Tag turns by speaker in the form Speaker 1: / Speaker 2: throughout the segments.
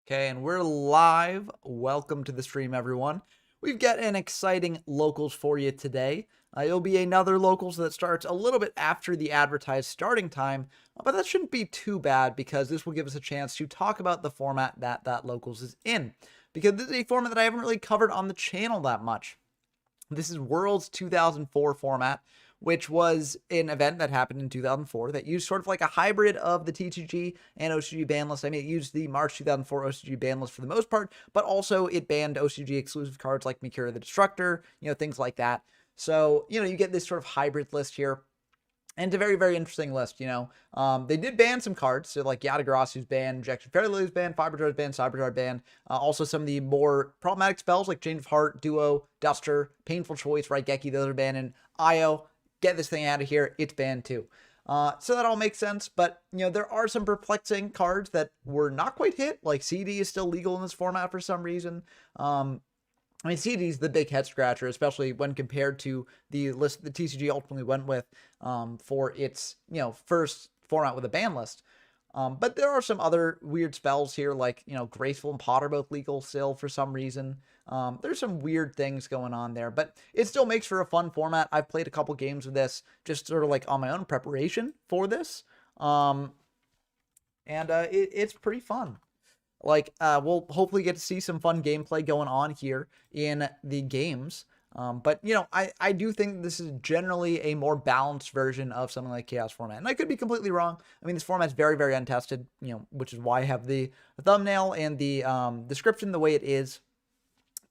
Speaker 1: Okay, and we're live. Welcome to the stream, everyone. We've got an exciting locals for you today. It'll be another locals that starts a little bit after the advertised starting time, but that shouldn't be too bad because this will give us a chance to talk about the format that locals is in. Because this is a format that I haven't really covered on the channel that much. This is Worlds 2004 format, which was an event that happened in 2004 that used sort of like a hybrid of the TCG and OCG ban list. I mean, it used the March 2004 OCG ban list for the most part, but also it banned OCG exclusive cards like Mikira the Destructor, things like that. So, you get this sort of hybrid list here. And it's a very, very interesting list, They did ban some cards, so like Yatagarasu's banned, Injection Fairly's banned, Fiberjar's banned, Cyberjar banned. Also, some of the more problematic spells like Change of Heart, Duo, Duster, Painful Choice, Raigeki, those are banned. And Io, get this thing out of here, it's banned too. So that all makes sense, but, there are some perplexing cards that were not quite hit, like CD is still legal in this format for some reason. I mean, CD is the big head scratcher, especially when compared to the list the TCG ultimately went with for its, first format with a ban list. But there are some other weird spells here, like, Graceful and Potter both legal still for some reason. There's some weird things going on there, but it still makes for a fun format. I've played a couple games of this just sort of like on my own preparation for this. It's pretty fun. We'll hopefully get to see some fun gameplay going on here in the games. But I do think this is generally a more balanced version of something like Chaos format. And I could be completely wrong. I mean, this format's very, very untested, which is why I have the thumbnail and the description the way it is.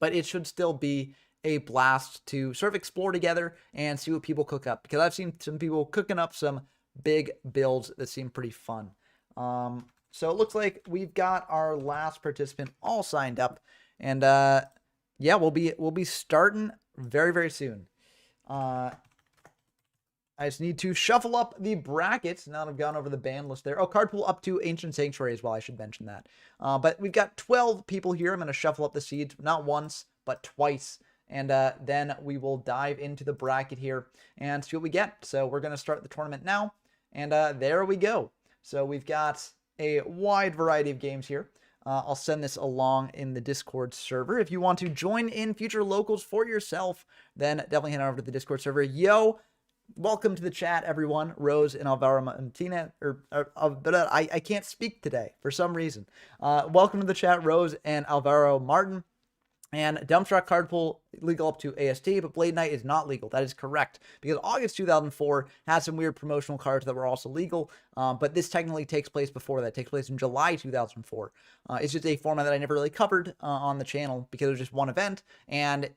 Speaker 1: But it should still be a blast to sort of explore together and see what people cook up. Because I've seen some people cooking up some big builds that seem pretty fun. So it looks like we've got our last participant all signed up, and yeah, we'll be starting very, very soon. I just need to shuffle up the brackets now that I've gone over the ban list there. Oh, card pool up to Ancient Sanctuary as well. I should mention that. But we've got 12 people here. I'm going to shuffle up the seeds, not once, but twice. And then we will dive into the bracket here and see what we get. So we're going to start the tournament now. And there we go. So we've got a wide variety of games here. I'll send this along in the Discord server. If you want to join in future locals for yourself, then definitely head over to the Discord server. Yo, welcome to the chat, everyone. Rose and Alvaro Martina, I can't speak today for some reason. Welcome to the chat, Rose and Alvaro Martin. And Dumbstruck card pool legal up to AST, but Blade Knight is not legal. That is correct, because August 2004 has some weird promotional cards that were also legal, but this technically takes place before that. It takes place in July 2004. It's just a format that I never really covered on the channel because it was just one event. And,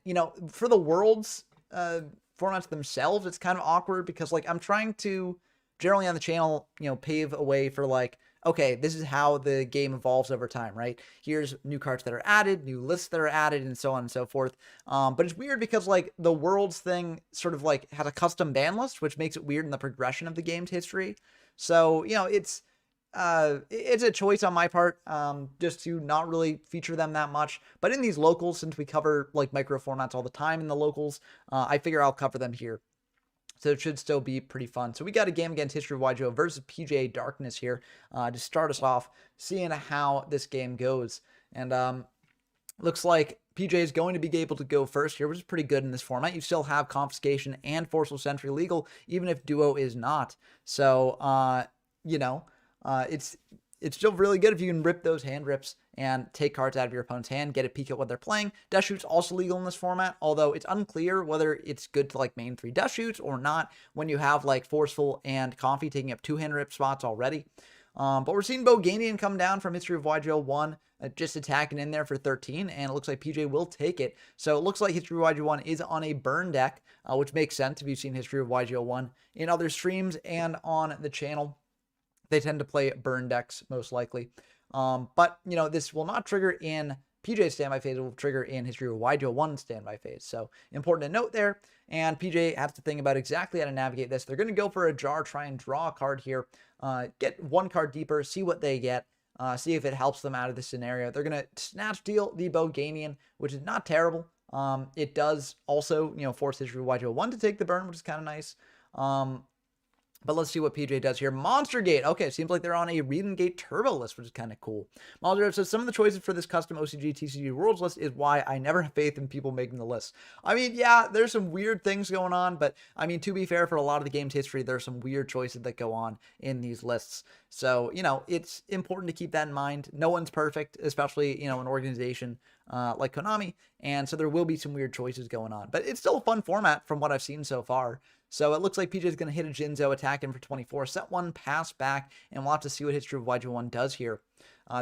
Speaker 1: for the Worlds formats themselves, it's kind of awkward because, like, I'm trying to, generally on the channel, pave a way for, like, okay, this is how the game evolves over time, right? Here's new cards that are added, new lists that are added, and so on and so forth. But it's weird because, like, the Worlds thing sort of, like, has a custom ban list, which makes it weird in the progression of the game's history. So, it's a choice on my part, just to not really feature them that much. But in these locals, since we cover, like, micro formats all the time in the locals, I figure I'll cover them here. So it should still be pretty fun. So we got a game against History of YGO versus PJ Darkness here to start us off, seeing how this game goes. And looks like PJ is going to be able to go first here, which is pretty good in this format. You still have Confiscation and Forceful Sentry legal, even if Duo is not. So, it's still really good if you can rip those hand rips and take cards out of your opponent's hand, get a peek at what they're playing. Death Shoot's also legal in this format, although it's unclear whether it's good to, like, main 3 Death Shoots or not when you have, like, Forceful and Confi taking up 2 hand rip spots already. But we're seeing Boganian come down from History of YGO 1, just attacking in there for 13, and it looks like PJ will take it. So it looks like History of YGO 1 is on a burn deck, which makes sense if you've seen History of YGO 1 in other streams and on the channel. They tend to play burn decks, most likely. But, this will not trigger in PJ's standby phase. It will trigger in History of YGO 1 standby phase. So, important to note there. And PJ has to think about exactly how to navigate this. They're going to go for a jar, try and draw a card here. Get one card deeper, see what they get. See if it helps them out of this scenario. They're going to Snatch Deal the Boganian, which is not terrible. It does also, force History of YGO 1 to take the burn, which is kind of nice. But let's see what PJ does here. Monster Gate. Okay, seems like they're on a Read and Gate Turbo list, which is kind of cool. Monster says, some of the choices for this custom OCG TCG Worlds list is why I never have faith in people making the list. I mean, yeah, there's some weird things going on, but I mean, to be fair, for a lot of the game's history, there's some weird choices that go on in these lists. So, you know, it's important to keep that in mind. No one's perfect, especially, you know, an organization like Konami. And so there will be some weird choices going on, but it's still a fun format from what I've seen so far. So it looks like PJ is going to hit a Jinzo, attack him for 24, set one, pass back, and we'll have to see what History of YG1 does here.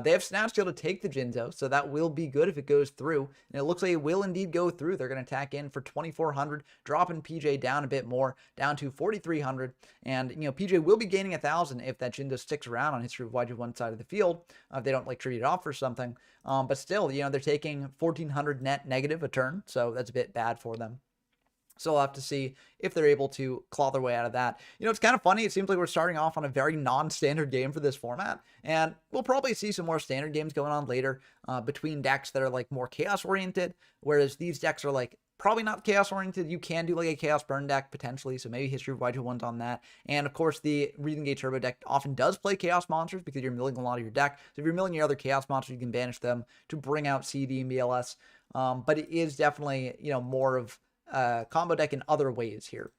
Speaker 1: They have Snatch Steal to take the Jinzo, so that will be good if it goes through. And it looks like it will indeed go through. They're going to attack in for 2,400, dropping PJ down a bit more, down to 4,300. And, you know, PJ will be gaining 1,000 if that Jinzo sticks around on History of YG1 side of the field, if they don't, like, trade it off or something. But still, you know, they're taking 1,400 net negative a turn, so that's a bit bad for them. So we'll have to see if they're able to claw their way out of that. You know, it's kind of funny. It seems like we're starting off on a very non-standard game for this format. And we'll probably see some more standard games going on later between decks that are like more chaos-oriented. Whereas these decks are like probably not chaos-oriented. You can do like a chaos burn deck potentially. So maybe History of Y21's on that. And of course, the Read and Gate Turbo deck often does play chaos monsters because you're milling a lot of your deck. So if you're milling your other chaos monsters, you can banish them to bring out CD and BLS. But it is definitely, you know, more of combo deck in other ways here.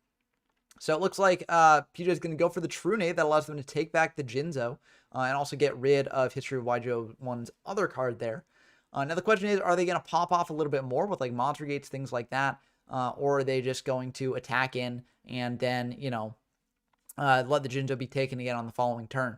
Speaker 1: So it looks like PJ is going to go for the True Nade that allows them to take back the Jinzo and also get rid of History of YG1's other card there. Now the question is, are they going to pop off a little bit more with like Monster Gates, things like that? Or are they just going to attack in and then, you know, let the Jinzo be taken again on the following turn?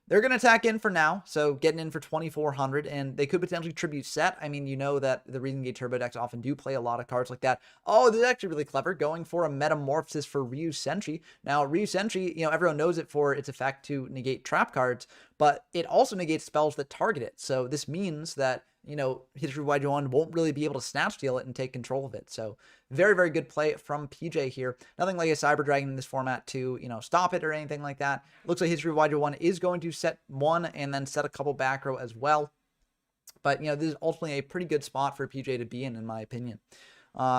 Speaker 1: They're going to attack in for now, so getting in for 2,400, and they could potentially tribute set. I mean, you know that the Read and Gate Turbo decks often do play a lot of cards like that. Oh, this is actually really clever, going for a Metamorphosis for Ryu Senshi. Now, Ryu Senshi, you know, everyone knows it for its effect to negate trap cards, but it also negates spells that target it. So this means that, you know, History of YG1 won't really be able to Snatch Steal it and take control of it. So very, very good play from PJ here. Nothing like a Cyber Dragon in this format to, you know, stop it or anything like that. Looks like History of YG1 is going to set one and then set a couple back row as well. But, you know, this is ultimately a pretty good spot for PJ to be in my opinion.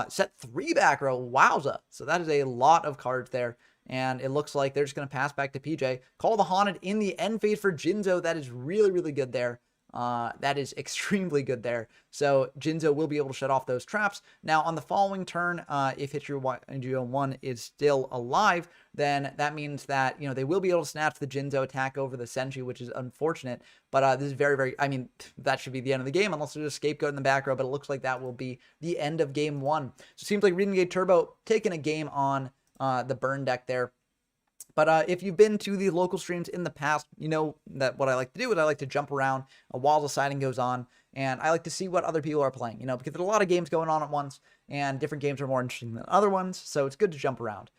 Speaker 1: Set 3 back row. Wowza. So that is a lot of cards there. And it looks like they're just going to pass back to PJ. Call the Haunted in the end phase for Jinzo. That is really, really good there. That is extremely good there. So Jinzo will be able to shut off those traps. Now, on the following turn, if History of YG1 is still alive, then that means that, you know, they will be able to snatch the Jinzo attack over the Senshi, which is unfortunate. But this is very, very, I mean, that should be the end of the game unless there's a scapegoat in the back row, but it looks like that will be the end of game 1. So it seems like Read and Gate Turbo taking a game on the burn deck there. But if you've been to the local streams in the past, you know that what I like to do is I like to jump around while the siding goes on, and I like to see what other people are playing, you know, because there's a lot of games going on at once, and different games are more interesting than other ones, so it's good to jump around.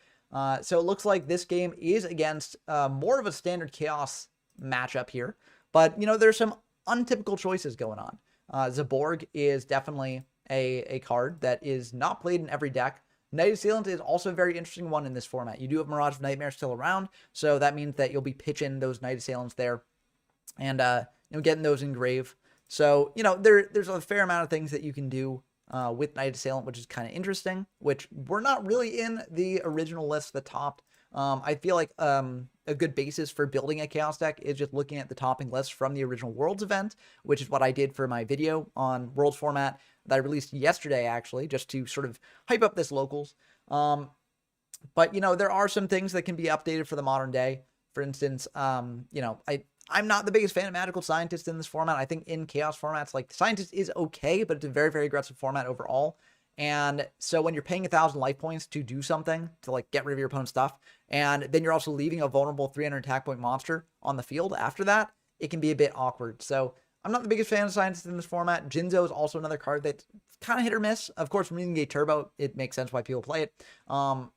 Speaker 1: So it looks like this game is against more of a standard chaos matchup here, but, you know, there's some untypical choices going on. Zaborg is definitely a card that is not played in every deck. Night Assailant is also a very interesting one in this format. You do have Mirage of Nightmare still around, so that means that you'll be pitching those Night Assailants there and, you know, getting those engrave. So, you know, there's a fair amount of things that you can do with Night Assailant, which is kind of interesting, which we're not really in the original list that topped. I feel like a good basis for building a Chaos deck is just looking at the topping list from the original Worlds event, which is what I did for my video on Worlds format that I released yesterday, actually, just to sort of hype up this locals. But, you know, there are some things that can be updated for the modern day. For instance, you know, I'm not the biggest fan of Magical Scientist in this format. I think in Chaos formats, like, Scientist is okay, but it's a very, very aggressive format overall. And so when you're paying 1,000 life points to do something, to like get rid of your opponent's stuff, and then you're also leaving a vulnerable 300 attack point monster on the field after that, it can be a bit awkward. So I'm not the biggest fan of Scientists in this format. Jinzo is also another card that's kind of hit or miss. Of course, from Read and Gate Turbo, it makes sense why people play it. But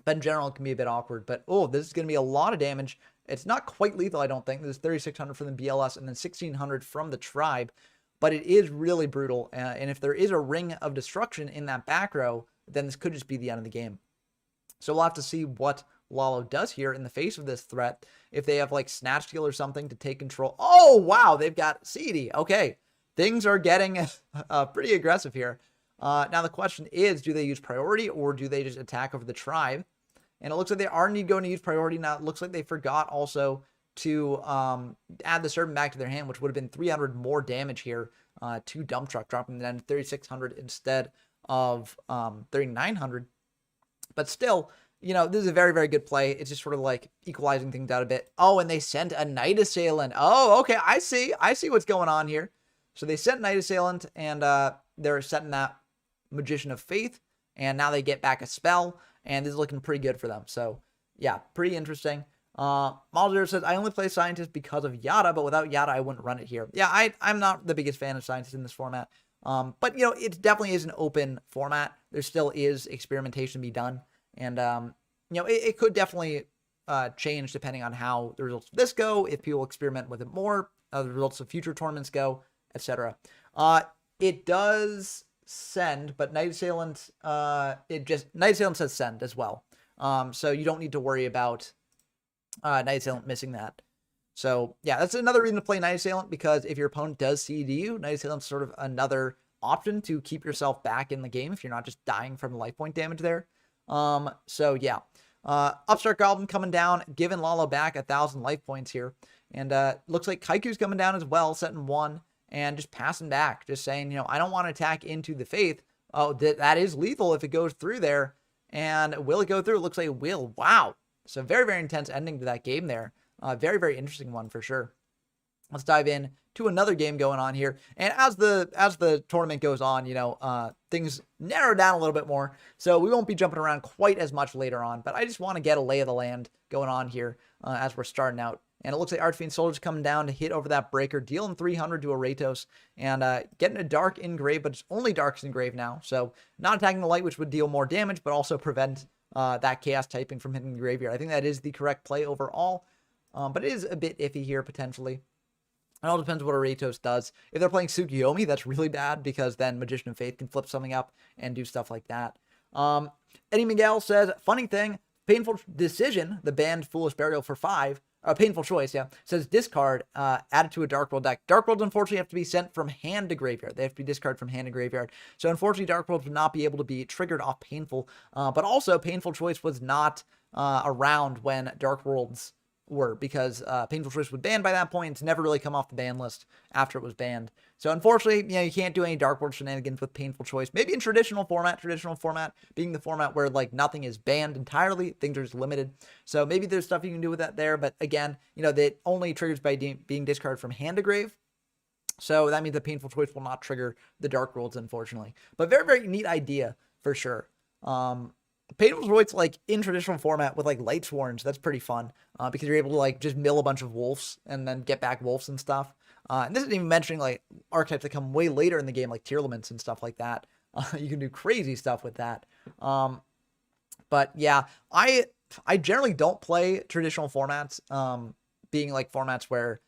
Speaker 1: in general, it can be a bit awkward. But, oh, this is going to be a lot of damage. It's not quite lethal, I don't think. There's 3,600 from the BLS and then 1,600 from the Tribe. But it is really brutal, and if there is a Ring of Destruction in that back row, then this could just be the end of the game. So we'll have to see what Lalo does here in the face of this threat. If they have, like, Snatch Steal or something to take control. Oh, wow, they've got CD. Okay, things are getting pretty aggressive here. Now the question is, do they use Priority, or do they just attack over the Tribe? And it looks like they are going to use priority. Now, it looks like they forgot also to add the serpent back to their hand, which would have been 300 more damage here to Dump Truck, dropping them down to 3,600 instead of 3,900. But still, this is a very, very good play. It's just sort of like equalizing things out a bit. Oh, and they sent a Night Assailant. Oh, okay, I see what's going on here. So they sent Night Assailant, and they're setting that Magician of Faith, and now they get back a spell, and this is looking pretty good for them. So, yeah, pretty interesting. Malzer says, I only play Scientist because of Yada, but without Yada, I wouldn't run it here. Yeah, I'm not the biggest fan of Scientist in this format. But, it definitely is an open format. There still is experimentation to be done. And, it could definitely change depending on how the results of this go, if people experiment with it more, how the results of future tournaments go, etc. It does send, but Night Assailant, Night Assailant says send as well. So you don't need to worry about Night Assailant missing that. So yeah, that's another reason to play Night Assailant, because if your opponent does CD you, Night Assailant's sort of another option to keep yourself back in the game if you're not just dying from life point damage there. So yeah, Upstart Goblin coming down, giving Lalo back 1,000 life points here. And looks like Kaiku's coming down as well, setting 1 and just passing back, just saying, I don't want to attack into the Faith. Oh, that is lethal if it goes through there. And will it go through? It looks like it will. Wow. So very, very intense ending to that game there. Very, very interesting one for sure. Let's dive in to another game going on here. And as the tournament goes on, things narrow down a little bit more. So we won't be jumping around quite as much later on. But I just want to get a lay of the land going on here as we're starting out. And it looks like Archfiend Soldier's coming down to hit over that breaker, dealing 300 to Aratos, and getting a Dark Engrave, but it's only Dark's Engrave now. So not attacking the light, which would deal more damage, but also prevent that Chaos typing from hitting the graveyard. I think that is the correct play overall, but it is a bit iffy here, potentially. It all depends what Aratos does. If they're playing Tsukiyomi, that's really bad, because then Magician of Faith can flip something up and do stuff like that. Eddie Miguel says, funny thing, painful decision, the banned Foolish Burial for 5. Painful choice, yeah. Says discard, added to a Dark World deck. Dark Worlds, unfortunately, have to be sent from hand to graveyard. They have to be discarded from hand to graveyard. So, unfortunately, Dark Worlds would not be able to be triggered off Painful. But also, Painful Choice was not around when Dark Worlds were, because Painful Choice was banned by that point. It's never really come off the ban list after it was banned. So unfortunately, you can't do any Dark World shenanigans with Painful Choice. Maybe in traditional format being the format where like nothing is banned entirely, things are just limited. So maybe there's stuff you can do with that there, but again, that only triggers by being discarded from hand to grave. So that means the Painful Choice will not trigger the Dark Worlds, unfortunately. But very, very neat idea for sure. Painful Choice, like in traditional format with like Light Sworns, that's pretty fun because you're able to like just mill a bunch of wolves and then get back wolves and stuff. And this isn't even mentioning like archetypes that come way later in the game, like Tearlaments and stuff like that. You can do crazy stuff with that. But yeah, I generally don't play traditional formats, being like formats where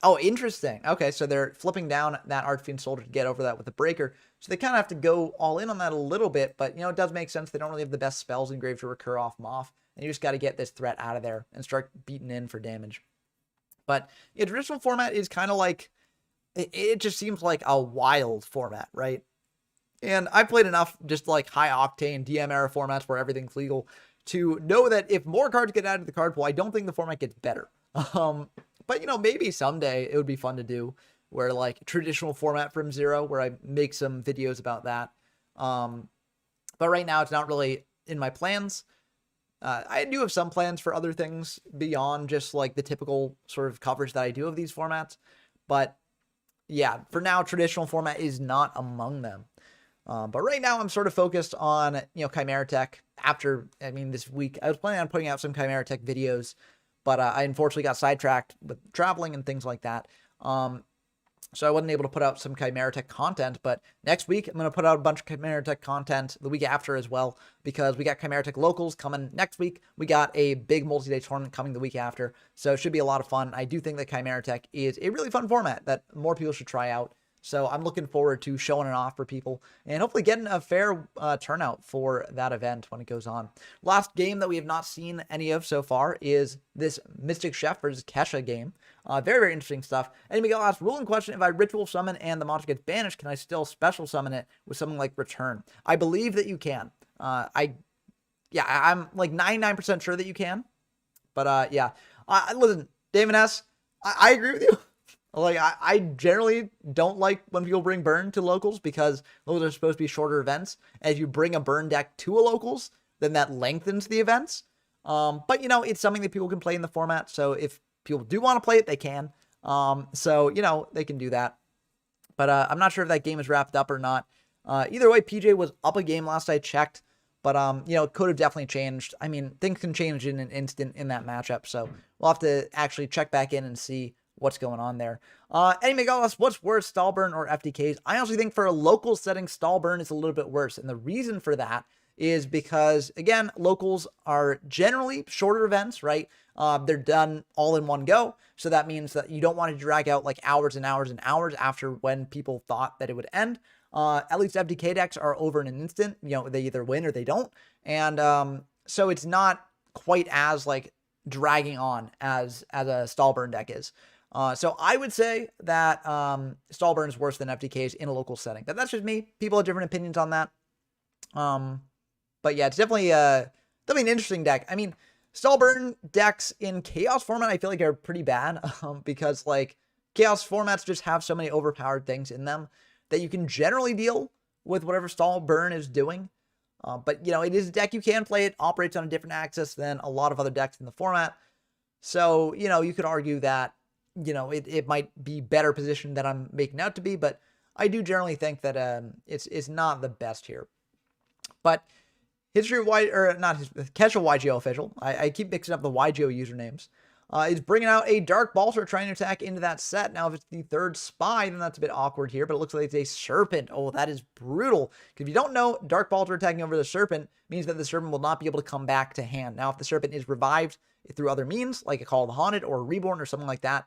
Speaker 1: oh, interesting. Okay, so they're flipping down that Archfiend Soldier to get over that with the breaker. So they kind of have to go all in on that a little bit, but it does make sense. They don't really have the best spells in grave to recur off Moth, and you just got to get this threat out of there and start beating in for damage. But yeah, traditional format is kind of like, it just seems like a wild format, right? And I've played enough just like high octane DM era formats where everything's legal to know that if more cards get added to the card pool, I don't think the format gets better. But maybe someday it would be fun to do where like traditional format from zero, where I make some videos about that. But right now it's not really in my plans. I do have some plans for other things beyond just like the typical sort of coverage that I do of these formats. But yeah, for now, traditional format is not among them. But right now I'm sort of focused on, Chimera Tech. This week I was planning on putting out some Chimera Tech videos, but I unfortunately got sidetracked with traveling and things like that. So I wasn't able to put out some Chimera Tech content, but next week I'm going to put out a bunch of Chimera Tech content the week after as well, because we got Chimera Tech Locals coming next week. We got a big multi-day tournament coming the week after, so it should be a lot of fun. I do think that Chimera Tech is a really fun format that more people should try out. So I'm looking forward to showing it off for people and hopefully getting a fair turnout for that event when it goes on. Last game that we have not seen any of so far is this Mystic Chef versus Kesha game. Very, very interesting stuff. And Miguel asked, ruling question, if I ritual summon and the monster gets banished, can I still special summon it with something like Return? I believe that you can. I yeah, I'm like 99% sure that you can. But yeah, listen, David S., I agree with you. Like, I generally don't like when people bring burn to locals because those are supposed to be shorter events. As you bring a burn deck to a locals, then that lengthens the events. But it's something that people can play in the format. So if people do want to play it, they can. So they can do that. But I'm not sure if that game is wrapped up or not. Either way, PJ was up a game last I checked. But it could have definitely changed. I mean, things can change in an instant in that matchup. So we'll have to actually check back in and see what's going on there. Eddie McGallis, what's worse, Stallburn or FTKs? I honestly think for a local setting, Stallburn is a little bit worse. And the reason for that is because, again, locals are generally shorter events, right? They're done all in one go. So that means that you don't want to drag out like hours and hours and hours after when people thought that it would end. At least FDK decks are over in an instant. They either win or they don't. And so it's not quite as like dragging on as a Stallburn deck is. So I would say that Stallburn is worse than FDKs in a local setting. But that's just me. People have different opinions on that. But yeah, it's definitely an interesting deck. I mean, Stallburn decks in Chaos format, I feel like are pretty bad because like Chaos formats just have so many overpowered things in them that you can generally deal with whatever Stallburn is doing. But it is a deck you can play. It operates on a different axis than a lot of other decks in the format. So, you could argue that, it might be better positioned than I'm making out to be, but I do generally think that it's not the best here. But History of Casual YGO official. I keep mixing up the YGO usernames. Is bringing out a Dark Balter trying to attack into that set. Now, if it's the third spy, then that's a bit awkward here, but it looks like it's a Serpent. Oh, that is brutal. Because if you don't know, Dark Balter attacking over the Serpent means that the Serpent will not be able to come back to hand. Now, if the Serpent is revived through other means, like a Call of the Haunted or a Reborn or something like that,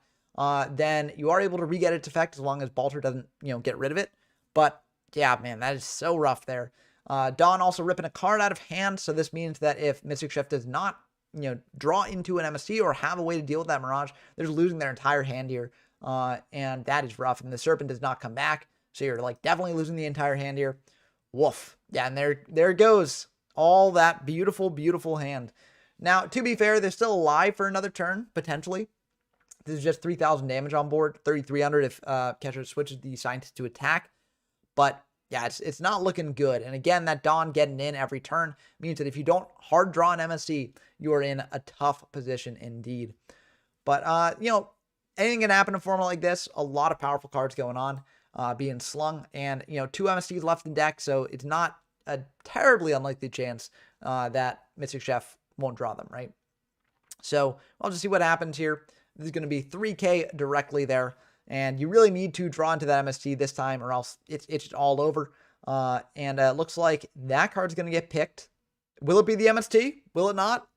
Speaker 1: then you are able to re-get its effect as long as Balter doesn't, get rid of it. But, yeah, man, that is so rough there. Dawn also ripping a card out of hand, so this means that if Mystic Chef does not draw into an MST or have a way to deal with that Mirage, they're losing their entire hand here. And that is rough. And the Serpent does not come back. So you're like definitely losing the entire hand here. Woof. Yeah, and there it goes. All that beautiful, beautiful hand. Now, to be fair, they're still alive for another turn, potentially. This is just 3,000 damage on board, 3,300 if Catcher switches the Scientist to attack. But yeah, it's not looking good. And again, that Dawn getting in every turn means that if you don't hard draw an MSC, you are in a tough position indeed. But, anything can happen in a format like this. A lot of powerful cards going on, being slung. And, 2 MSCs left in deck, so it's not a terribly unlikely chance that Mystic Chef won't draw them, right? So I'll just see what happens here. This is going to be 3K directly there. And you really need to draw into that MST this time or else it's just all over. And it looks like that card's going to get picked. Will it be the MST? Will it not?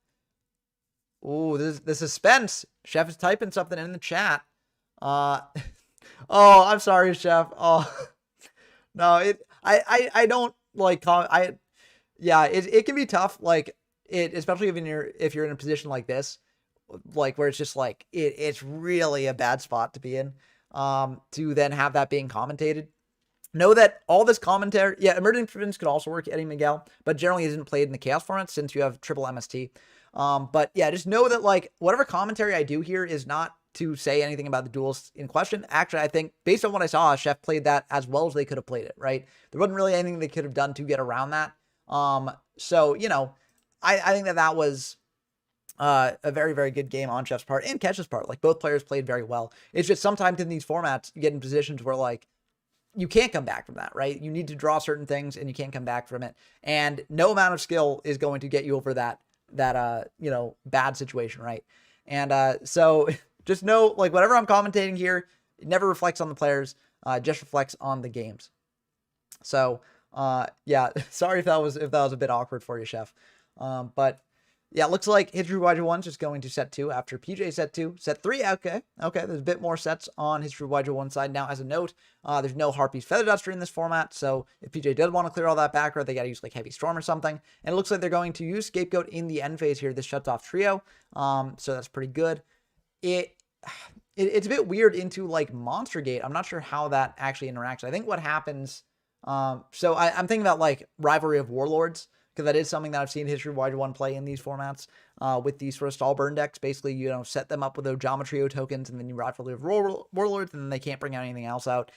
Speaker 1: Ooh, the suspense. Chef is typing something in the chat. Oh, I'm sorry, Chef. Oh, no, I don't like, yeah, it can be tough. Like especially if you're in a position like this, like where it's just like, it's really a bad spot to be in. To then have that being commentated. Know that all this commentary, yeah, Emerging Province could also work, Eddie Miguel, but generally isn't played in the Chaos format since you have triple MST. But yeah, just know that like whatever commentary I do here is not to say anything about the duels in question. Actually, I think based on what I saw, Chef played that as well as they could have played it, right? There wasn't really anything they could have done to get around that. So, I think that was a very, very good game on Chef's part and Ketch's part. Like both players played very well. It's just sometimes in these formats, you get in positions where like you can't come back from that, right? You need to draw certain things and you can't come back from it. And no amount of skill is going to get you over that bad situation, right? And so just know, like whatever I'm commentating here, it never reflects on the players, just reflects on the games. So yeah, sorry if that was a bit awkward for you, Chef. But yeah, it looks like History YG 1's just going to set 2 after PJ set 2. Set 3, okay. There's a bit more sets on History YG 1 side. Now, as a note, there's no Harpy's Feather Duster in this format, so if PJ does want to clear all that back, or they got to use like Heavy Storm or something. And it looks like they're going to use Scapegoat in the end phase here. This shuts off Trio, so that's pretty good. It's a bit weird into like Monster Gate. I'm not sure how that actually interacts. I think what happens, so I'm thinking about like Rivalry of Warlords, because that is something that I've seen history-wide one play in these formats with these sort of stall burn decks. Basically, you know, set them up with those Geometry tokens, and then you rivalry of Warlords, and then they can't bring out anything else out.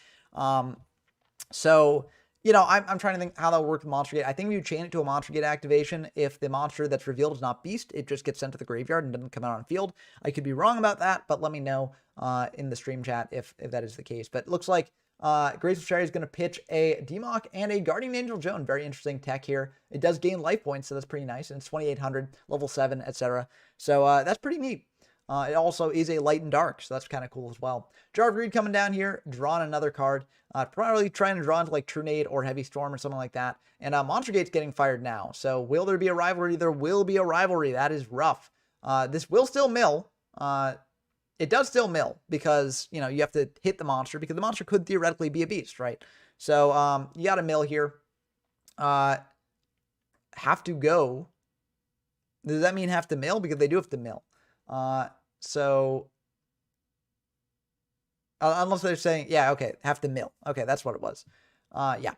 Speaker 1: So, you know, I'm trying to think how that would work with Monster Gate. I think if you chain it to a Monster Gate activation, if the monster that's revealed is not Beast, it just gets sent to the graveyard and doesn't come out on field. I could be wrong about that, but let me know in the stream chat if that is the case. But it looks like Grace of Cherry is going to pitch a Demok and a Guardian Angel Joan. Very interesting tech here. It does gain life points, so that's pretty nice. And it's 2,800, level 7, etc. So that's pretty neat. It also is a light and dark, so that's kind of cool as well. Jar of Greed coming down here, drawing another card. Probably trying to draw into like True Nade or Heavy Storm or something like that. And Monster Gate's getting fired now. So will there be a rivalry? There will be a rivalry. That is rough. This will still mill. It does still mill because, you know, you have to hit the monster because the monster could theoretically be a beast, right? So you got to mill here. Have to go. Does that mean have to mill? Because they do have to mill. Unless they're saying, yeah, okay, have to mill. Okay, that's what it was. Yeah.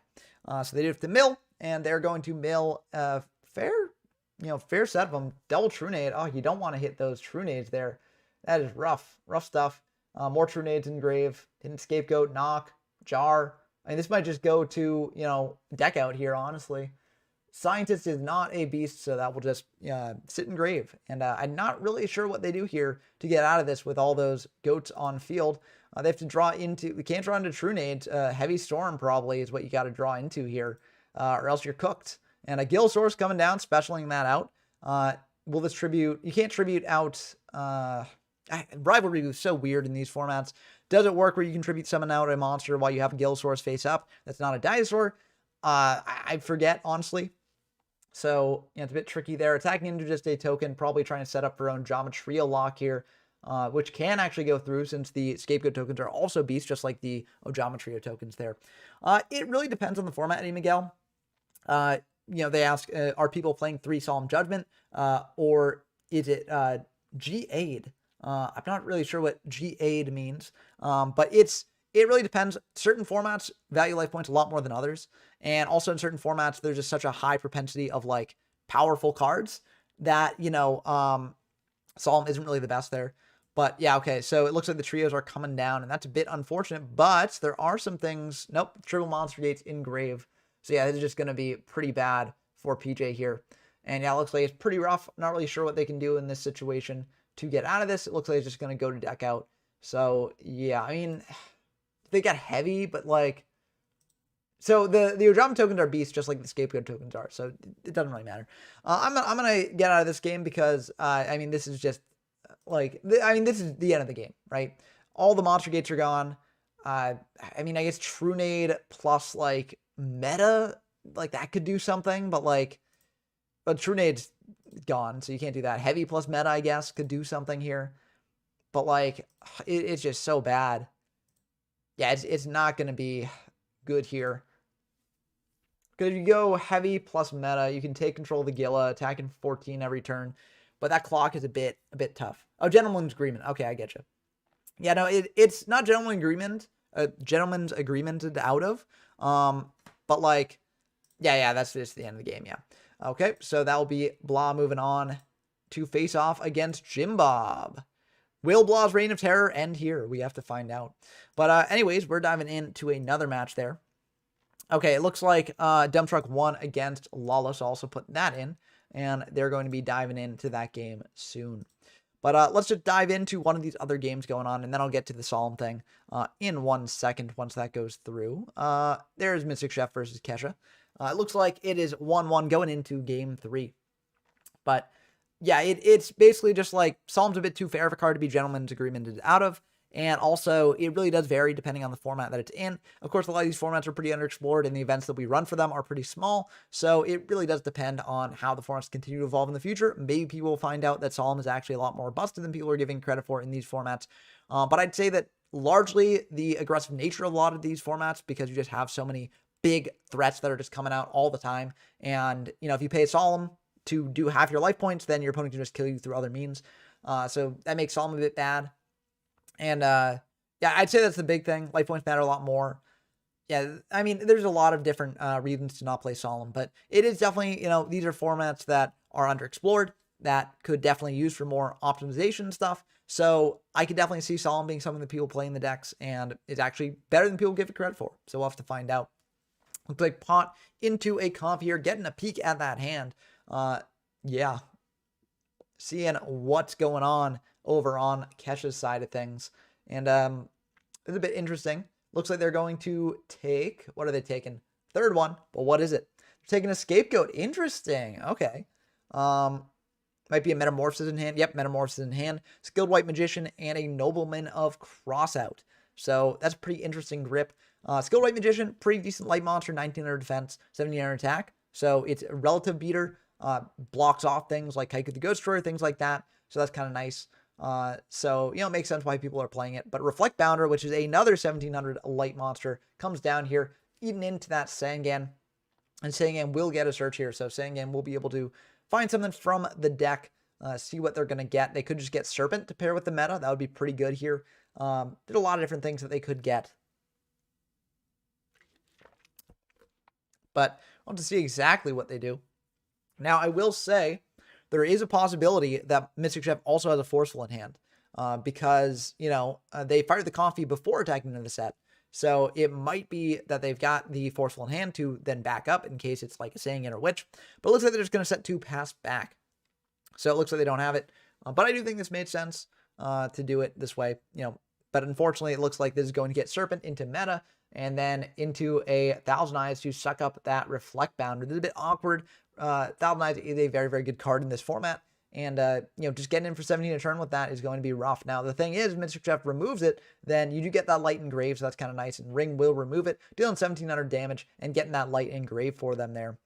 Speaker 1: So they do have to mill, and they're going to mill fair set of them. Double True Nade. Oh, you don't want to hit those True Nades there. That is rough. Rough stuff. More True Nades in grave. Hidden Scapegoat, Knock, Jar. I mean, this might just go to, you know, deck out here, honestly. Scientist is not a beast, so that will just sit in grave. And I'm not really sure what they do here to get out of this with all those goats on field. They have to draw into, we can't draw into True Nades. Heavy Storm probably is what you got to draw into here, or else you're cooked. And a Gill Source coming down, specialing that out. Will this tribute, you can't tribute out, Rivalry is so weird in these formats. Does it work where you can tribute summon out a monster while you have a Gill Source face up? That's not a dinosaur. I forget, honestly. So, yeah, it's a bit tricky there. Attacking into just a token, probably trying to set up her own Geometry lock here, which can actually go through since the Scapegoat tokens are also beasts, just like the Geometry tokens there. It really depends on the format, Eddie Miguel. You know, they ask, are people playing 3 Solemn Judgment, or is it G-Aid? I'm not really sure what G-Aid means, but it really depends. Certain formats value life points a lot more than others. And also in certain formats, there's just such a high propensity of like powerful cards that, you know, Solemn isn't really the best there. But yeah, okay. So it looks like the trios are coming down, and that's a bit unfortunate, but there are some things. Nope. Triple Monster Gates in grave. So yeah, this is just going to be pretty bad for PJ here. And yeah, it looks like it's pretty rough. Not really sure what they can do in this situation to get out of this. It looks like it's just going to go to deck out. So yeah, I mean, they got heavy, but like, so the Ojama tokens are beasts just like the Scapegoat tokens are, so it doesn't really matter. I'm gonna get out of this game because I mean, this is just like, this is the end of the game, right? All the monster gates are gone. I mean, I guess True Nade plus like meta, like that could do something, but True Nade's gone, so you can't do that. Heavy plus meta, I guess, could do something here, but like it's just so bad. Yeah, it's not gonna be good here. Because if you go heavy plus meta, you can take control of the Gila, attacking 14 every turn. But that clock is a bit tough. Oh, Gentleman's Agreement. Okay, I get you. Yeah, no, it's not Gentleman's Agreement. Gentleman's Agreemented out of. But like, yeah, that's just the end of the game, yeah. Okay, so that will be Blah moving on to face off against Jim Bob. Will Blah's Reign of Terror end here? We have to find out. But anyways, we're diving into another match there. Okay, it looks like Dump Truck won against Lala, so also put that in. And they're going to be diving into that game soon. But let's just dive into one of these other games going on, and then I'll get to the Solemn thing in 1 second once that goes through. There's Mystic Chef versus Kesha. It looks like it is 1-1 going into Game 3. But yeah, it's basically just like Solemn's a bit too fair of a card to be Gentleman's Agreemented out of. And also, it really does vary depending on the format that it's in. Of course, a lot of these formats are pretty underexplored, and the events that we run for them are pretty small. So it really does depend on how the formats continue to evolve in the future. Maybe people will find out that Solemn is actually a lot more busted than people are giving credit for in these formats. But I'd say that largely the aggressive nature of a lot of these formats, because you just have so many big threats that are just coming out all the time. And, you know, if you pay Solemn to do half your life points, then your opponent can just kill you through other means. So that makes Solemn a bit bad. And, yeah, I'd say that's the big thing. Life points matter a lot more. Yeah, I mean, there's a lot of different reasons to not play Solemn, but it is definitely, these are formats that are underexplored that could definitely use for more optimization stuff. So I could definitely see Solemn being something that people play in the decks, and it's actually better than people give it credit for. So we'll have to find out. Looks like Pot into a comp here, getting a peek at that hand. Yeah, seeing what's going on over on Kesh's side of things. And it's a bit interesting. Looks like they're going to take, what are they taking? Third one, but what is it? They're taking a Scapegoat. Interesting. Okay. Might be a Metamorphosis in hand. Yep, Metamorphosis in hand. Skilled White Magician and a Nobleman of Crossout. So that's a pretty interesting grip. Skilled White Magician, pretty decent light monster, 1900 defense, 1700 attack. So it's a relative beater. Blocks off things like Kaiku the Ghost Destroyer, things like that. So that's kind of nice. So, it makes sense why people are playing it. But Reflect Bounder, which is another 1700 light monster, comes down here, eating into that Sangan. And Sangan will get a search here. So Sangan will be able to find something from the deck, see what they're going to get. They could just get Serpent to pair with the meta. That would be pretty good here. There's a lot of different things that they could get. But I want to see exactly what they do. Now, I will say there is a possibility that Mystic Chef also has a Forceful in hand because, they fired the coffee before attacking into the set. So it might be that they've got the Forceful in hand to then back up in case it's like a Sangan or Witch. But it looks like they're just going to set 2 pass back. So it looks like they don't have it. But I do think this made sense to do it this way, But unfortunately, it looks like this is going to get Serpent into meta and then into a Thousand Eyes to suck up that Reflect Bounder. This is a bit awkward. Thousand Eyes is a very, very good card in this format. And, just getting in for 17 a turn with that is going to be rough. Now, the thing is, Mystic Chef removes it, then you do get that Light Engrave, so that's kind of nice. And Ring will remove it, dealing 1700 damage and getting that Light Engrave for them there.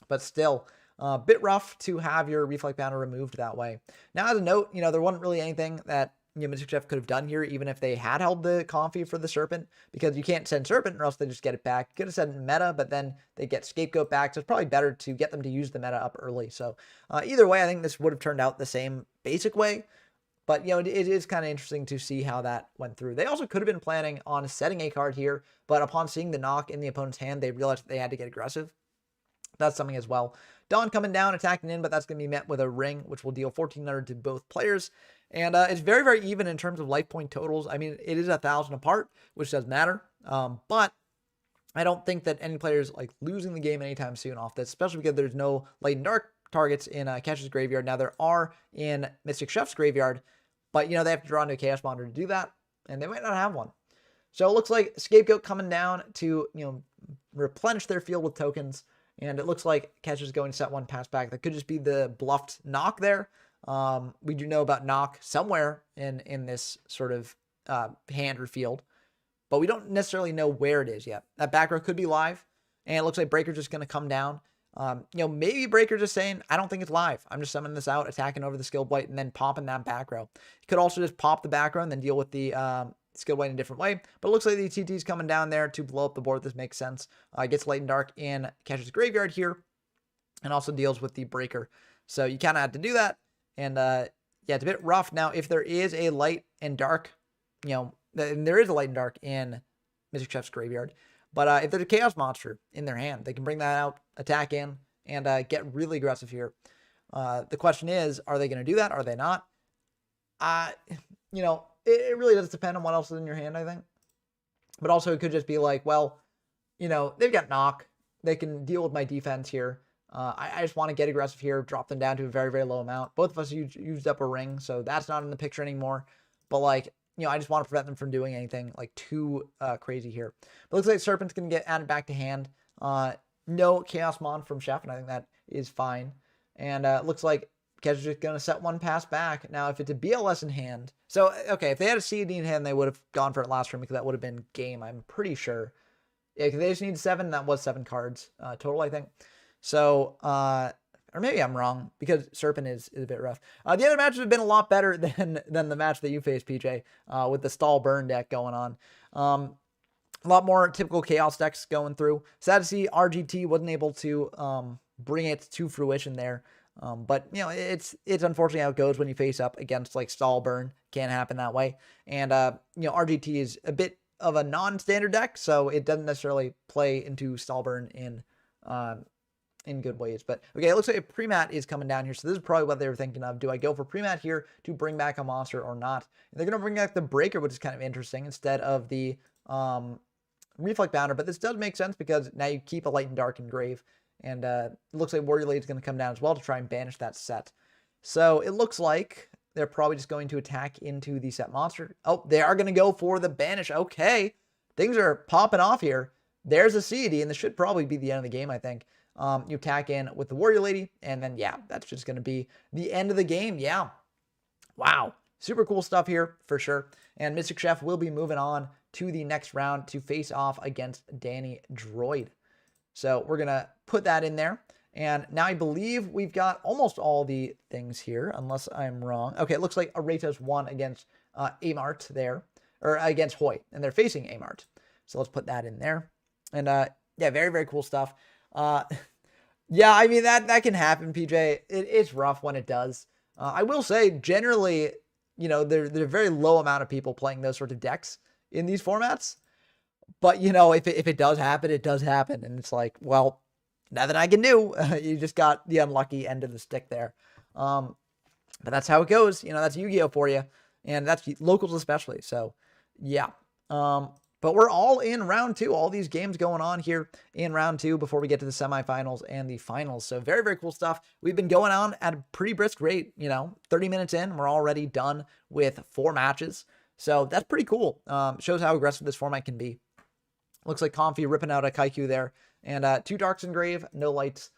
Speaker 1: But still, a bit rough to have your Reflect Bounder removed that way. Now, as a note, there wasn't really anything that Mystic Chef could have done here, even if they had held the Comfy for the Serpent, because you can't send Serpent or else they just get it back. You could have sent meta, but then they get Scapegoat back, so it's probably better to get them to use the meta up early. So either way, I think this would have turned out the same basic way, but it is kind of interesting to see how that went through. They also could have been planning on setting a card here, but upon seeing the knock in the opponent's hand, they realized they had to get aggressive. That's something as well. Dawn coming down, attacking in, but that's going to be met with a Ring, which will deal 1400 to both players. And it's very, very even in terms of life point totals. I mean, it is 1,000 apart, which does matter. But I don't think that any players like losing the game anytime soon off this, especially because there's no light and dark targets in Kesh's graveyard. Now, there are in Mystic Chef's graveyard, but, they have to draw into a Chaos Monitor to do that, and they might not have one. So it looks like Scapegoat coming down to, replenish their field with tokens. And it looks like Kesh is going to set 1 pass back. That could just be the bluffed knock there. We do know about knock somewhere in this sort of hand or field, but we don't necessarily know where it is yet. That back row could be live, and it looks like Breaker's just going to come down. Maybe Breaker's just saying, I don't think it's live. I'm just summoning this out, attacking over the Skilled White, and then popping that back row. He could also just pop the back row and then deal with the Skilled White in a different way. But it looks like the TT's coming down there to blow up the board. This makes sense. Gets Light and Dark in Kesh's graveyard here, and also deals with the Breaker. So you kind of have to do that. And yeah, it's a bit rough. Now, if there is a Light and Dark, and there is a Light and Dark in Mystic Chef's graveyard, but if there's a Chaos Monster in their hand, they can bring that out, attack in, and get really aggressive here. The question is, are they going to do that? Are they not? It really does depend on what else is in your hand, I think. But also, it could just be like, well, they've got knock. They can deal with my defense here. I just want to get aggressive here, drop them down to a very, very low amount. Both of us used up a Ring, so that's not in the picture anymore. But, I just want to prevent them from doing anything, too crazy here. But it looks like Serpent's going to get added back to hand. No Chaos Mon from Chef, and I think that is fine. And it looks like Kesh is just going to set 1 pass back. Now, if it's a BLS in hand... So, okay, if they had a CD in hand, they would have gone for it last turn because that would have been game, I'm pretty sure. Yeah, because they just need 7, that was 7 cards total, I think. So, or maybe I'm wrong because Serpent is a bit rough. The other matches have been a lot better than the match that you faced, PJ, with the Stall Burn deck going on. A lot more typical Chaos decks going through. Sad to see RGT wasn't able to bring it to fruition there. But it's unfortunately how it goes when you face up against Stall Burn. Can't happen that way. And RGT is a bit of a non-standard deck, so it doesn't necessarily play into Stallburn in good ways. But okay, it looks like a pre-mat is coming down here, so this is probably what they were thinking of. Do I go for pre-mat here to bring back a monster or not? And they're going to bring back the Breaker, which is kind of interesting, instead of the Reflect Bounder, but this does make sense because now you keep a Light and Dark Engrave, and it looks like Warrior Lady is going to come down as well to try and banish that set. So it looks like they're probably just going to attack into the set monster. Oh, they are going to go for the banish. Okay, things are popping off here. There's a CD, and this should probably be the end of the game, I think. You attack in with the Warrior Lady, and then, yeah, that's just going to be the end of the game. Yeah. Wow. Super cool stuff here, for sure. And Mystic Chef will be moving on to the next round to face off against Danny Droid. So we're going to put that in there. And now I believe we've got almost all the things here, unless I'm wrong. Okay, it looks like Aretas won against Amart there, or against Hoy, and they're facing Amart. So let's put that in there. And yeah, very, very cool stuff. Yeah, I mean, that can happen, PJ. It's rough when it does. I will say, generally, you know, there's a very low amount of people playing those sorts of decks in these formats. But, you know, if it does happen, it does happen. And it's like, well, nothing I can do. You just got the unlucky end of the stick there. But that's how it goes. You know, that's Yu-Gi-Oh for you. And that's locals especially. So, yeah. But we're all in round two. All these games going on here in round two before we get to the semifinals and the finals. So very, very cool stuff. We've been going on at a pretty brisk rate, you know, 30 minutes in. We're already done with 4 matches. So that's pretty cool. Shows how aggressive this format can be. Looks like Comfy ripping out a Kaiku there. And 2 Darks Engrave, no lights.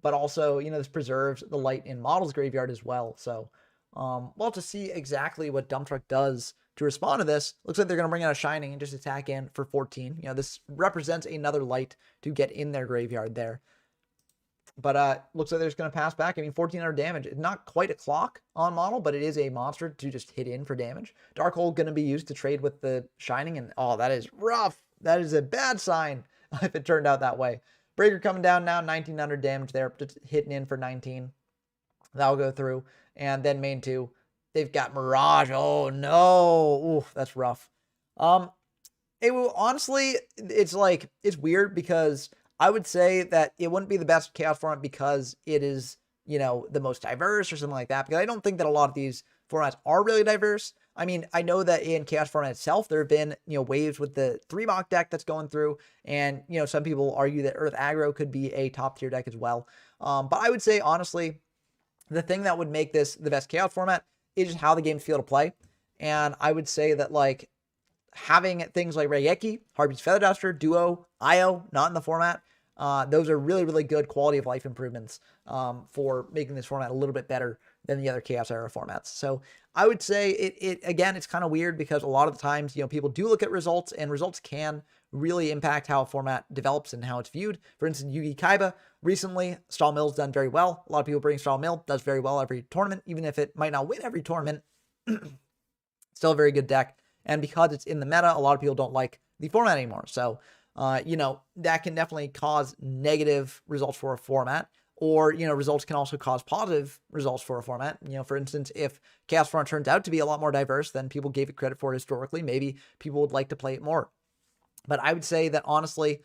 Speaker 1: But also, you know, this preserves the light in Model's Graveyard as well. So we'll have to see exactly what Dump Truck does to respond to this. Looks like they're going to bring out a Shining and just attack in for 14. You know, this represents another light to get in their graveyard there. But looks like they're just going to pass back. I mean, 1400 damage. It's not quite a clock on Model, but it is a monster to just hit in for damage. Dark Hole going to be used to trade with the Shining, and oh, that is rough. That is a bad sign if it turned out that way. Breaker coming down now, 1900 damage there, just hitting in for 19. That'll go through. And then main 2. They've got Mirage. Oh, no. Oof, that's rough. It will, honestly, it's like, it's weird because I would say that it wouldn't be the best Chaos format because it is, you know, the most diverse or something like that. Because I don't think that a lot of these formats are really diverse. I mean, I know that in Chaos format itself, there have been, you know, waves with the 3-Mock deck that's going through. And, you know, some people argue that Earth Aggro could be a top tier deck as well. But I would say, honestly, the thing that would make this the best Chaos format is just how the games feel to play. And I would say that, like, having things like Raigeki, Harpy's Feather Duster, Duo, Io, not in the format, those are really, really good quality of life improvements for making this format a little bit better than the other Chaos era formats. So I would say it again, it's kind of weird because a lot of the times, you know, people do look at results, and results can really impact how a format develops and how it's viewed. For instance, Yugi Kaiba recently, Straw Mill's done very well. A lot of people bring Straw Mill, does very well every tournament, even if it might not win every tournament. Still a very good deck. And because it's in the meta, a lot of people don't like the format anymore. So, you know, that can definitely cause negative results for a format. Or, you know, results can also cause positive results for a format. You know, for instance, if Chaos format turns out to be a lot more diverse than people gave it credit for historically, maybe people would like to play it more. But I would say that, honestly,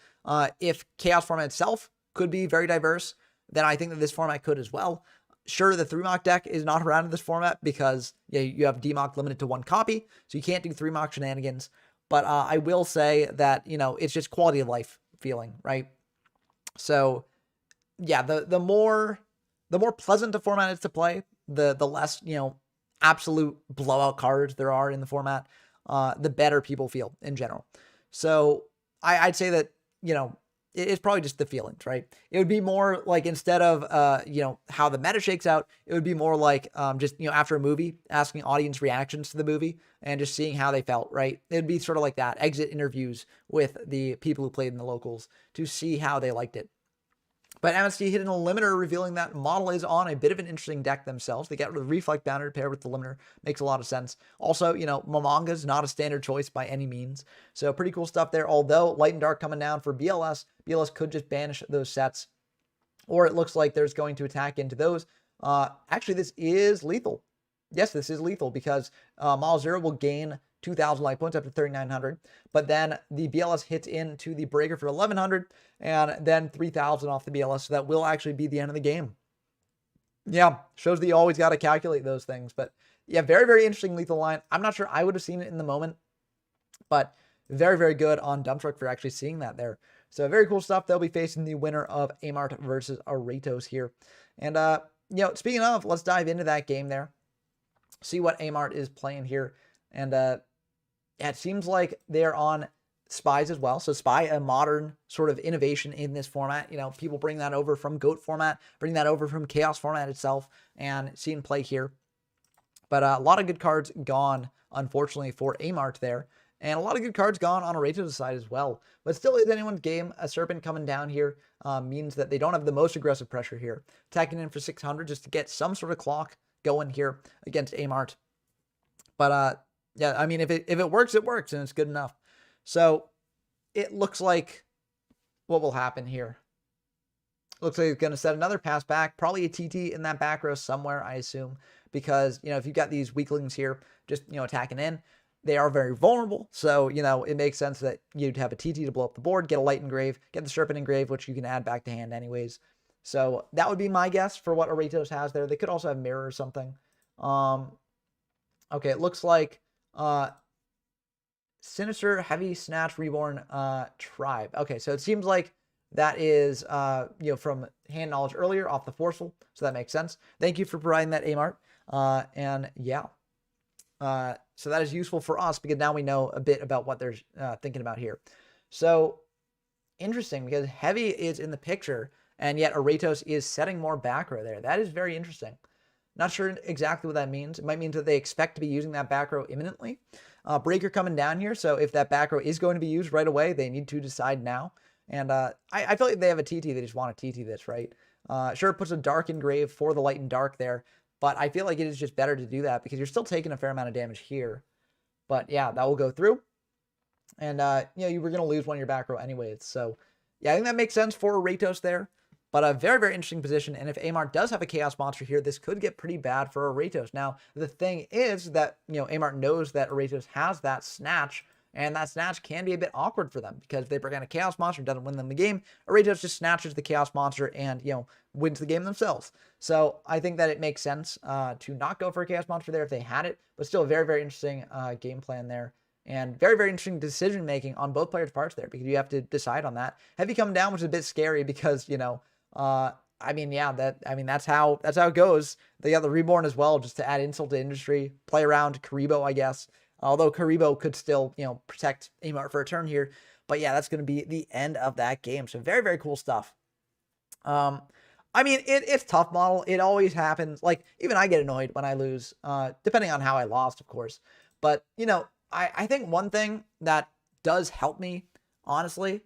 Speaker 1: if Chaos format itself could be very diverse, then I think that this format could as well. Sure, the 3-Mock deck is not around in this format because you have D-Mock limited to 1 copy, so you can't do 3-Mock shenanigans. But I will say that, you know, it's just quality of life feeling, right? So, yeah, the more pleasant the format is to play, the less, you know, absolute blowout cards there are in the format, the better people feel in general. So I'd say that, you know, it's probably just the feelings, right? It would be more like, instead of, you know, how the meta shakes out, it would be more like just, you know, after a movie, asking audience reactions to the movie and just seeing how they felt, right? It'd be sort of like that, exit interviews with the people who played in the locals to see how they liked it. But MSD hit an limiter, revealing that Model is on a bit of an interesting deck themselves. They got rid of Reflect Bounder paired with the limiter. Makes a lot of sense. Also, you know, Momonga is not a standard choice by any means. So pretty cool stuff there. Although Light and Dark coming down for BLS, BLS could just banish those sets. Or it looks like there's going to attack into those. Actually, this is lethal. Yes, this is lethal because Model 0 will gain 2,000 life points up to 3,900. But then the BLS hits into the breaker for 1,100 and then 3,000 off the BLS. So that will actually be the end of the game. Yeah, shows that you always got to calculate those things. But yeah, very, very interesting lethal line. I'm not sure I would have seen it in the moment, but very, very good on Dumbstruck for actually seeing that there. So very cool stuff. They'll be facing the winner of Amart versus Aratos here. And, speaking of, let's dive into that game there. See what Amart is playing here. And, it seems like they're on Spies as well. So Spy, a modern sort of innovation in this format. People bring that over from GOAT format, bring that over from Chaos format itself, and seeing play here. But a lot of good cards gone, unfortunately, for Amart there. And a lot of good cards gone on Aratos' side as well. But still is anyone's game. A Serpent coming down here means that they don't have the most aggressive pressure here. Attacking in for 600 just to get some sort of clock going here against Amart. But, yeah, I mean, if it works, it works, and it's good enough. So it looks like what will happen here. Looks like he's going to set another pass back, probably a TT in that back row somewhere, I assume, because, if you've got these weaklings here just, attacking in, they are very vulnerable. So, it makes sense that you'd have a TT to blow up the board, get a Light Engrave, get the Serpent Engrave, which you can add back to hand anyways. So that would be my guess for what Aratos has there. They could also have Mirror or something. Okay, it looks like Sinister Heavy Snatch Reborn Tribe. Okay, so it seems like that is, from hand knowledge earlier off the Forceful. So that makes sense. Thank you for providing that, Amart. And yeah. So that is useful for us because now we know a bit about what they're thinking about here. So interesting because Heavy is in the picture and yet Aratos is setting more back row there. That is very interesting. Not sure exactly what that means. It might mean that they expect to be using that back row imminently. Breaker coming down here. So if that back row is going to be used right away, they need to decide now. And I feel like they have a TT. They just want to TT this, right? Sure, it puts a Dark Engrave for the Light and Dark there. But I feel like it is just better to do that because you're still taking a fair amount of damage here. But yeah, that will go through. And, you were going to lose one of your back row anyways. So yeah, I think that makes sense for Aratos there. But a very, very interesting position. And if Amart does have a Chaos Monster here, this could get pretty bad for Aratos. Now, the thing is that, Amart knows that Aratos has that Snatch. And that Snatch can be a bit awkward for them because if they bring out a Chaos Monster, doesn't win them the game, Aratos just snatches the Chaos Monster and, wins the game themselves. So I think that it makes sense to not go for a Chaos Monster there if they had it, but still a very, very interesting game plan there. And very, very interesting decision-making on both players' parts there because you have to decide on that. Heavy coming down, which is a bit scary because, that's how it goes. They got the Reborn as well, just to add insult to industry, play around Karibo, I guess. Although Karibo could still, protect Amart for a turn here. But yeah, that's going to be the end of that game. So very, very cool stuff. It's tough model. It always happens. Like, even I get annoyed when I lose, depending on how I lost, of course. But, I think one thing that does help me, honestly,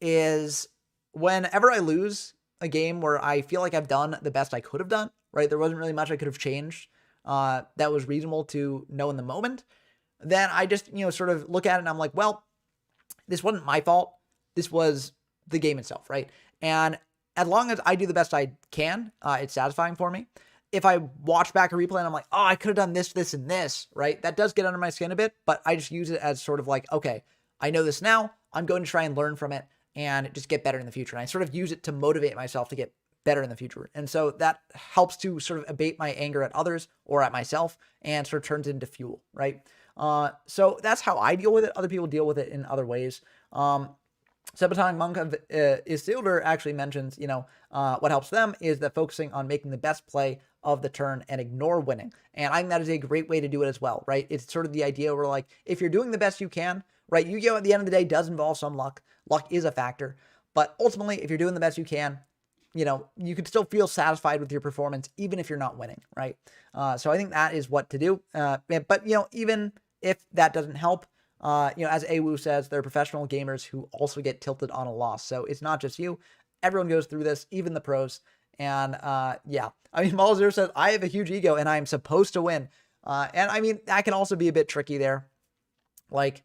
Speaker 1: is whenever I lose a game where I feel like I've done the best I could have done, right? There wasn't really much I could have changed that was reasonable to know in the moment. Then I just, sort of look at it and I'm like, well, this wasn't my fault. This was the game itself, right? And as long as I do the best I can, it's satisfying for me. If I watch back a replay and I'm like, oh, I could have done this, this, and this, right? That does get under my skin a bit, but I just use it as sort of like, okay, I know this now. I'm going to try and learn from it and just get better in the future. And I sort of use it to motivate myself to get better in the future. And so that helps to sort of abate my anger at others or at myself and sort of turns into fuel, right? So that's how I deal with it. Other people deal with it in other ways. Subatomic Monk of Isildur actually mentions, what helps them is that focusing on making the best play of the turn and ignore winning. And I think that is a great way to do it as well, right? It's sort of the idea where, like, if you're doing the best you can, right, Yu-Gi-Oh! At the end of the day does involve some luck. Luck is a factor. But ultimately, if you're doing the best you can, you can still feel satisfied with your performance, even if you're not winning, right? So I think that is what to do. But, even if that doesn't help, as Awu says, they're professional gamers who also get tilted on a loss. So it's not just you. Everyone goes through this, even the pros. And, Malzero says, I have a huge ego and I am supposed to win. That can also be a bit tricky there. Like,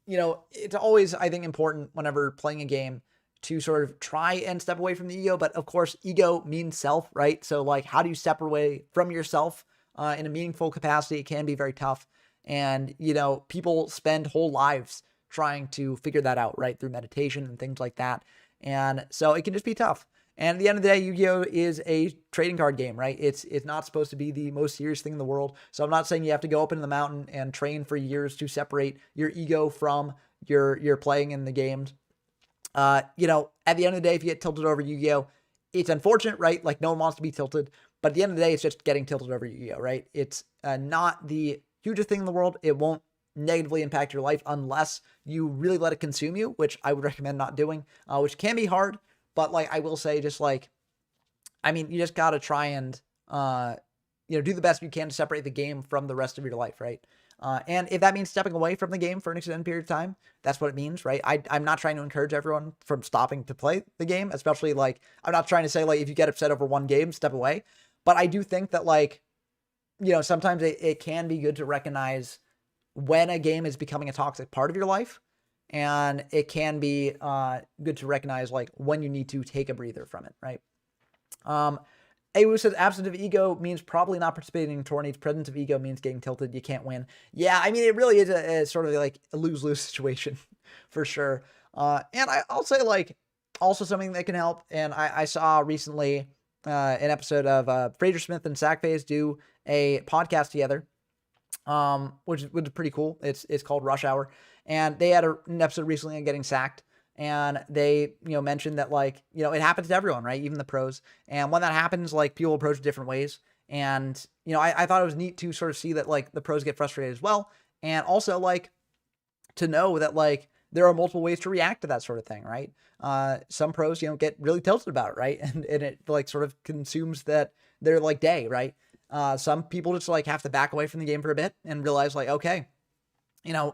Speaker 1: it's always, I think, important whenever playing a game to sort of try and step away from the ego. But of course, ego means self, right? So, like, how do you step away from yourself in a meaningful capacity? It can be very tough. And, you know, people spend whole lives trying to figure that out, right? Through meditation and things like that. And so it can just be tough. And at the end of the day, Yu-Gi-Oh is a trading card game, right? It's not supposed to be the most serious thing in the world. So I'm not saying you have to go up into the mountain and train for years to separate your ego from your playing in the games. You know, at the end of the day, if you get tilted over Yu-Gi-Oh, it's unfortunate, right? Like, no one wants to be tilted. But at the end of the day, it's just getting tilted over Yu-Gi-Oh, right? It's not the hugest thing in the world. It won't negatively impact your life unless you really let it consume you, which I would recommend not doing, which can be hard. But, like, I will say, just like, I mean, you just got to try and, you know, do the best you can to separate the game from the rest of your life, right? And if that means stepping away from the game for an extended period of time, that's what it means, right? I'm not trying to encourage everyone from stopping to play the game, especially, like, I'm not trying to say, like, if you get upset over one game, step away. But I do think that, like, you know, sometimes it can be good to recognize when a game is becoming a toxic part of your life. And it can be good to recognize, like, when you need to take a breather from it, right? Awu says absence of ego means probably not participating in tourneys. Presence of ego means getting tilted. You can't win. Yeah, I mean, it really is a sort of like a lose-lose situation for sure. And I'll say, like, also something that can help. And I saw recently an episode of Fraser Smith and Sackface do a podcast together, which is pretty cool. It's called Rush Hour. And they had an episode recently on getting sacked. And they, you know, mentioned that, like, you know, it happens to everyone, right? Even the pros. And when that happens, like, people approach it different ways. And, you know, I thought it was neat to sort of see that, like, the pros get frustrated as well. And also, like, to know that, like, there are multiple ways to react to that sort of thing, right? Some pros, you know, get really tilted about it, right? And it, like, sort of consumes their, like, day, right? Some people just, like, have to back away from the game for a bit and realize, like, okay, you know,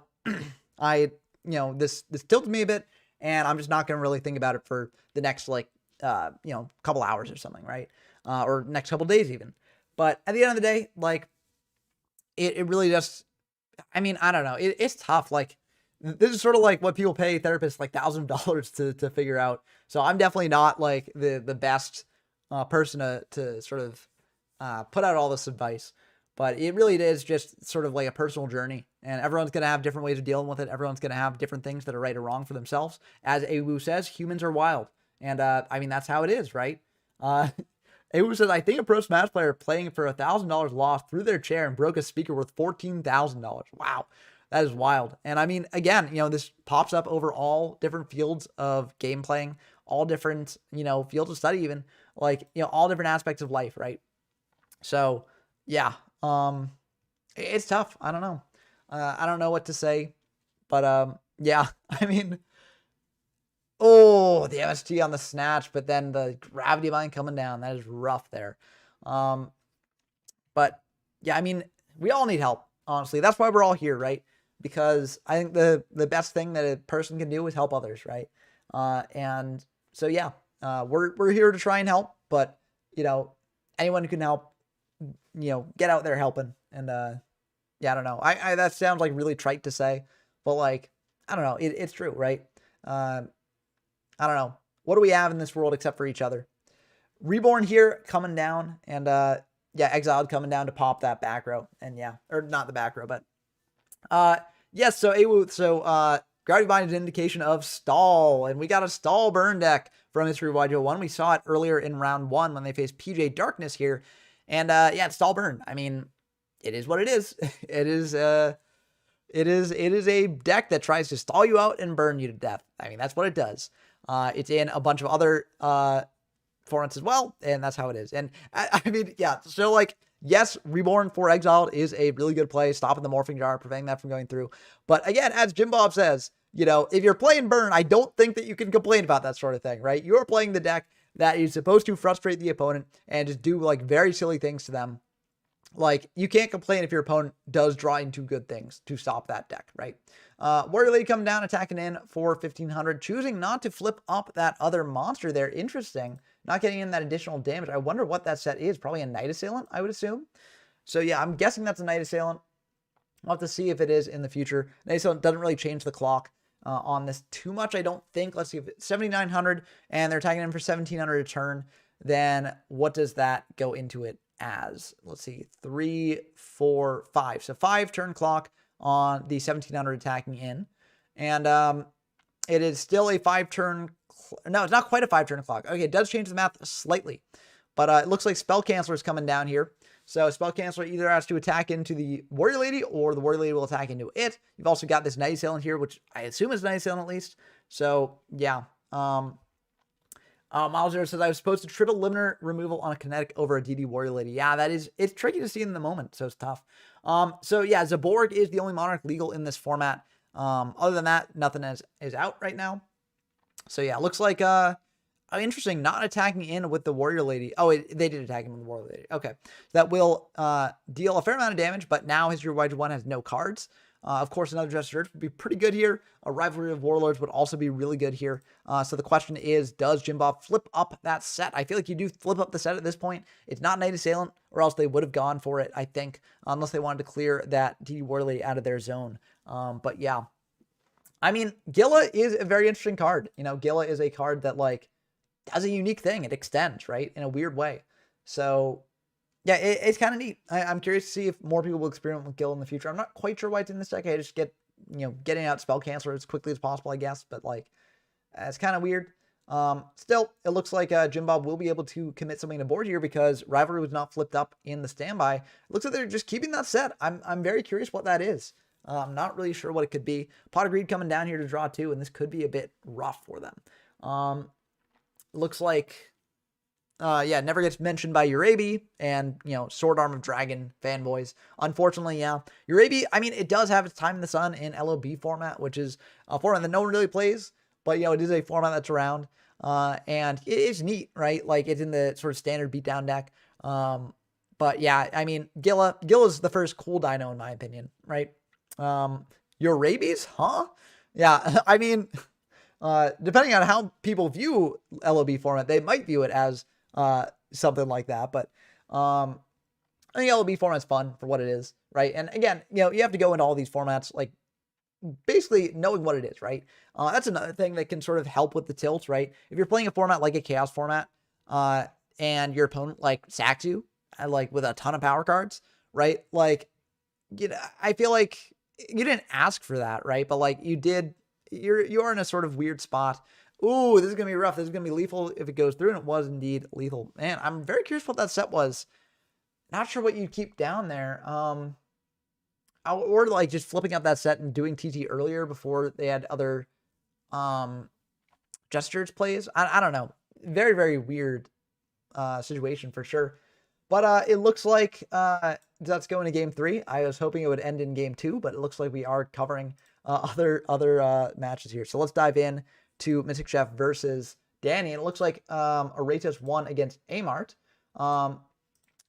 Speaker 1: this tilted me a bit, and I'm just not going to really think about it for the next, like, you know, couple hours or something, right? Or next couple days even. But at the end of the day, like, it really just, I mean, I don't know. It's tough. Like, this is sort of like what people pay therapists like $1,000 to figure out. So I'm definitely not, like, the best person to sort of put out all this advice. But it really is just sort of like a personal journey, and everyone's going to have different ways of dealing with it. Everyone's going to have different things that are right or wrong for themselves. As Awu says, humans are wild. And I mean, that's how it is, right? Awu says, I think a pro Smash player playing for $1,000 lost threw their chair and broke a speaker worth $14,000. Wow. That is wild. And I mean, again, you know, this pops up over all different fields of game playing, all different, you know, fields of study even, like, you know, all different aspects of life, right? So, yeah. It's tough. I don't know. I don't know what to say, but, yeah, I mean, oh, the MST on the snatch, but then the gravity bind coming down. That is rough there. But yeah, I mean, we all need help, honestly. That's why we're all here, right? Because I think the best thing that a person can do is help others, right? And so, yeah, we're here to try and help, but, you know, anyone who can help, you know, get out there helping. And yeah, I don't know. I that sounds like really trite to say, but, like, I don't know. It's true, right? I don't know. What do we have in this world except for each other? Reborn here coming down, and yeah, Exiled coming down to pop that back row, and yeah, or not the back row, but yes. So Gravity Bind is an indication of stall, and we got a stall burn deck from History of YGO 1. We saw it earlier in round 1 when they faced PJ Darkness here. And yeah, it's stall burn. I mean, it is what it is. It is a deck that tries to stall you out and burn you to death. I mean, that's what it does. It's in a bunch of other formats as well, and that's how it is. And I mean, yeah, so, like, yes, Reborn for Exiled is a really good play, stopping the Morphing Jar, preventing that from going through. But again, as Jim Bob says, you know, if you're playing burn, I don't think that you can complain about that sort of thing, right? You're playing the deck that is supposed to frustrate the opponent and just do, like, very silly things to them. Like, you can't complain if your opponent does draw into good things to stop that deck, right? Warrior Lady coming down, attacking in for 1,500, choosing not to flip up that other monster there. Interesting. Not getting in that additional damage. I wonder what that set is. Probably a Night Assailant, I would assume. So, yeah, I'm guessing that's a Night Assailant. We'll have to see if it is in the future. Night Assailant doesn't really change the clock on this too much, I don't think. Let's see if it's 7,900, and they're attacking in for 1,700 a turn. Then what does that go into it as? Let's see, 3, 4, 5. So 5 turn clock. on the 1700 attacking in. And it is still a 5-turn. No, it's not quite a 5-turn clock. Okay, it does change the math slightly. But it looks like Spell Canceller is coming down here. So Spell Canceller either has to attack into the Warrior Lady, or the Warrior Lady will attack into it. You've also got this Night Assailant here, which I assume is Night Assailant at least. So, yeah. Miles says, I was supposed to triple limiter removal on a kinetic over a DD Warrior Lady. Yeah, it's tricky to see in the moment, so it's tough. So yeah, Zaborg is the only Monarch legal in this format. Other than that, nothing is out right now. So yeah, looks like, interesting, not attacking in with the Warrior Lady. Oh, they did attack him with the Warrior Lady. Okay. That will deal a fair amount of damage, but now his Hero Wide 1 has no cards. Of course, another Jester Urge would be pretty good here. A Rivalry of Warlords would also be really good here. So the question is, does Jim Bob flip up that set? I feel like you do flip up the set at this point. It's not Night Assailant, or else they would have gone for it, I think, unless they wanted to clear that DD Warrior Lady out of their zone. But yeah. I mean, Gila is a very interesting card. You know, Gila is a card that, like, does a unique thing. It extends, right, in a weird way. So, yeah, it's kind of neat. I'm curious to see if more people will experiment with Gil in the future. I'm not quite sure why it's in this deck. I just getting out Spell Canceller as quickly as possible, I guess. But, like, it's kind of weird. Still, it looks like Jim Bob will be able to commit something to board here because Rivalry was not flipped up in the standby. It looks like they're just keeping that set. I'm very curious what that is. I'm not really sure what it could be. Pot of Greed coming down here to draw 2, and this could be a bit rough for them. Looks like, never gets mentioned by Urabi and, Sword Arm of Dragon fanboys. Unfortunately, yeah. Urabi, I mean, it does have its time in the sun in LOB format, which is a format that no one really plays, but, it is a format that's around. And it is neat, right? Like, it's in the sort of standard beatdown deck. But, yeah, I mean, Gilla's the first cool dino, in my opinion, right? Urabi's, huh? Yeah, I mean... depending on how people view LOB format, they might view it as something like that. But I think LOB format's fun for what it is, right? And again, you have to go into all these formats, like, basically knowing what it is, right? That's another thing that can sort of help with the tilt, right? If you're playing a format like a Chaos format, and your opponent, like, sacks you, like, with a ton of power cards, right? Like, I feel like you didn't ask for that, right? But, like, you did... You're in a sort of weird spot. Ooh, this is going to be rough. This is going to be lethal if it goes through, and it was indeed lethal. Man, I'm very curious what that set was. Not sure what you keep down there. Or like just flipping up that set and doing TT earlier before they had other Gestures plays. I don't know. Very, very weird situation for sure. But it looks like that's going to game 3. I was hoping it would end in game 2, but it looks like we are covering other matches here. So let's dive in to Mystic Chef versus Danny. And it looks like Aretas won against Amart.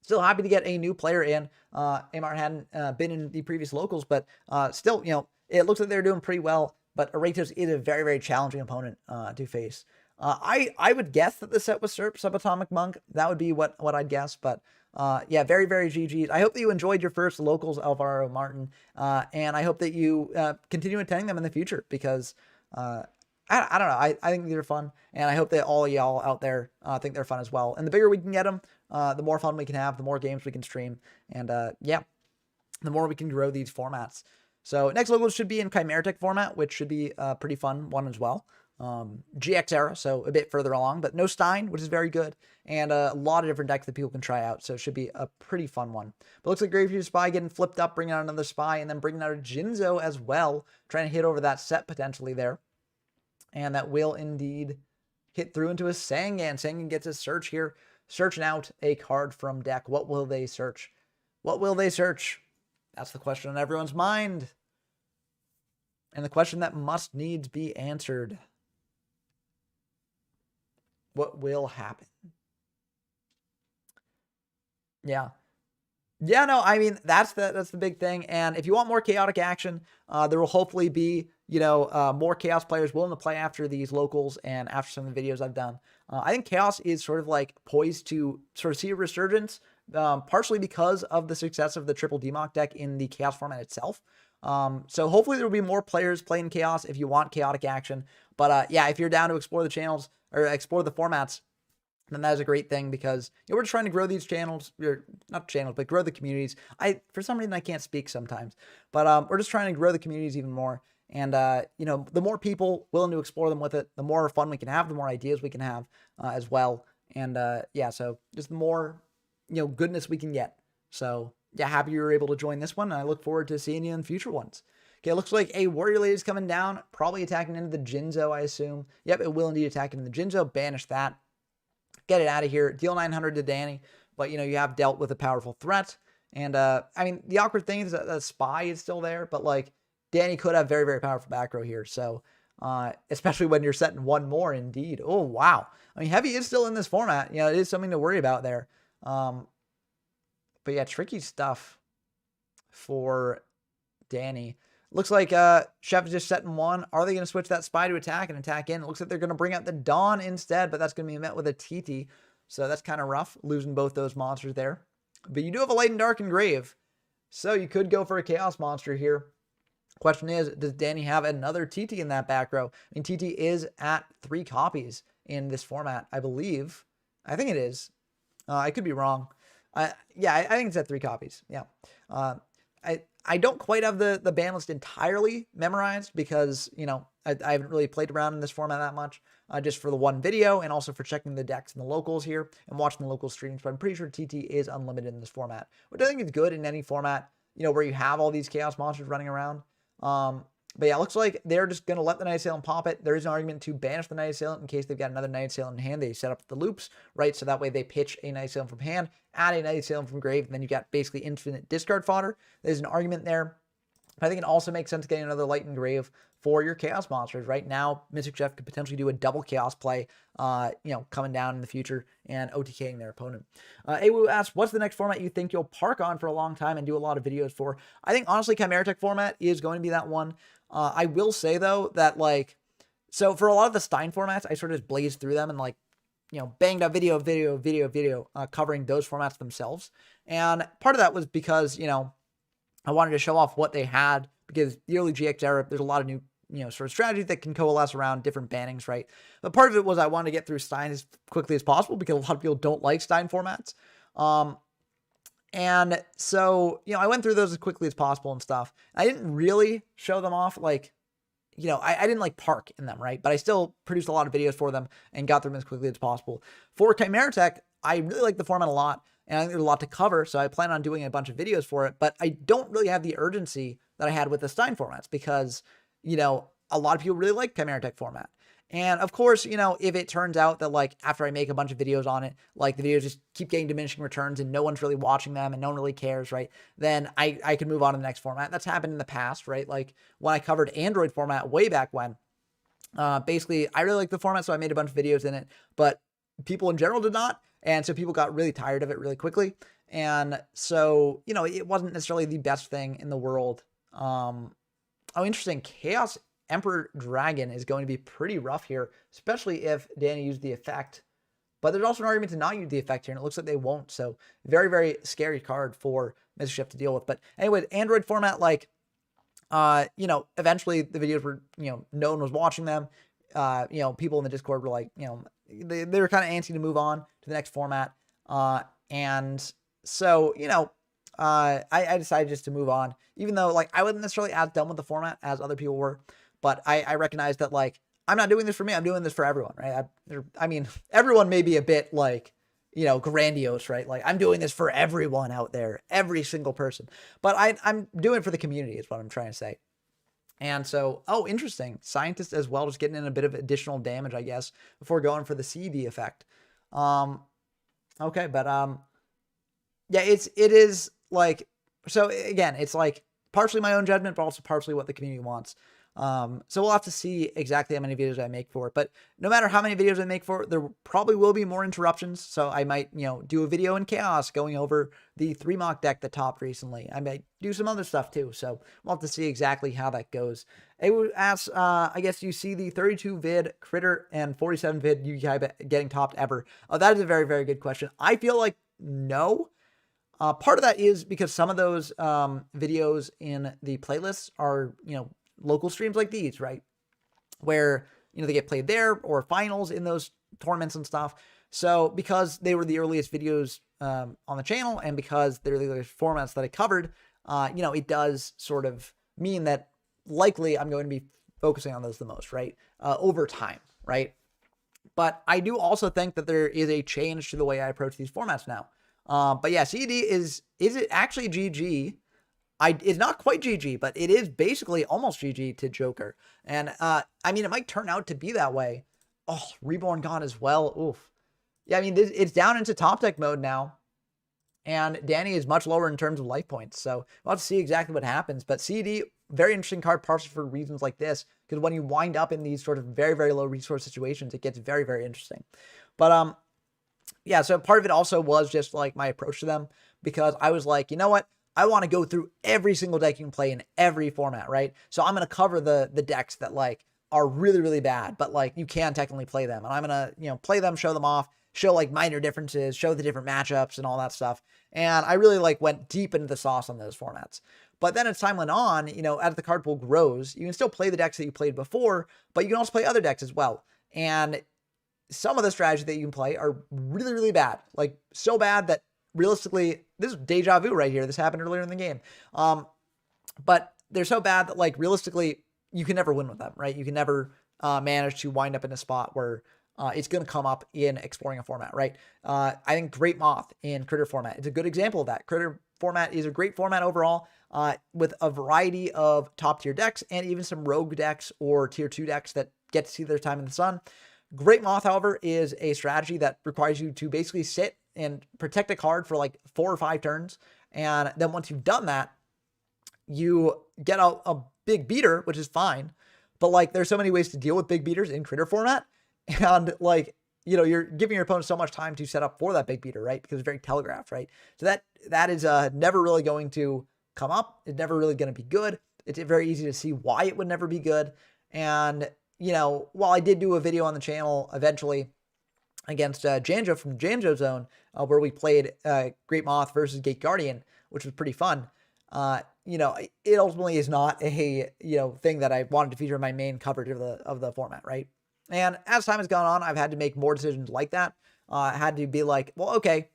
Speaker 1: Still happy to get a new player in. Amart hadn't been in the previous locals, but still, it looks like they're doing pretty well. But Aretas is a very, very challenging opponent to face. I would guess that the set was Subatomic Monk. That would be what I'd guess. But yeah, very, very GG's. I hope that you enjoyed your first locals, Alvaro Martin. And I hope that you continue attending them in the future because I don't know. I think these are fun. And I hope that all y'all out there think they're fun as well. And the bigger we can get them, the more fun we can have, the more games we can stream. And yeah, the more we can grow these formats. So next locals should be in Chimeritic format, which should be a pretty fun one as well. GX era, so a bit further along, but no Stein, which is very good, and a lot of different decks that people can try out, so it should be a pretty fun one. But looks like Graveyard Spy getting flipped up, bringing out another Spy, and then bringing out a Jinzo as well, trying to hit over that set potentially there. And that will indeed hit through into a Sangan. Sangan gets a search here, searching out a card from deck. What will they search? What will they search? That's the question on everyone's mind. And the question that must needs be answered. What will happen? Yeah. Yeah, no, I mean, that's the big thing. And if you want more chaotic action, there will hopefully be, more Chaos players willing to play after these locals and after some of the videos I've done. I think Chaos is sort of like poised to sort of see a resurgence, partially because of the success of the triple DMOC deck in the Chaos format itself. So hopefully there will be more players playing Chaos if you want chaotic action. But yeah, if you're down to explore the channels or explore the formats, then that is a great thing because we're just trying to grow these channels, or not channels, but grow the communities. For some reason I can't speak sometimes, but we're just trying to grow the communities even more. And the more people willing to explore them with it, the more fun we can have, the more ideas we can have as well. And yeah, so just the more goodness we can get. So yeah, happy you were able to join this one. And I look forward to seeing you in future ones. Okay, it looks like a Warrior Lady's coming down, probably attacking into the Jinzo, I assume. Yep, it will indeed attack into the Jinzo. Banish that. Get it out of here. Deal 900 to Danny, but you have dealt with a powerful threat. And I mean, the awkward thing is that the spy is still there, but like Danny could have very, very powerful back row here. So especially when you're setting one more, indeed. Oh, wow. I mean, heavy is still in this format. It is something to worry about there. But yeah, tricky stuff for Danny. Looks like Chef is just setting one. Are they going to switch that spy to attack and attack in? It looks like they're going to bring out the Dawn instead, but that's going to be met with a TT. So that's kind of rough, losing both those monsters there. But you do have a Light and Dark and Grave. So you could go for a Chaos monster here. Question is, does Danny have another TT in that back row? I mean, TT is at 3 copies in this format, I believe. I think it is. I could be wrong. Yeah, I think it's at 3 copies. Yeah. I don't quite have the ban list entirely memorized because, I haven't really played around in this format that much, just for the one video and also for checking the decks and the locals here and watching the local streams. But I'm pretty sure TT is unlimited in this format, which I think is good in any format, where you have all these Chaos monsters running around. But yeah, it looks like they're just going to let the Night Assailant pop it. There is an argument to banish the Night Assailant in case they've got another Night Assailant in hand. They set up the loops, right? So that way they pitch a Night Assailant from hand, add a Night Assailant from grave, and then you got basically infinite discard fodder. There's an argument there. I think it also makes sense getting another Light and Grave for your Chaos monsters. Right now, Mystic Chef could potentially do a double Chaos play, coming down in the future and OTKing their opponent. Awu asks, what's the next format you think you'll park on for a long time and do a lot of videos for? I think, honestly, Chimera Tech format is going to be that one. I will say, though, that, so for a lot of the Stein formats, I sort of just blazed through them and, banged out video, covering those formats themselves. And part of that was because, I wanted to show off what they had because the early GX era, there's a lot of new, sort of strategies that can coalesce around different bannings, right? But part of it was I wanted to get through Stein as quickly as possible because a lot of people don't like Stein formats. And so, I went through those as quickly as possible and stuff. I didn't really show them off I didn't park in them, right? But I still produced a lot of videos for them and got through them as quickly as possible. For Chimera Tech, I really like the format a lot. And I think there's a lot to cover, so I plan on doing a bunch of videos for it. But I don't really have the urgency that I had with the Stein formats because, a lot of people really like Chimera Tech format. And of course, if it turns out that after I make a bunch of videos on it, the videos just keep getting diminishing returns and no one's really watching them and no one really cares, right? Then I can move on to the next format. That's happened in the past, right? When I covered Android format way back when, basically I really liked the format, so I made a bunch of videos in it, but people in general did not. And so people got really tired of it really quickly. And so, it wasn't necessarily the best thing in the world. Oh, interesting. Chaos Emperor Dragon is going to be pretty rough here, especially if Danny used the effect. But there's also an argument to not use the effect here, and it looks like they won't. So very, very scary card for Mystic Chef to deal with. But anyway, Android format, eventually the videos were, no one was watching them. People in the Discord were they were kind of antsy to move on to the next format. And so, I decided just to move on, even though I wasn't necessarily as done with the format as other people were, but I recognized that I'm not doing this for me. I'm doing this for everyone, right? I mean, everyone may be a bit grandiose, right? I'm doing this for everyone out there, every single person, but I'm doing it for the community is what I'm trying to say. And so, oh, interesting. Scientist as well, just getting in a bit of additional damage, I guess, before going for the CD effect. Okay, but yeah, it is so again, it's partially my own judgment, but also partially what the community wants. So we'll have to see exactly how many videos I make for it. But no matter how many videos I make for it, there probably will be more interruptions. So I might, do a video in Chaos going over the 3 mock deck that topped recently. I might do some other stuff too. So we'll have to see exactly how that goes. It asks, I guess you see the 32 vid Critter and 47 vid UKI getting topped ever. Oh, that is a very, very good question. I feel like no. Part of that is because some of those videos in the playlists are, local streams like these, right? Where, they get played there, or finals in those, tournaments and stuff. So because they were the earliest videos on the channel, and because they're the earliest formats that I covered, it does sort of mean that likely I'm going to be focusing on those the most, right? Over time, right? But I do also think that there is a change to the way I approach these formats now. But yeah, CED is it actually GG? It's not quite GG, but it is basically almost GG to Joker. And it might turn out to be that way. Oh, Reborn gone as well. Oof. Yeah, it's down into top deck mode now. And Danny is much lower in terms of life points. So we'll have to see exactly what happens. But CED, very interesting card, partially for reasons like this. Because when you wind up in these sort of very, very low resource situations, it gets very, very interesting. But yeah, so part of it also was just like my approach to them. Because I was like, you know what? I want to go through every single deck you can play in every format, right? So I'm going to cover the decks that like are really, really bad, but like you can technically play them. And I'm going to, play them, show them off, show like minor differences, show the different matchups and all that stuff. And I really like went deep into the sauce on those formats. But then as time went on, as the card pool grows, you can still play the decks that you played before, but you can also play other decks as well. And some of the strategies that you can play are really, really bad. Like so bad that realistically, this is deja vu right here. This happened earlier in the game. But they're so bad that like realistically, you can never win with them, right? You can never manage to wind up in a spot where it's going to come up in exploring a format, right? I think Great Moth in Critter format is a good example of that. Critter format is a great format overall with a variety of top tier decks and even some rogue decks or tier 2 decks that get to see their time in the sun. Great Moth, however, is a strategy that requires you to basically sit and protect a card for like 4 or 5 turns. And then once you've done that, you get a big beater, which is fine. But like, there's so many ways to deal with big beaters in Critter format. And like, you're giving your opponent so much time to set up for that big beater, right? Because it's very telegraphed, right? So that is never really going to come up. It's never really going to be good. It's very easy to see why it would never be good. And, while I did do a video on the channel eventually against Janjo from Janjo Zone, where we played Great Moth versus Gate Guardian, which was pretty fun. It ultimately is not a, thing that I wanted to feature in my main coverage of the format, right? And as time has gone on, I've had to make more decisions like that. I had to be like, well, okay,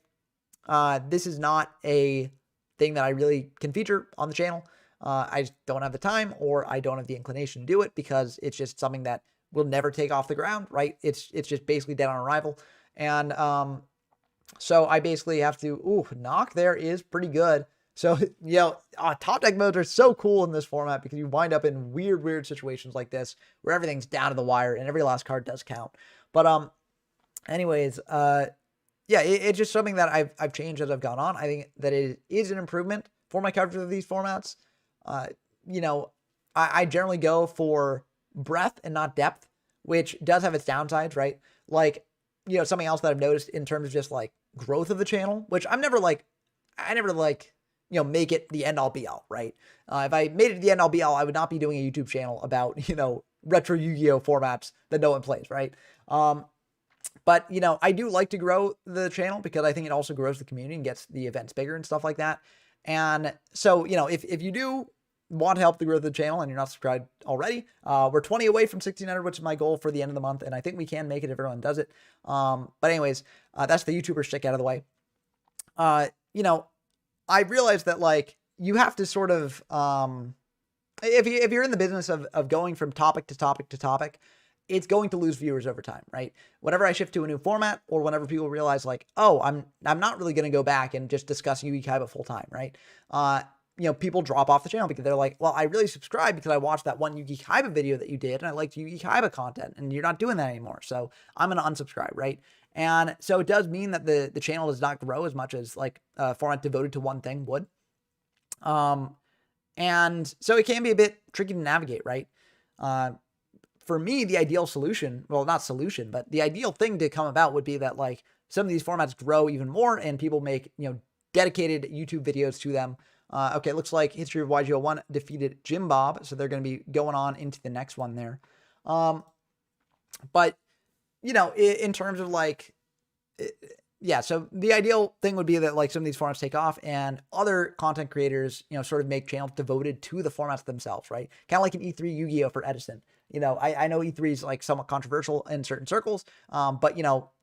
Speaker 1: this is not a thing that I really can feature on the channel. I just don't have the time, or I don't have the inclination to do it because it's just something that will never take off the ground, right? It's just basically dead on arrival. And so I basically have to, knock there is pretty good. So, top deck modes are so cool in this format because you wind up in weird situations like this where everything's down to the wire and every last card does count. But anyways, it's just something that I've changed as I've gone on. I think that it is an improvement for my coverage of these formats. I generally go for breadth and not depth, which does have its downsides, right? Like, something else that I've noticed in terms of just like growth of the channel, which I never make it the end all be all, right? If I made it the end all be all, I would not be doing a YouTube channel about, retro Yu-Gi-Oh formats that no one plays, right? But, I do like to grow the channel because I think it also grows the community and gets the events bigger and stuff like that. And so, if you do want to help the growth of the channel and you're not subscribed already, we're 20 away from 1,600, which is my goal for the end of the month. And I think we can make it if everyone does it. But anyways, that's the YouTuber shtick out of the way. I realized that like you have to sort of, if you're in the business of going from topic to topic to topic, it's going to lose viewers over time, right? Whenever I shift to a new format, or whenever people realize like, oh, I'm not really going to go back and just discuss Yu-Gi Kaiba full time, right? People drop off the channel because they're like, well, I really subscribed because I watched that one Yu-Gi Kaiba video that you did and I liked Yu-Gi Kaiba content, and you're not doing that anymore. So I'm going to unsubscribe, right? And so it does mean that the channel does not grow as much as like a format devoted to one thing would. And so it can be a bit tricky to navigate, right? For me, the ideal solution, well, not solution, but the ideal thing to come about would be that like some of these formats grow even more and people make, dedicated YouTube videos to them. Okay, looks like History of YGO1 defeated Jim Bob, so they're going to be going on into the next one there. But, in terms of like, yeah, so the ideal thing would be that like some of these formats take off and other content creators, sort of make channels devoted to the formats themselves, right? Kind of like an E3 Yu-Gi-Oh for Edison. I know E3 is like somewhat controversial in certain circles, but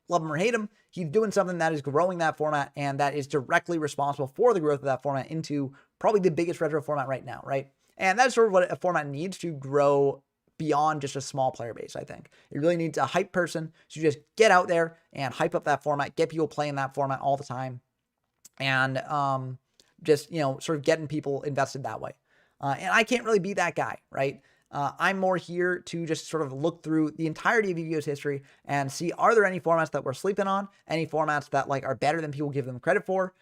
Speaker 1: love him or hate him, he's doing something that is growing that format and that is directly responsible for the growth of that format into probably the biggest retro format right now, right? And that's sort of what a format needs to grow beyond just a small player base, I think. It really needs a hype person. So you just get out there and hype up that format, get people playing that format all the time, and just, sort of getting people invested that way. And I can't really be that guy, right? I'm more here to just sort of look through the entirety of Yu-Gi-Oh's history and see, are there any formats that we're sleeping on, any formats that like are better than people give them credit for,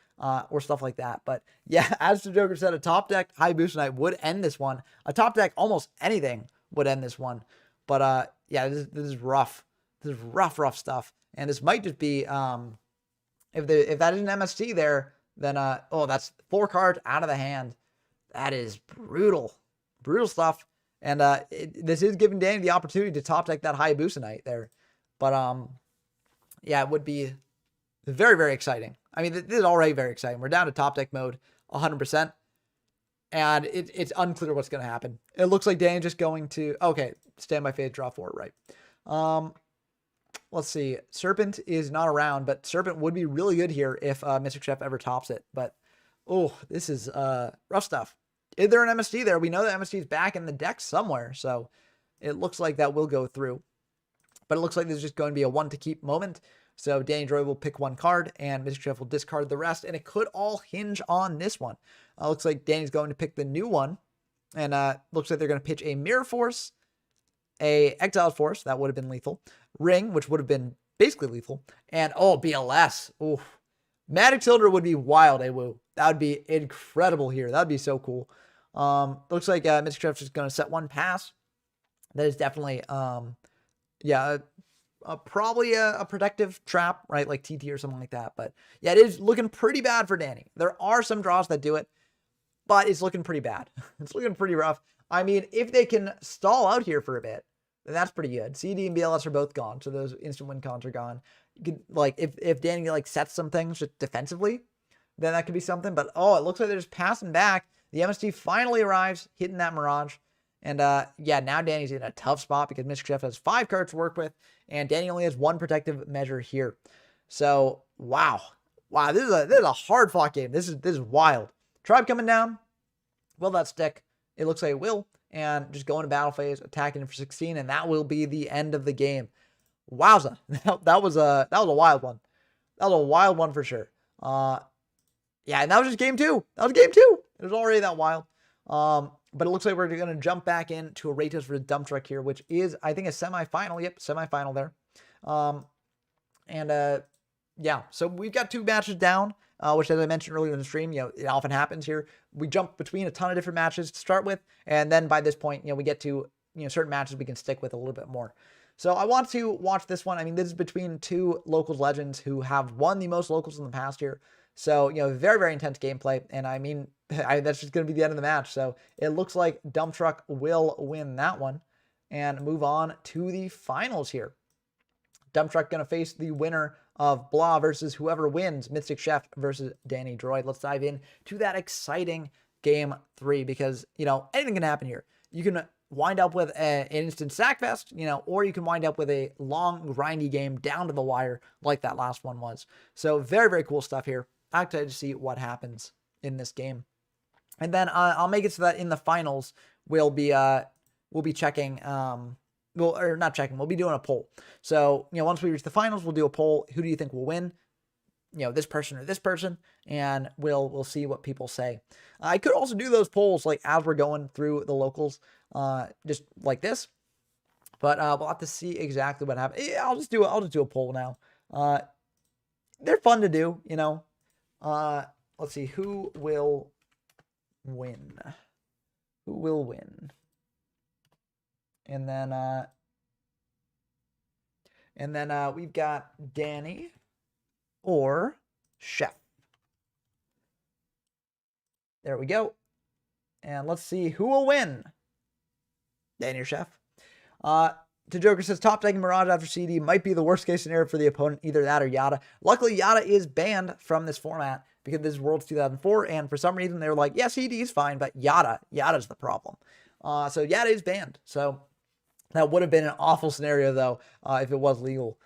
Speaker 1: or stuff like that. But yeah, as the Joker said, a top deck Hayabusa Knight would end this one. A top deck almost anything would end this one. But yeah, this is rough. This is rough stuff. And this might just be if that is an MST there, then oh, that's 4 cards out of the hand. That is brutal stuff. And this is giving Danny the opportunity to top deck that Hayabusa Knight there. But yeah, it would be very, very exciting. I mean, this is already very exciting. We're down to top deck mode 100%. And it's unclear what's going to happen. It looks like Danny's just going to... Okay, standby phase, draw 4, right. Let's see. Serpent is not around, but Serpent would be really good here if Mystic Chef ever tops it. But, oh, this is rough stuff. Is there an MST there? We know that MST is back in the deck somewhere, so it looks like that will go through. But it looks like this is just going to be a one to keep moment. So Danny Droid will pick 1 card, and Mystic Chef will discard the rest, and it could all hinge on this one. Looks like Danny's going to pick the new one, and looks like they're going to pitch a Mirror Force, a Exiled Force, that would have been lethal, Ring, which would have been basically lethal, and oh, BLS. Ooh. Magic Cylinder would be wild, Woo. That would be incredible here. That would be so cool. Looks like Mystic Chef is going to set 1 pass. That is definitely, yeah, probably a protective trap, right? Like TT or something like that. But yeah, it is looking pretty bad for Danny. There are some draws that do it, but it's looking pretty bad. It's looking pretty rough. I mean, if they can stall out here for a bit, then that's pretty good. CD and BLS are both gone, so those instant win cons are gone. You could, like, if Danny like sets some things just defensively, then that could be something. But oh, it looks like they're just passing back. The MST finally arrives, hitting that Mirage. And yeah, now Danny's in a tough spot because Mystic Chef has 5 cards to work with, and Danny only has 1 protective measure here. So wow, this is a hard fought game. This is wild. Tribe coming down. Will that stick? It looks like it will. And just go into battle phase, attacking for 16, and that will be the end of the game. Wowza, that was a wild one. That was a wild one for sure. Yeah, and that was just game 2. That was game 2. It was already that wild. But it looks like we're going to jump back into a Ratos for the dump truck here, which is, I think, a semifinal. Yep, semifinal there. Yeah, so we've got 2 matches down, which, as I mentioned earlier in the stream, it often happens here. We jump between a ton of different matches to start with, and then by this point, we get to, certain matches we can stick with a little bit more. So I want to watch this one. I mean, this is between 2 locals legends who have won the most locals in the past here. So, very, very intense gameplay. And I mean, that's just going to be the end of the match. So it looks like Dump Truck will win that one and move on to the finals here. Dump Truck going to face the winner of Blah versus whoever wins, Mystic Chef versus Danny Droid. Let's dive in to that exciting game 3 because, anything can happen here. You can wind up with an instant sackfest, or you can wind up with a long, grindy game down to the wire like that last one was. So very, very cool stuff here. I'm excited to see what happens in this game. And then I'll make it so that in the finals, we'll be checking, we'll be doing a poll. So, once we reach the finals, we'll do a poll. Who do you think will win? This person or this person, and we'll see what people say. I could also do those polls like as we're going through the locals, just like this. But we'll have to see exactly what happens. Yeah, I'll just do a poll now. They're fun to do, Let's see who will win. Who will win? And then we've got Danny or Chef. There we go. And let's see who will win. Danny or Chef. To Joker says, top decking Mirage after CD might be the worst case scenario for the opponent, either that or Yada. Luckily, Yada is banned from this format because this is Worlds 2004, and for some reason, they were like, yeah, CD is fine, but Yada's the problem. So Yada is banned. So that would have been an awful scenario, though, if it was legal,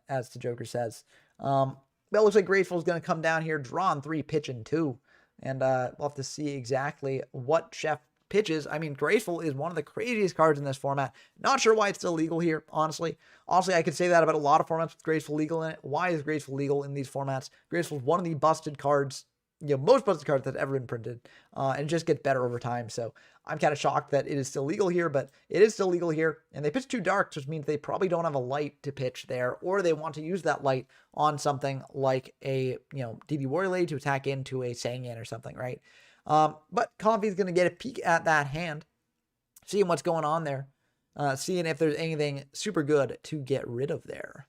Speaker 1: as the Joker says. But it looks like Graceful is going to come down here, draw on 3, pitch in 2. And we'll have to see exactly what Chef pitches. I mean, Graceful is one of the craziest cards in this format. Not sure why it's still legal here, honestly. Honestly, I could say that about a lot of formats with Graceful legal in it. Why is Graceful legal in these formats? Graceful is one of the busted cards, most busted cards that's ever been printed, and it just gets better over time. So I'm kind of shocked that it is still legal here, but it is still legal here. And they pitch 2 darks, which means they probably don't have a light to pitch there, or they want to use that light on something like a, DD Warrior Lady to attack into a Sangan or something, right? But Coffee's going to get a peek at that hand, seeing what's going on there, seeing if there's anything super good to get rid of there.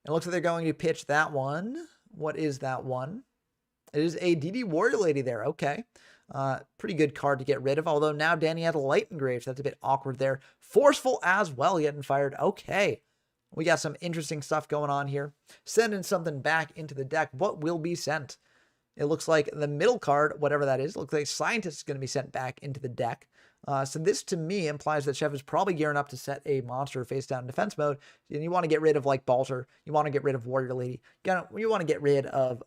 Speaker 1: It looks like they're going to pitch that one. What is that one? It is a DD Warrior Lady there. Okay. Pretty good card to get rid of, although now Danny has a light engraved, so that's a bit awkward there. Forceful as well, getting fired. Okay. We got some interesting stuff going on here. Sending something back into the deck. What will be sent? It looks like the middle card, whatever that is, looks like Scientist is going to be sent back into the deck. So this, to me, implies that Chef is probably gearing up to set a monster face down in defense mode. And you want to get rid of, like, Balter. You want to get rid of Warrior Lady. You want to get rid of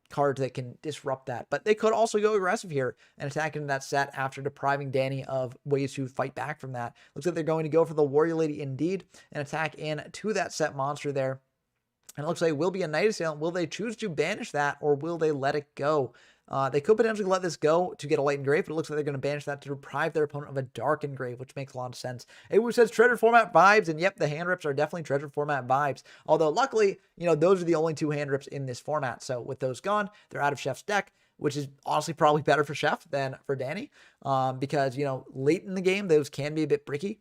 Speaker 1: cards that can disrupt that. But they could also go aggressive here and attack into that set after depriving Danny of ways to fight back from that. Looks like they're going to go for the Warrior Lady indeed and attack into that set monster there. And it looks like it will be a Night Assailant. Will they choose to banish that, or will they let it go? They could potentially let this go to get a Light Engrave, but it looks like they're going to banish that to deprive their opponent of a Dark Engrave, which makes a lot of sense. It says Treasure Format vibes, and yep, the hand rips are definitely Treasure Format vibes. Although, luckily, those are the only 2 hand rips in this format. So with those gone, they're out of Chef's deck, which is honestly probably better for Chef than for Danny, because, late in the game, those can be a bit bricky.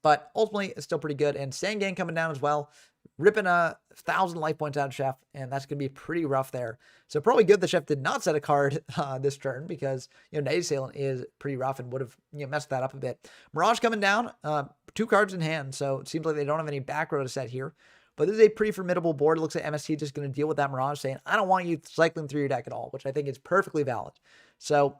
Speaker 1: But ultimately, it's still pretty good. And Sangan coming down as well, ripping 1,000 life points out of Chef, and that's going to be pretty rough there. So probably good the Chef did not set a card this turn, because, Night Assailant is pretty rough and would have messed that up a bit. Mirage coming down, 2 cards in hand, so it seems like they don't have any back row to set here. But this is a pretty formidable board. It looks like MST just going to deal with that Mirage, saying, I don't want you cycling through your deck at all, which I think is perfectly valid. So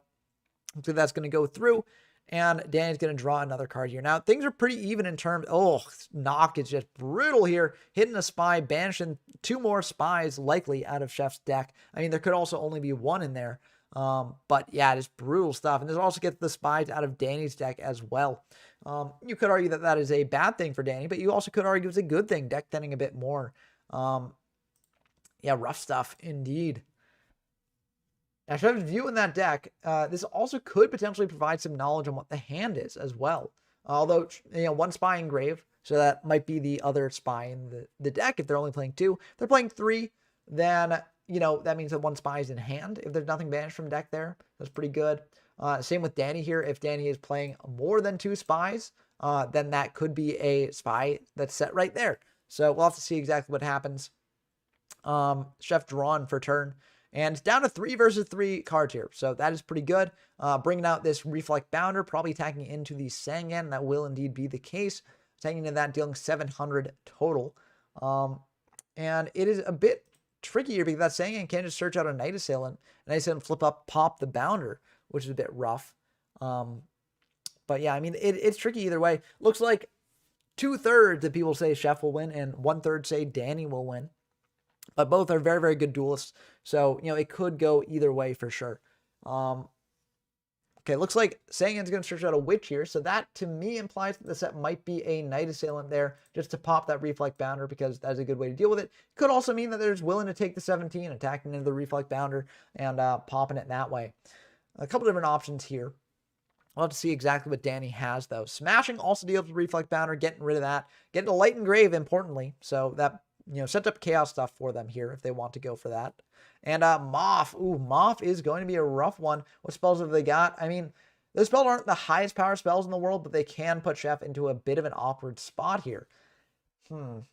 Speaker 1: hopefully that's going to go through. And Danny's going to draw another card here. Now, things are pretty even in terms... Oh, Knock is just brutal here. Hitting a spy, banishing 2 more spies likely out of Chef's deck. I mean, there could also only be 1 in there. But yeah, it is brutal stuff. And this also gets the spies out of Danny's deck as well. You could argue that that is a bad thing for Danny, but you also could argue it's a good thing, deck thinning a bit more. Yeah, rough stuff indeed. Now, Chef's viewing that deck, this also could potentially provide some knowledge on what the hand is as well. Although, 1 spy engrave, so that might be the other spy in the deck if they're only playing 2. If they're playing 3, then, that means that 1 spy is in hand. If there's nothing banished from deck there, that's pretty good. Same with Danny here. If Danny is playing more than 2 spies, then that could be a spy that's set right there. So we'll have to see exactly what happens. Chef drawn for turn. And it's down to 3 versus 3 cards here. So that is pretty good. Bringing out this Reflect Bounder, probably attacking into the Sangan. That will indeed be the case. Attacking into that, dealing 700 total. And it is a bit tricky here because that Sangan can just search out a Night Assailant. Night Assailant flip up, pop the Bounder, which is a bit rough. But yeah, I mean, it's tricky either way. Looks like 2/3 of people say Chef will win and 1/3 say Danny will win. But both are very, very good duelists. So, it could go either way for sure. Okay, looks like Sangan's going to search out a Witch here. So that, to me, implies that the set might be a Night Assailant there just to pop that Reflect Bounder, because that's a good way to deal with it. Could also mean that they're just willing to take the 17, attacking into the Reflect Bounder and popping it that way. A couple different options here. We'll have to see exactly what Danny has, though. Smashing also deals with Reflect Bounder, getting rid of that. Getting a Light Engrave, importantly. So that... set up chaos stuff for them here if they want to go for that. And Moth. Ooh, Moth is going to be a rough one. What spells have they got? I mean, those spells aren't the highest power spells in the world, but they can put Chef into a bit of an awkward spot here. Do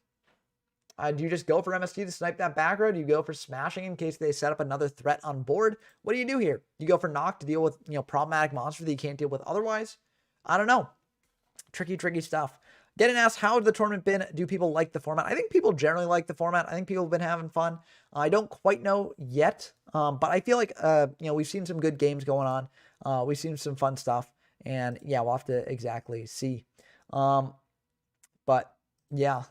Speaker 1: you just go for MST to snipe that back row? Do you go for smashing in case they set up another threat on board? What do you do here? You go for Knock to deal with, problematic monsters that you can't deal with otherwise? I don't know. Tricky, tricky stuff. Getting asked, how has the tournament been? Do people like the format? I think people generally like the format. I think people have been having fun. I don't quite know yet, but I feel like, we've seen some good games going on. We've seen some fun stuff, and yeah, we'll have to exactly see. But yeah,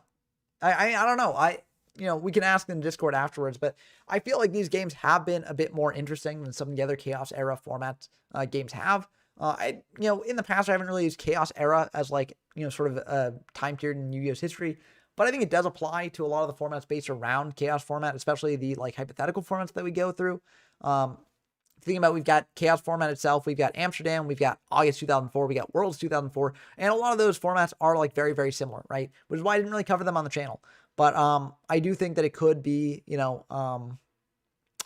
Speaker 1: I don't know. We can ask in Discord afterwards, but I feel like these games have been a bit more interesting than some of the other Chaos Era formats games have. In the past, I haven't really used Chaos Era as like, sort of a time period in Yu-Gi-Oh's history, but I think it does apply to a lot of the formats based around Chaos format, especially the like hypothetical formats that we go through. Thinking about, we've got Chaos format itself, we've got Amsterdam, we've got August 2004, we got Worlds 2004, and a lot of those formats are like very, very similar, right? Which is why I didn't really cover them on the channel. But I do think that it could be,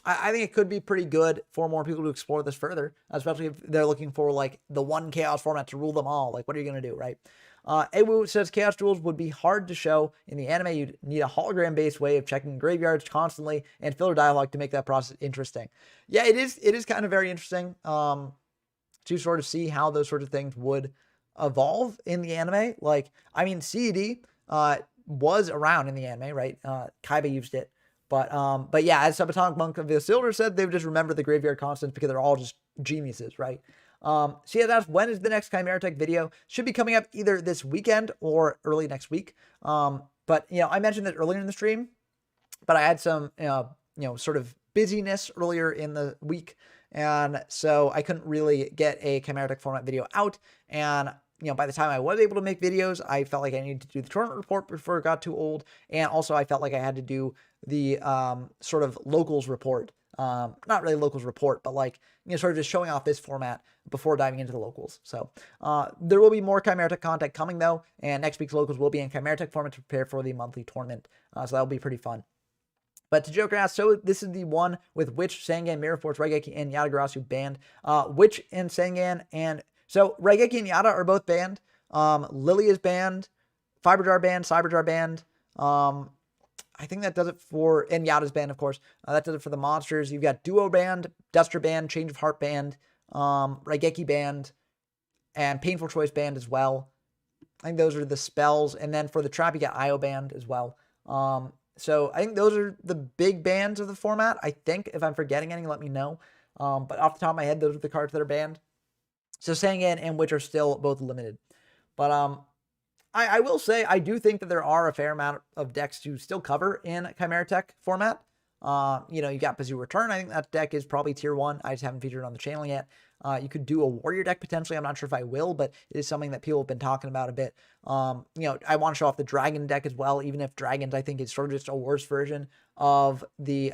Speaker 1: I think it could be pretty good for more people to explore this further, especially if they're looking for like the one Chaos format to rule them all. Like, what are you going to do, right? Awu says Chaos Duels would be hard to show in the anime. You'd need a hologram-based way of checking graveyards constantly and filler dialogue to make that process interesting. Yeah, it is kind of very interesting to sort of see how those sorts of things would evolve in the anime. Like, I mean, CED was around in the anime, right? Kaiba used it. But yeah, as Subatomic Monk of the Isildur said, they would just remember the graveyard constants because they're all just geniuses, right? She has asked, when is the next Chimera Tech video? Should be coming up either this weekend or early next week. But I mentioned it earlier in the stream, but I had some, sort of busyness earlier in the week. And so I couldn't really get a Chimera Tech format video out. And by the time I was able to make videos, I felt like I needed to do the tournament report before it got too old. And also I felt like I had to do the sort of locals report. Not really locals report, but like, sort of just showing off this format before diving into the locals. So there will be more Chimera Tech content coming though. And next week's locals will be in Chimera Tech format to prepare for the monthly tournament. So that'll be pretty fun. But to Joker asked, so this is the one with which Sangan, Mirror Force, Raigeki, and Yatagarasu banned. Which in Sangan and... So Raigeki and Yata are both banned. Lily is banned. Fiberjar banned. Cyberjar banned. I think that does it for... And Yata's banned, of course. That does it for the monsters. You've got Duo banned. Duster banned. Change of Heart banned. Raigeki banned. And Painful Choice banned as well. I think those are the spells. And then for the trap, you got Io banned as well. So I think those are the big bans of the format. I think if I'm forgetting any, let me know. But off the top of my head, those are the cards that are banned. So Sangan and Witch are still both limited. But I will say I do think that there are a fair amount of decks to still cover in Chimera Tech format. You got Bazoo Return. I think that deck is probably tier 1. I just haven't featured it on the channel yet. You could do a Warrior deck potentially. I'm not sure if I will, but it is something that people have been talking about a bit. I want to show off the Dragon deck as well, even if Dragons, I think, is sort of just a worse version of the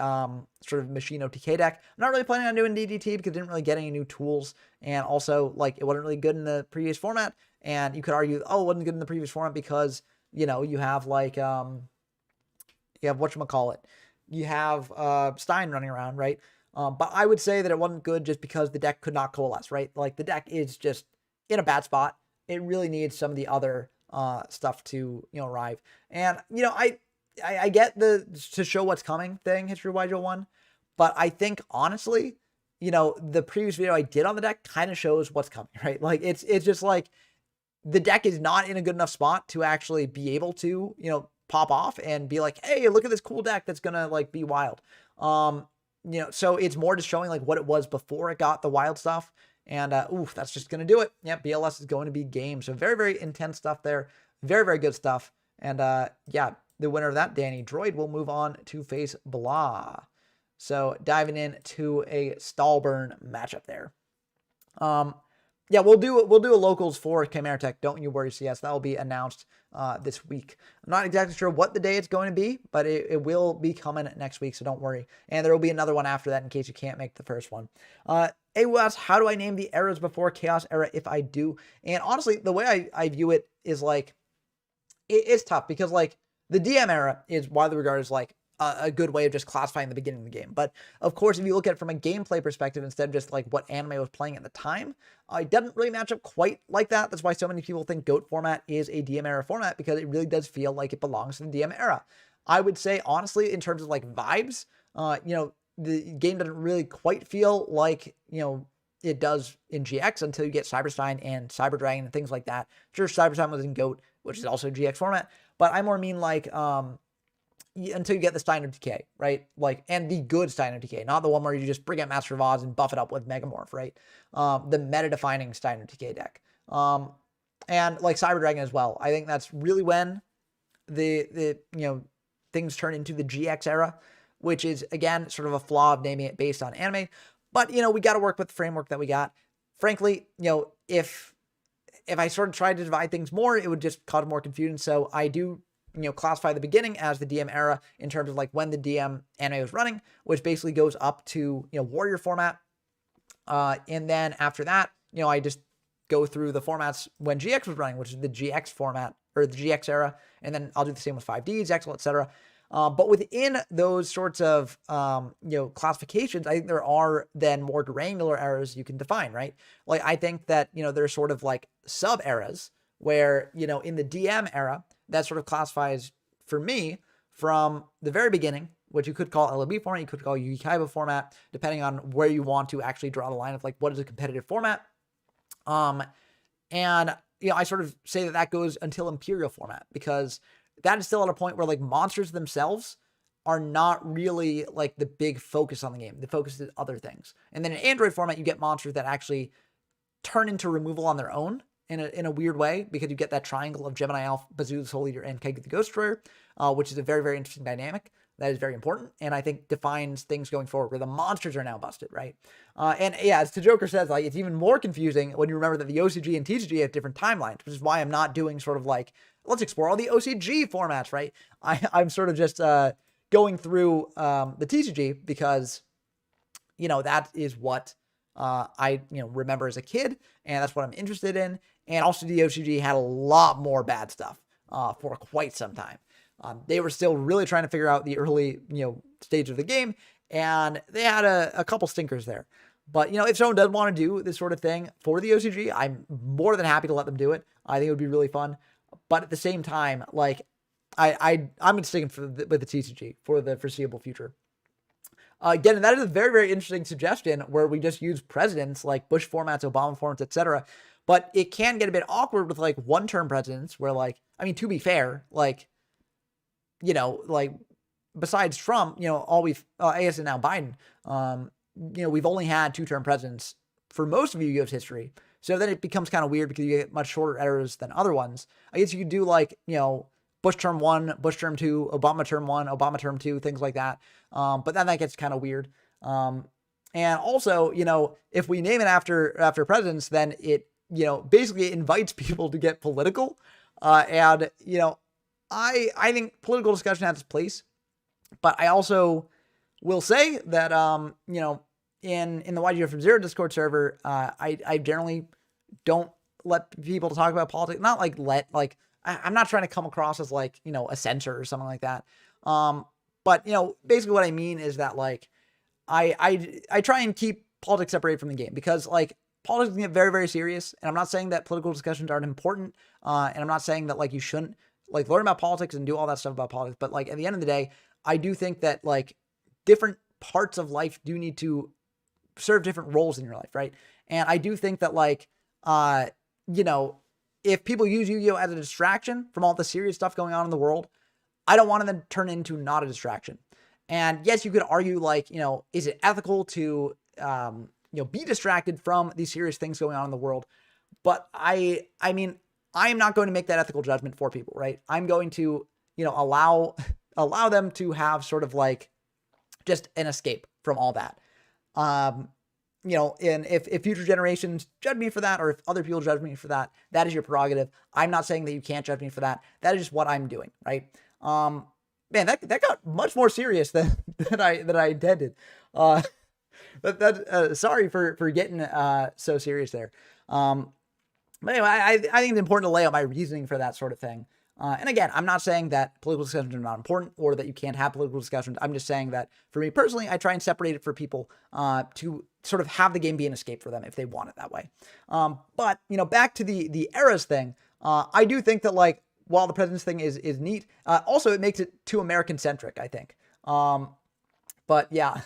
Speaker 1: sort of Machine OTK deck. I'm not really planning on doing DDT because I didn't really get any new tools. And also, like, it wasn't really good in the previous format. And you could argue, oh, it wasn't good in the previous format because, you have like, you have whatchamacallit. You have Stein running around, right? But I would say that it wasn't good just because the deck could not coalesce, right? Like, the deck is just in a bad spot. It really needs some of the other stuff to, arrive. And, I get the to show what's coming thing, History of Waijo 1. But I think, honestly, the previous video I did on the deck kind of shows what's coming, right? Like, it's just like the deck is not in a good enough spot to actually be able to, pop off and be like, hey, look at this cool deck that's gonna like be wild. So it's more just showing like what it was before it got the wild stuff. And that's just gonna do it. Yeah, BLS is going to be game. So very, very intense stuff there. Very, very good stuff. And yeah, the winner of that, Danny Droid, will move on to face Blah. So diving into a Stallburn matchup there. Yeah, we'll do a locals for Chimera Tech. Don't you worry, CS. That will be announced this week. I'm not exactly sure what the day it's going to be, but it will be coming next week, so don't worry. And there will be another one after that in case you can't make the first one. AWS, how do I name the eras before Chaos Era if I do? And honestly, the way I view it is like, it's tough because like the DM era is widely regarded as like a good way of just classifying the beginning of the game. But of course, if you look at it from a gameplay perspective, instead of just like what anime was playing at the time, it doesn't really match up quite like that. That's why so many people think GOAT format is a DM era format, because it really does feel like it belongs to the DM era. I would say, honestly, in terms of like vibes, the game doesn't really quite feel like, it does in GX until you get Cyberstein and Cyber Dragon and things like that. Sure, Cyberstein was in GOAT, which is also GX format. But I more mean like until you get the Steiner Decay, right? Like, and the good Steiner Decay, not the one where you just bring out Master of Oz and buff it up with Megamorph, right? The meta-defining Steiner Decay deck. And like Cyber Dragon as well. I think that's really when the things turn into the GX era, which is again sort of a flaw of naming it based on anime. But we got to work with the framework that we got. Frankly, if I sort of tried to divide things more, it would just cause more confusion. So I do classify the beginning as the DM era in terms of like when the DM anime was running, which basically goes up to Warrior format. And then after that, I just go through the formats when GX was running, which is the GX format or the GX era. And then I'll do the same with 5D, Zexal, etc. But within those sorts of, classifications, I think there are then more granular eras you can define, right? Like, I think that, there's sort of like sub eras where, in the DM era, that sort of classifies for me from the very beginning, which you could call LOB format, you could call Yu-Gi Kaiba format, depending on where you want to actually draw the line of like, what is a competitive format? And, I sort of say that goes until Imperial format, because that is still at a point where like monsters themselves are not really like the big focus on the game. The focus is other things. And then in Android format, you get monsters that actually turn into removal on their own in a weird way, because you get that triangle of Gemini Elf, Bazoo the Soul Eater, and Kegu the Ghost Destroyer, which is a very, very interesting dynamic. That is very important, and I think defines things going forward where the monsters are now busted, right? And yeah, as the Joker says, like, it's even more confusing when you remember that the OCG and TCG have different timelines, which is why I'm not doing sort of like, let's explore all the OCG formats, right? I'm sort of just going through the TCG because, that is what I remember as a kid, and that's what I'm interested in. And also the OCG had a lot more bad stuff for quite some time. They were still really trying to figure out the early, stage of the game, and they had a couple stinkers there. But, if someone does want to do this sort of thing for the OCG, I'm more than happy to let them do it. I think it would be really fun. But at the same time, like, I'm going to stick with the TCG for the foreseeable future. Again, that is a very, very interesting suggestion where we just use presidents like Bush formats, Obama formats, etc. But it can get a bit awkward with like one-term presidents where, like, I mean, to be fair, like, like besides Trump, all I guess it's now Biden, we've only had two-term presidents for most of Yu-Gi-Oh's history. So then it becomes kind of weird because you get much shorter eras than other ones. I guess you could do like, Bush term 1, Bush term 2, Obama term 1, Obama term 2, things like that. But then that gets kind of weird. And also, if we name it after presidents, then it, basically invites people to get political. And, I think political discussion has its place, but I also will say that, in the YGO from Zero Discord server, I generally don't let people talk about politics. Not like I'm not trying to come across as like, a censor or something like that. But basically what I mean is that like, I try and keep politics separated from the game, because like politics can get very, very serious. And I'm not saying that political discussions aren't important. And I'm not saying that like you shouldn't like learn about politics and do all that stuff about politics. But like at the end of the day, I do think that like different parts of life do need to serve different roles in your life, right? And I do think that like, if people use Yu-Gi-Oh as a distraction from all the serious stuff going on in the world, I don't want to then turn into not a distraction. And yes, you could argue like, is it ethical to, be distracted from these serious things going on in the world? But I mean, I am not going to make that ethical judgment for people, right? I'm going to, allow them to have sort of like just an escape from all that. And if future generations judge me for that, or if other people judge me for that, that is your prerogative. I'm not saying that you can't judge me for that. That is just what I'm doing, right? Man, that got much more serious than I intended. Sorry for getting so serious there. But anyway, I think it's important to lay out my reasoning for that sort of thing. And again, I'm not saying that political discussions are not important or that you can't have political discussions. I'm just saying that for me personally, I try and separate it for people to sort of have the game be an escape for them if they want it that way. But, back to the eras thing, I do think that like, while the president's thing is neat, also it makes it too American centric, I think. But yeah,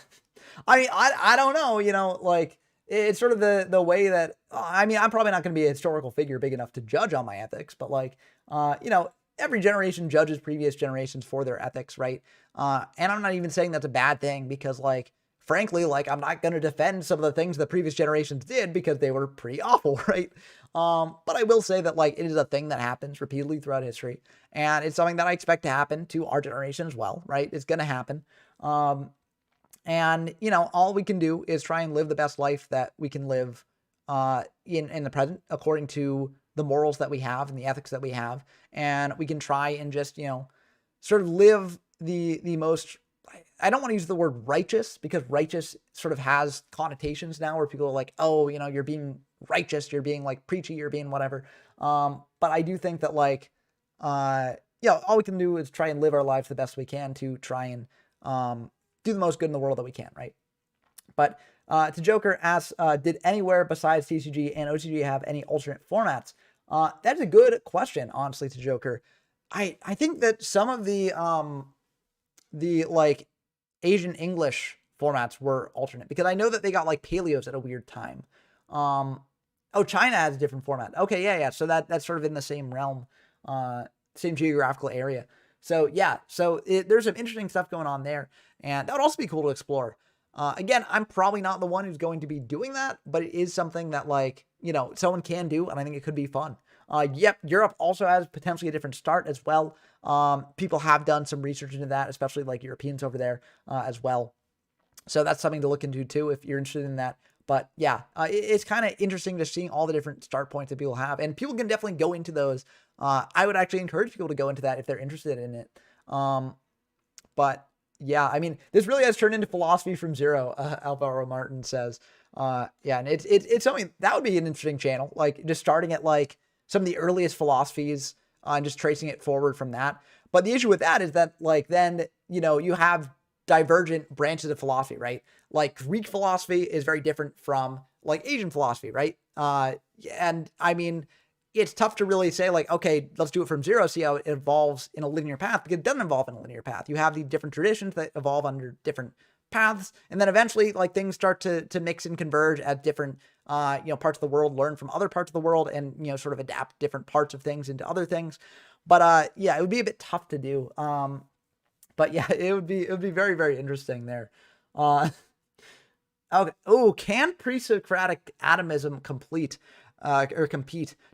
Speaker 1: I mean, I don't know, like it's sort of the way that, I mean, I'm probably not going to be a historical figure big enough to judge on my ethics, but like, Every generation judges previous generations for their ethics, right? And I'm not even saying that's a bad thing because, like, frankly, like, I'm not going to defend some of the things the previous generations did because they were pretty awful, right? But I will say that, like, it is a thing that happens repeatedly throughout history, and it's something that I expect to happen to our generation as well, right? It's going to happen. And all we can do is try and live the best life that we can live in the present according to the morals that we have and the ethics that we have. And we can try and just, sort of live the most, I don't want to use the word righteous because righteous sort of has connotations now where people are like, oh, you're being righteous, you're being like preachy, you're being whatever. But I do think that like, all we can do is try and live our lives the best we can to try and do the most good in the world that we can, right? But to Joker asks, did anywhere besides TCG and OCG have any alternate formats? That's a good question, honestly, to Joker. I think that some of the like Asian English formats were alternate because I know that they got like paleos at a weird time. China has a different format. Okay, yeah. So that's sort of in the same realm, same geographical area. So yeah, there's some interesting stuff going on there, and that would also be cool to explore. Again, I'm probably not the one who's going to be doing that, but it is something that like, someone can do, and I think it could be fun. Yep, Europe also has potentially a different start as well. People have done some research into that, especially like Europeans over there as well. So that's something to look into too if you're interested in that. But yeah, it's kind of interesting just seeing all the different start points that people have, and people can definitely go into those. I would actually encourage people to go into that if they're interested in it. But yeah, I mean, this really has turned into philosophy from zero. Alvaro Martin says, and it's something that would be an interesting channel, like just starting at like some of the earliest philosophies and just tracing it forward from that. But the issue with that is that like then you have divergent branches of philosophy, right? Like Greek philosophy is very different from like Asian philosophy, right? And I mean, it's tough to really say like, okay, let's do it from zero, see how it evolves in a linear path, because it doesn't evolve in a linear path. You have the different traditions that evolve under different paths, and then eventually like things start to mix and converge at different parts of the world, learn from other parts of the world, and sort of adapt different parts of things into other things. But it would be a bit tough to do. But yeah, it would be very, very interesting there. Okay. Oh, can pre-Socratic atomism compete?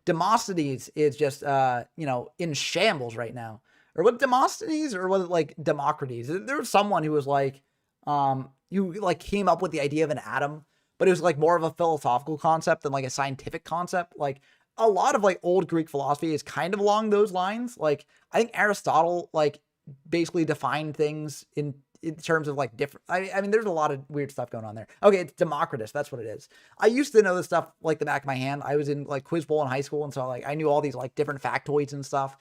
Speaker 1: Demosthenes is just in shambles right now. Or was it Demosthenes or was it like Democritus? There was someone who was like who like came up with the idea of an atom, but it was like more of a philosophical concept than like a scientific concept. Like a lot of like old Greek philosophy is kind of along those lines. Like I think Aristotle like basically defined things in terms of like different, I mean, there's a lot of weird stuff going on there. Okay, it's Democritus. That's what it is. I used to know this stuff like the back of my hand. I was in like Quiz Bowl in high school. And so like, I knew all these like different factoids and stuff.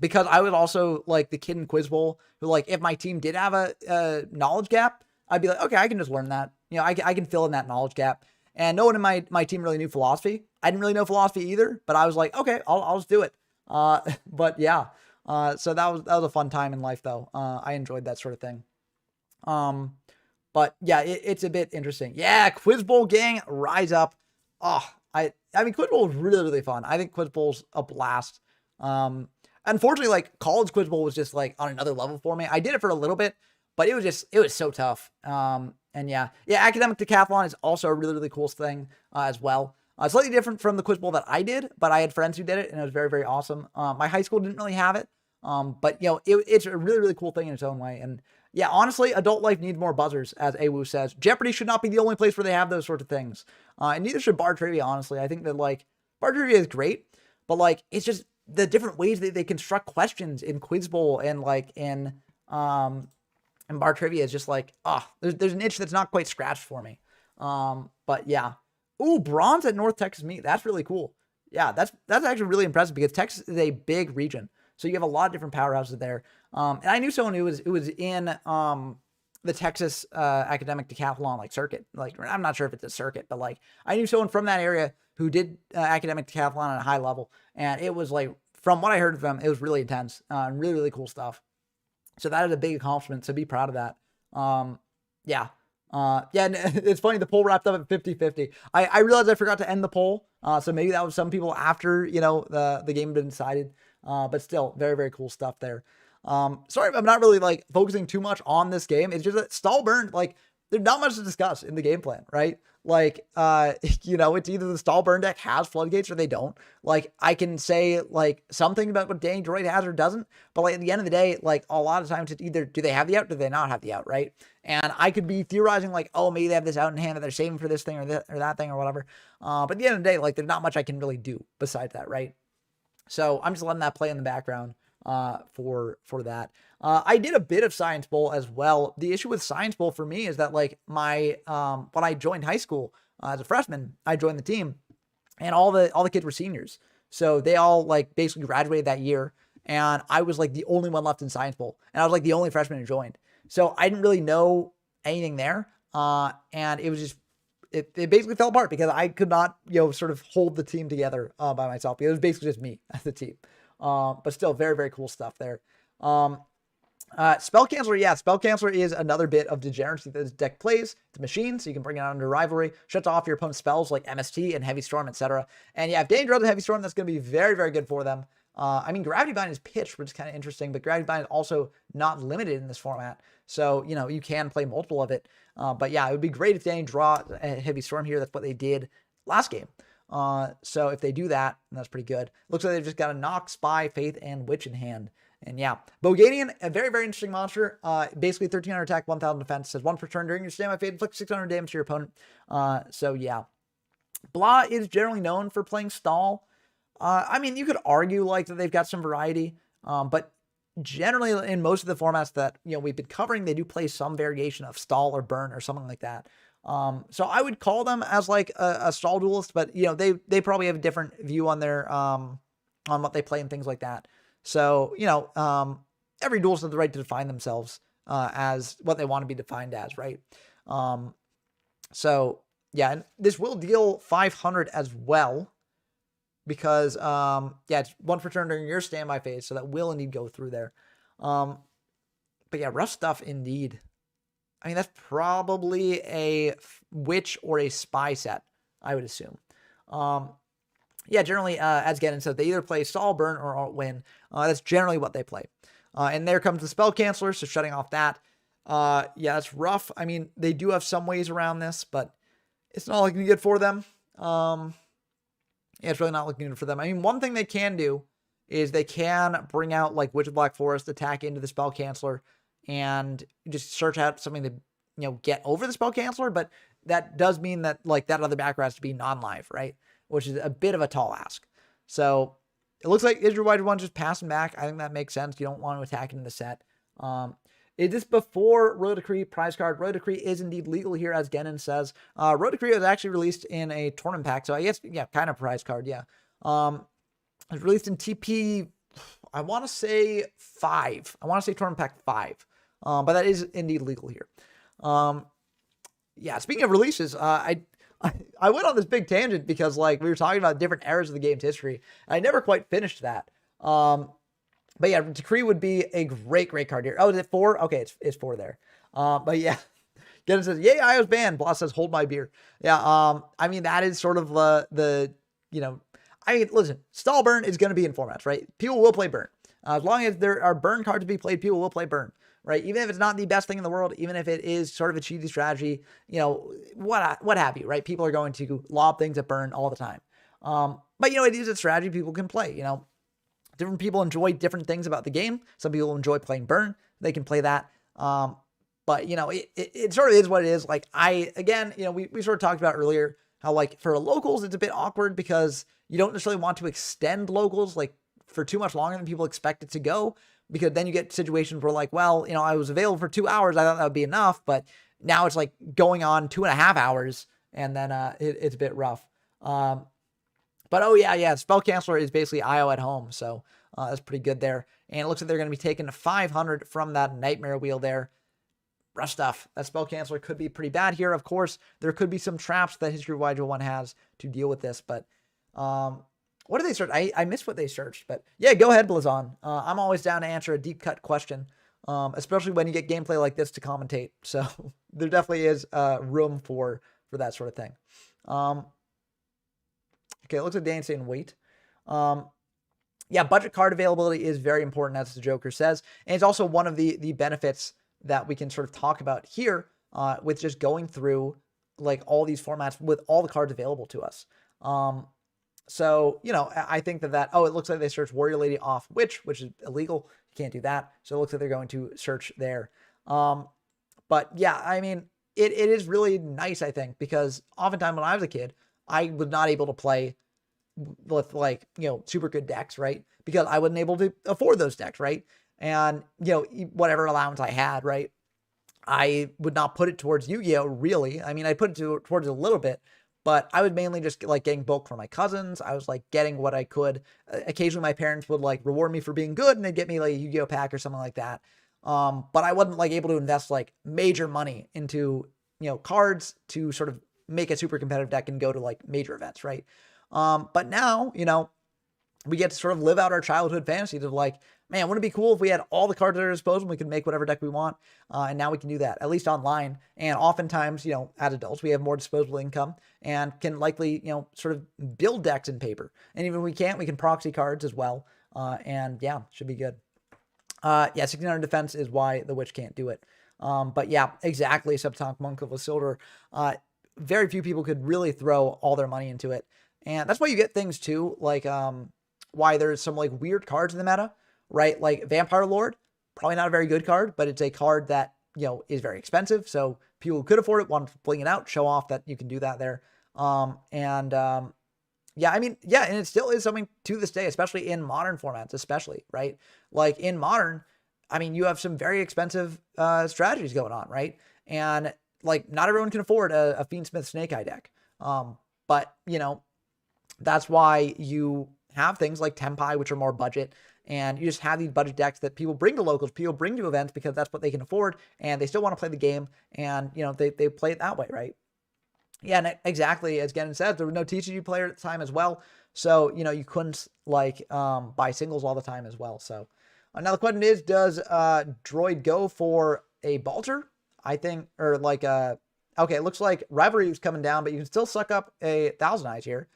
Speaker 1: Because I was also like the kid in Quiz Bowl who like, if my team did have a knowledge gap, I'd be like, okay, I can just learn that. I can fill in that knowledge gap. And no one in my team really knew philosophy. I didn't really know philosophy either, but I was like, okay, I'll just do it. But yeah. So that was a fun time in life though. I enjoyed that sort of thing. But yeah, it's a bit interesting. Yeah, Quiz Bowl gang, rise up. Oh, I mean, Quiz Bowl was really, really fun. I think Quiz Bowl's a blast. Unfortunately, like college Quiz Bowl was just like on another level for me. I did it for a little bit, but it was so tough. And yeah, academic decathlon is also a really, really cool thing as well. Slightly different from the Quiz Bowl that I did, but I had friends who did it, and it was very, very awesome. My high school didn't really have it, but it's a really, really cool thing in its own way. And yeah, honestly, adult life needs more buzzers, as Awu says. Jeopardy should not be the only place where they have those sorts of things, and neither should bar trivia. Honestly, I think that like bar trivia is great, but like it's just the different ways that they construct questions in Quiz Bowl and like in bar trivia is just like there's an itch that's not quite scratched for me. But yeah. Ooh, bronze at North Texas Meet. That's really cool. Yeah, that's actually really impressive because Texas is a big region. So you have a lot of different powerhouses there. And I knew someone who was in the Texas academic decathlon like circuit. Like I'm not sure if it's a circuit, but like I knew someone from that area who did academic decathlon at a high level. And it was like, from what I heard of them, it was really intense and really, really cool stuff. So that is a big accomplishment. So be proud of that. Yeah. Yeah, and it's funny, the poll wrapped up at 50-50. I realized I forgot to end the poll, so maybe that was some people after, the game had been decided. But still, very, very cool stuff there. Sorry if I'm not really, like, focusing too much on this game. It's just that stall burn, like, there's not much to discuss in the game plan, right? Like, it's either the stall burn deck has floodgates or they don't. Like, I can say, like, something about what Danny Droid has or doesn't, but, like, at the end of the day, like, a lot of times it's either do they have the out, do they not have the out, right? And I could be theorizing, like, oh, maybe they have this out in hand that they're saving for this thing or that thing or whatever. But at the end of the day, like, there's not much I can really do besides that, right? So I'm just letting that play in the background for that. I did a bit of Science Bowl as well. The issue with Science Bowl for me is that, like, my when I joined high school as a freshman, I joined the team, and all the kids were seniors, so they all, like, basically graduated that year, and I was, like, the only one left in Science Bowl, and I was, like, the only freshman who joined. So I didn't really know anything there, and it was just it basically fell apart because I could not, sort of hold the team together by myself. It was basically just me as the team. But still very, very cool stuff there. Spell Canceller, yeah, Spell Canceller is another bit of degeneracy that this deck plays. It's a machine, so you can bring it out under Rivalry, shuts off your opponent's spells like MST and Heavy Storm, etc. And yeah, if Danny draws a Heavy Storm, that's going to be very, very good for them. I mean, Gravity Bind is pitched, which is kind of interesting, but Gravity Bind is also not limited in this format. So, you can play multiple of it. But yeah, it would be great if Danny draw a Heavy Storm here. That's what they did last game. So if they do that, that's pretty good. Looks like they've just got a Knock, Spy, Faith, and Witch in hand. And yeah, Boganian, a very, very interesting monster. Basically 1300 attack, 1000 defense. Says once per turn during your standby phase, inflict 600 damage to your opponent. So yeah. Blah is generally known for playing stall. I mean, you could argue, like, that they've got some variety, but generally in most of the formats that, we've been covering, they do play some variation of stall or burn or something like that. So I would call them as, like, a stall duelist, but, they probably have a different view on their, on what they play and things like that. So, every duelist has the right to define themselves, as what they want to be defined as, right? So yeah, and this will deal 500 as well, because, yeah, it's once per turn during your standby phase, so that will indeed go through there. But yeah, rough stuff indeed. I mean, that's probably a Witch or a Spy set, I would assume. Yeah, generally, as Gannon said, they either play Stall, Burn, or Win. That's generally what they play. And there comes the Spell Canceller, so shutting off that. Yeah, that's rough. I mean, they do have some ways around this, but it's not looking good for them. Yeah, it's really not looking good for them. I mean, one thing they can do is they can bring out, like, Witch of Black Forest, attack into the Spell Canceller, and just search out something to, get over the Spell Canceller, but that does mean that, like, that other backer has to be non-live, right? Which is a bit of a tall ask. So it looks like Israel White one just passing back. I think that makes sense. You don't want to attack into the set. Is this before Road Decree prize card? Road Decree is indeed legal here, as Gennon says. Road Decree was actually released in a tournament pack, so I guess, yeah, kind of prize card, yeah. It was released in TP, I want to say 5. I want to say tournament pack 5. But that is indeed legal here. Yeah, speaking of releases, I went on this big tangent because, like, we were talking about different eras of the game's history. I never quite finished that. But yeah, Decree would be a great, great card here. Oh, is it 4? Okay, it's 4 there. But yeah, Gennon says, yay, I was banned. Blah says, hold my beer. Yeah, I mean, that is sort of I mean, listen, Stall Burn is going to be in formats, right? People will play Burn. As long as there are Burn cards to be played, people will play Burn, right? Even if it's not the best thing in the world, even if it is sort of a cheesy strategy, what have you, right? People are going to lob things at Burn all the time. But, it is a strategy people can play, Different people enjoy different things about the game. Some people enjoy playing Burn. They can play that. But, it sort of is what it is. Like, we sort of talked about earlier how, like, for locals, it's a bit awkward because you don't necessarily want to extend locals, like, for too much longer than people expect it to go, because then you get situations where, like, well, I was available for 2 hours. I thought that would be enough, but now it's, like, going on 2.5 hours, and then it's a bit rough. But, oh, yeah, Spell Canceller is basically IO at home, so that's pretty good there. And it looks like they're going to be taking 500 from that Nightmare Wheel there. Rough stuff. That Spell Canceller could be pretty bad here. Of course, there could be some traps that History of Wydra 1 has to deal with this, but what did they search? I missed what they searched, but yeah, go ahead, Blazon. I'm always down to answer a deep cut question. especially when you get gameplay like this to commentate. So there definitely is room for that sort of thing. Okay, it looks like Danny's saying wait. Yeah, budget card availability is very important, as the Joker says. And it's also one of the benefits that we can sort of talk about here with just going through like all these formats with all the cards available to us. So, I think that, oh, it looks like they searched Warrior Lady off which is illegal. You can't do that. So it looks like they're going to search there. But yeah, I mean, it is really nice, I think, because oftentimes when I was a kid, I was not able to play with like, super good decks, right? Because I wasn't able to afford those decks, right? And, whatever allowance I had, right? I would not put it towards Yu-Gi-Oh! Really. I mean, I put it towards it a little bit, but I was mainly just like getting bulk from my cousins. I was like getting what I could. Occasionally my parents would like reward me for being good and they'd get me like a Yu-Gi-Oh! Pack or something like that. But I wasn't like able to invest like major money into, cards to sort of make a super competitive deck and go to like major events, right? But now, we get to sort of live out our childhood fantasies of like, man, wouldn't it be cool if we had all the cards at our disposal and we could make whatever deck we want? And now we can do that, at least online. And oftentimes, as adults, we have more disposable income and can likely, sort of build decks in paper. And even if we can't, we can proxy cards as well. And yeah, should be good. Yeah, 1600 defense is why the Witch can't do it. But yeah, exactly. Subatomic Monk of Isildur. Very few people could really throw all their money into it. And that's why you get things too, like why there's some like weird cards in the meta, right? Like Vampire Lord, probably not a very good card, but it's a card that, is very expensive. So people who could afford it want to bling it out, show off that you can do that there. Yeah, I mean, yeah, and it still is something to this day, especially in modern formats, especially, right? Like in modern, I mean, you have some very expensive strategies going on, right? And like not everyone can afford a Fiendsmith Snake Eye deck. But, that's why you have things like Tempai, which are more budget, and you just have these budget decks that people bring to locals, people bring to events because that's what they can afford, and they still want to play the game, and, they play it that way, right? Yeah, and exactly, as Gannon said, there was no TCG player at the time as well, so, you couldn't, like, buy singles all the time as well, so. Now the question is, does Droid go for a Balter? I think, or like, okay, it looks like Rivalry is coming down, but you can still suck up a Thousand Eyes here.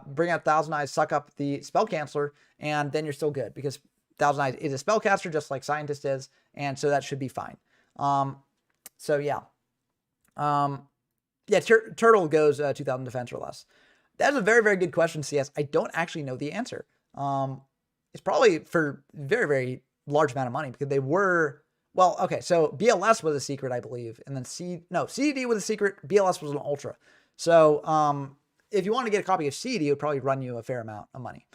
Speaker 1: Bring out Thousand Eyes, suck up the Spell Canceller, and then you're still good because Thousand Eyes is a spellcaster just like Scientist is, and so that should be fine. So yeah. Yeah, Turtle goes 2,000 defense or less. That's a very, very good question, CS. I don't actually know the answer. It's probably for very, very large amount of money because they were, well, okay, so BLS was a secret, I believe, and then CED was a secret, BLS was an ultra. So, if you want to get a copy of CED, it would probably run you a fair amount of money.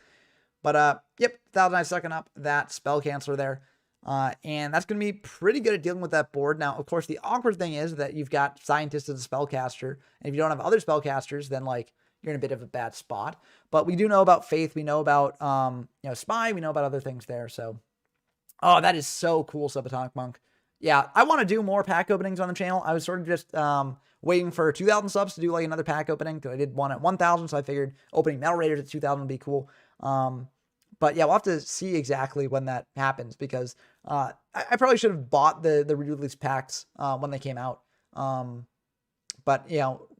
Speaker 1: But, yep, Thousand Eyes sucking up that Spell Canceller there. And that's going to be pretty good at dealing with that board. Now, of course, the awkward thing is that you've got Scientist as a spellcaster, and if you don't have other spellcasters, then, like, you're in a bit of a bad spot. But we do know about Faith. We know about, Spy. We know about other things there. So, oh, that is so cool, Subatomic Monk. Yeah, I want to do more pack openings on the channel. I was sort of just waiting for 2,000 subs to do like another pack opening because I did one at 1,000, so I figured opening Metal Raiders at 2,000 would be cool. But yeah, we'll have to see exactly when that happens because I probably should have bought the re-release packs when they came out. But,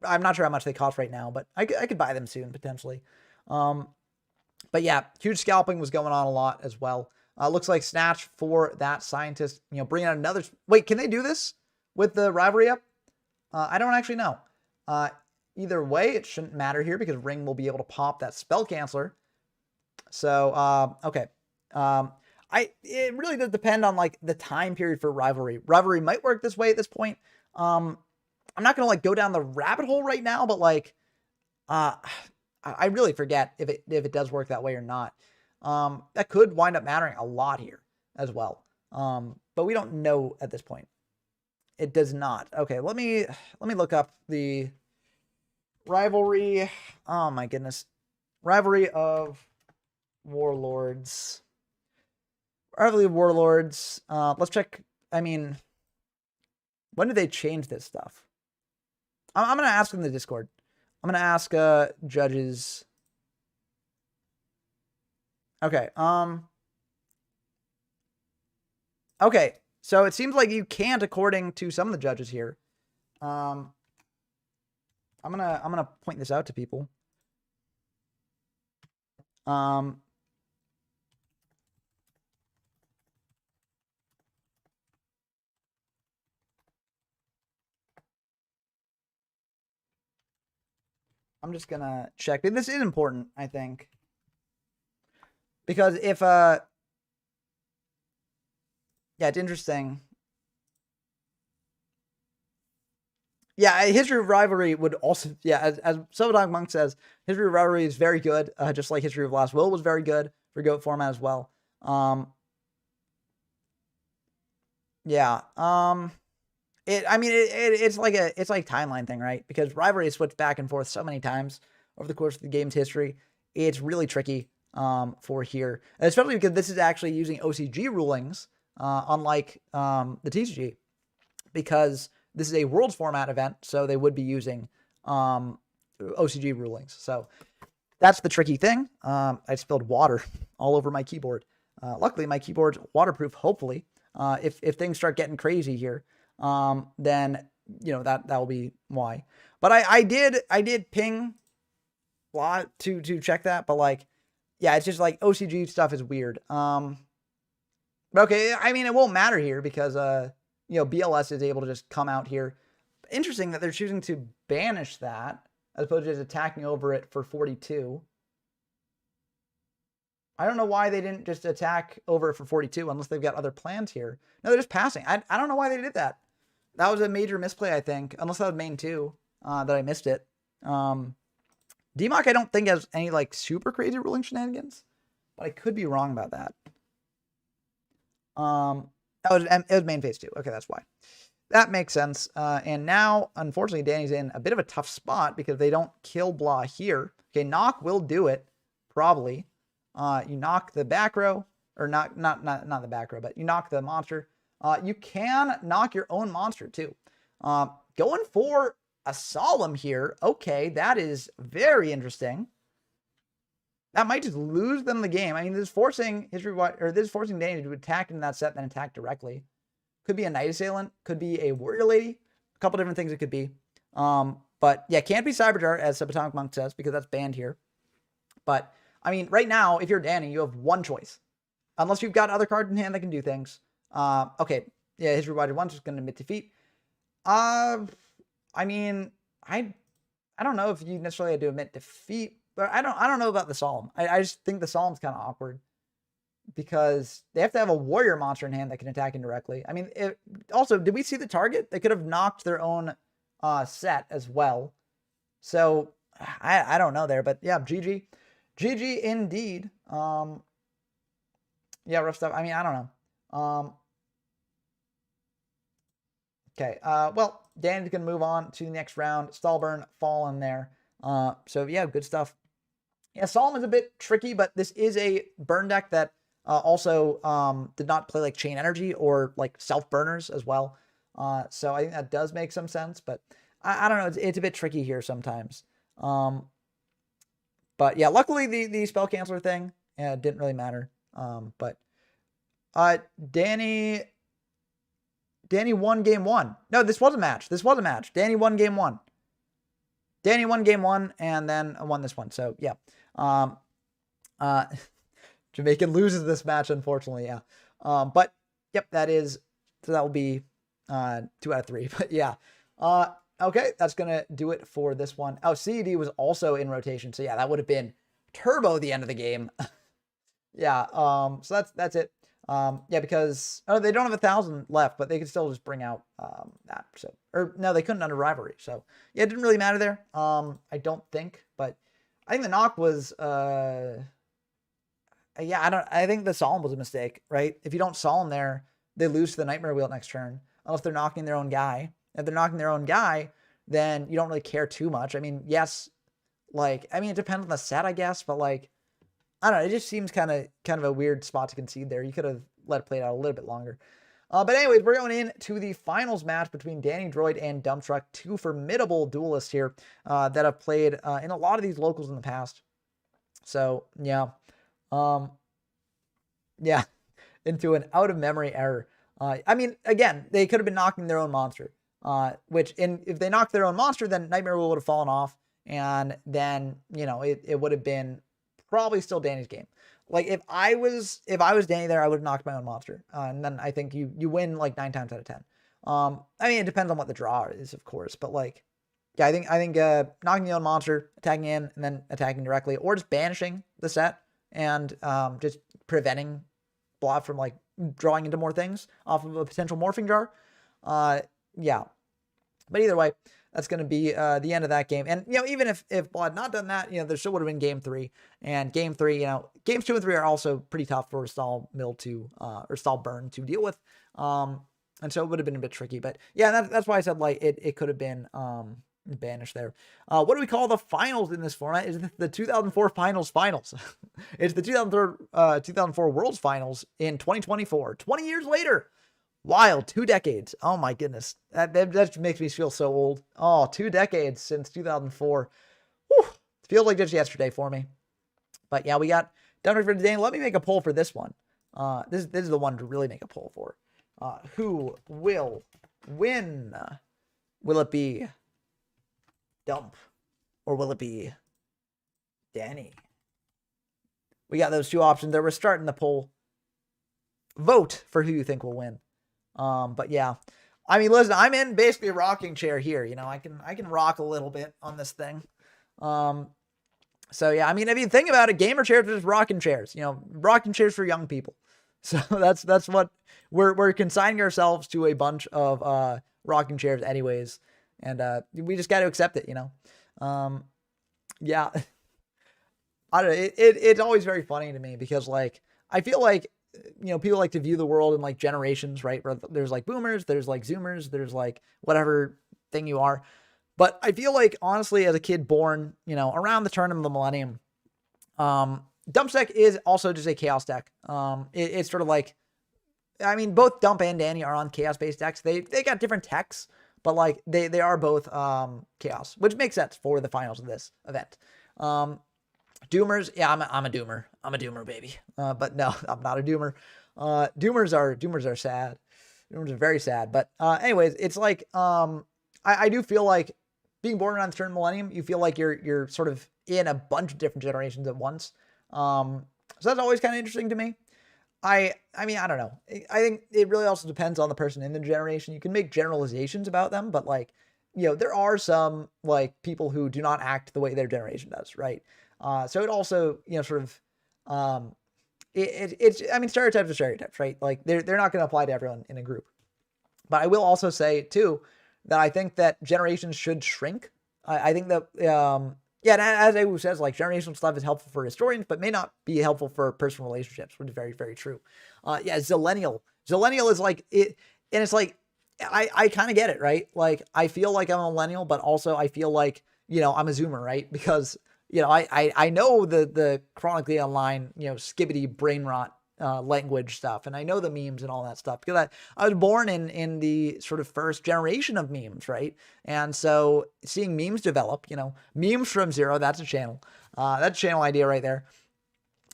Speaker 1: I'm not sure how much they cost right now, but I could buy them soon, potentially. But yeah, huge scalping was going on a lot as well. Looks like Snatch for that Scientist, bringing out another. Wait, can they do this with the Rivalry up? I don't actually know. Either way, it shouldn't matter here because Ring will be able to pop that Spell Canceller. So, okay. It really does depend on like the time period for Rivalry. Rivalry might work this way at this point. I'm not going to like go down the rabbit hole right now, but like, I really forget if it does work that way or not. That could wind up mattering a lot here as well. But we don't know at this point. It does not. Okay, let me look up the Rivalry. Oh my goodness. Rivalry of Warlords. Rivalry of Warlords. Let's check. I mean, when did they change this stuff? I'm going to ask in the Discord. I'm going to ask judges. Okay. Okay. So it seems like you can't, according to some of the judges here. I'm gonna point this out to people. I'm just gonna check. This is important, I think, because if yeah, it's interesting. Yeah, History of Rivalry would also, yeah, as Sobodog Monk says, History of Rivalry is very good, just like History of Last Will was very good for GOAT format as well. Yeah, it's like a timeline thing, right? Because Rivalry is switched back and forth so many times over the course of the game's history. It's really tricky for here, especially because this is actually using OCG rulings, unlike the TCG, because this is a Worlds format event, so they would be using OCG rulings. So that's the tricky thing. I spilled water all over my keyboard. Luckily, my keyboard's waterproof, hopefully. If things start getting crazy here, then, you know, that will be why. But I did ping a lot to check that, but like, yeah, it's just like OCG stuff is weird. But okay, I mean, it won't matter here because, you know, BLS is able to just come out here. Interesting that they're choosing to banish that as opposed to just attacking over it for 42. I don't know why they didn't just attack over it for 42 unless they've got other plans here. No, they're just passing. I don't know why they did that. That was a major misplay, I think, unless that was main 2 that I missed it. DMOC, I don't think has any like super crazy ruling shenanigans, but I could be wrong about that. It was main phase 2. Okay, that's why. That makes sense. And now, unfortunately, Danny's in a bit of a tough spot because they don't kill Blah here. Okay, knock will do it, probably. You knock the back row, or not the back row, but you knock the monster. You can knock your own monster too. Going for a Solemn here. Okay, that is very interesting. That might just lose them the game. I mean, this is forcing Danny to attack in that set, then attack directly. Could be a Night Assailant, could be a Warrior Lady, a couple different things it could be. But yeah, can't be Cyberjar, as Subatomic Monk says, because that's banned here. But I mean, right now, if you're Danny, you have one choice. Unless you've got other cards in hand that can do things. Okay, yeah, his rewarded one's just going to admit defeat. I mean, I don't know if you necessarily had to admit defeat, but I don't know about the Solemn. I just think the Solemn's kind of awkward because they have to have a warrior monster in hand that can attack indirectly. I mean, also, did we see the target? They could have knocked their own set as well. So I don't know there, but yeah, GG. GG indeed. Yeah, rough stuff. I mean, I don't know. Okay. Well, Danny's going to move on to the next round. Stallburn fallen there. So yeah, good stuff. Yeah, Solemn is a bit tricky, but this is a burn deck that also did not play like Chain Energy or like self-burners as well. So I think that does make some sense, but I don't know. It's a bit tricky here sometimes. But yeah, luckily the spell canceller thing didn't really matter. But Danny won game 1. No, this was a match. Danny won game 1. Danny won game 1 and then won this one. So yeah. Jamaican loses this match, unfortunately. Yeah. But yep, that will be 2 out of 3. But yeah. Okay, that's going to do it for this one. Oh, CED was also in rotation. So yeah, that would have been turbo the end of the game. Yeah, so that's it. Yeah, because they don't have 1,000 left, but they could still just bring out that. So, or no, they couldn't under rivalry. So yeah, it didn't really matter there. I don't think, but I think the knock was yeah, I think the Solemn was a mistake, right? If you don't Solemn there, they lose to the Nightmare Wheel next turn, unless they're knocking their own guy. If they're knocking their own guy, then you don't really care too much. I mean, yes, like, I mean, it depends on the set, I guess, but like, I don't know, it just seems kind of a weird spot to concede there. You could have let it play out a little bit longer. But anyways, we're going into the finals match between Danny Droid and Dumptruck, 2 formidable duelists here that have played in a lot of these locals in the past. So, yeah. Yeah, into an out-of-memory error. I mean, again, they could have been knocking their own monster. If they knocked their own monster, then Nightmare would have fallen off, and then it would have been probably still Danny's game. Like if I was Danny there, I would have knocked my own monster, and then I think you win like 9 times out of 10. I mean, it depends on what the draw is, of course, but like, yeah, I think knocking the own monster, attacking in, and then attacking directly, or just banishing the set and just preventing Blob from like drawing into more things off of a potential morphing jar. Yeah, but either way, that's going to be the end of that game. And even if Blood had not done that, there still would have been game 3. And game 3, games 2 and 3 are also pretty tough for Stall Mill to or Stall Burn to deal with. And so it would have been a bit tricky. But yeah, that's why I said like it could have been banished there. What do we call the finals in this format? Is the 2004 finals? It's the 2004 Worlds Finals in 2024. 20 years later. Wild, 2 decades. Oh my goodness. That makes me feel so old. Oh, 2 decades since 2004. Whew. Feels like just yesterday for me. But yeah, we got done for today. Let me make a poll for this one. This is the one to really make a poll for. Who will win? Will it be Dump or will it be Danny? We got those 2 options there. We're starting the poll. Vote for who you think will win. But yeah, I mean, listen, I'm in basically a rocking chair here. I can rock a little bit on this thing. So yeah, I mean, if you think about it, gamer chairs are just rocking chairs, rocking chairs for young people. So that's what we're consigning ourselves to, a bunch of, rocking chairs anyways. And, we just got to accept it, yeah, I don't know. It's always very funny to me because like, I feel like, people like to view the world in like generations, right? Where there's like boomers, there's like zoomers, there's like whatever thing you are. But I feel like honestly, as a kid born, around the turn of the millennium, Dump deck is also just a chaos deck. It's sort of like, I mean, both Dump and Danny are on chaos based decks. They got different techs, but like they are both chaos, which makes sense for the finals of this event. Doomers, yeah, I'm a doomer. I'm a doomer, baby. But no, I'm not a doomer. Doomers are sad. Doomers are very sad. But anyways, it's like I do feel like being born around the turn of the millennium, you feel like you're sort of in a bunch of different generations at once. So that's always kind of interesting to me. I mean, I don't know. I think it really also depends on the person in the generation. You can make generalizations about them, but like, there are some like people who do not act the way their generation does, right? So it also, sort of, it's, I mean, stereotypes are stereotypes, right? Like they're not going to apply to everyone in a group. But I will also say too, that I think that generations should shrink. I think that, yeah, and as Awu says, like generational stuff is helpful for historians, but may not be helpful for personal relationships, which is very, very true. Yeah, Zillennial is like it, and it's like, I kind of get it, right? Like, I feel like I'm a millennial, but also I feel like, I'm a zoomer, right? Because, I know the chronically online, skibbity brain rot language stuff, and I know the memes and all that stuff because I was born in the sort of first generation of memes, right? And so seeing memes develop, memes from zero, that's a channel idea right there.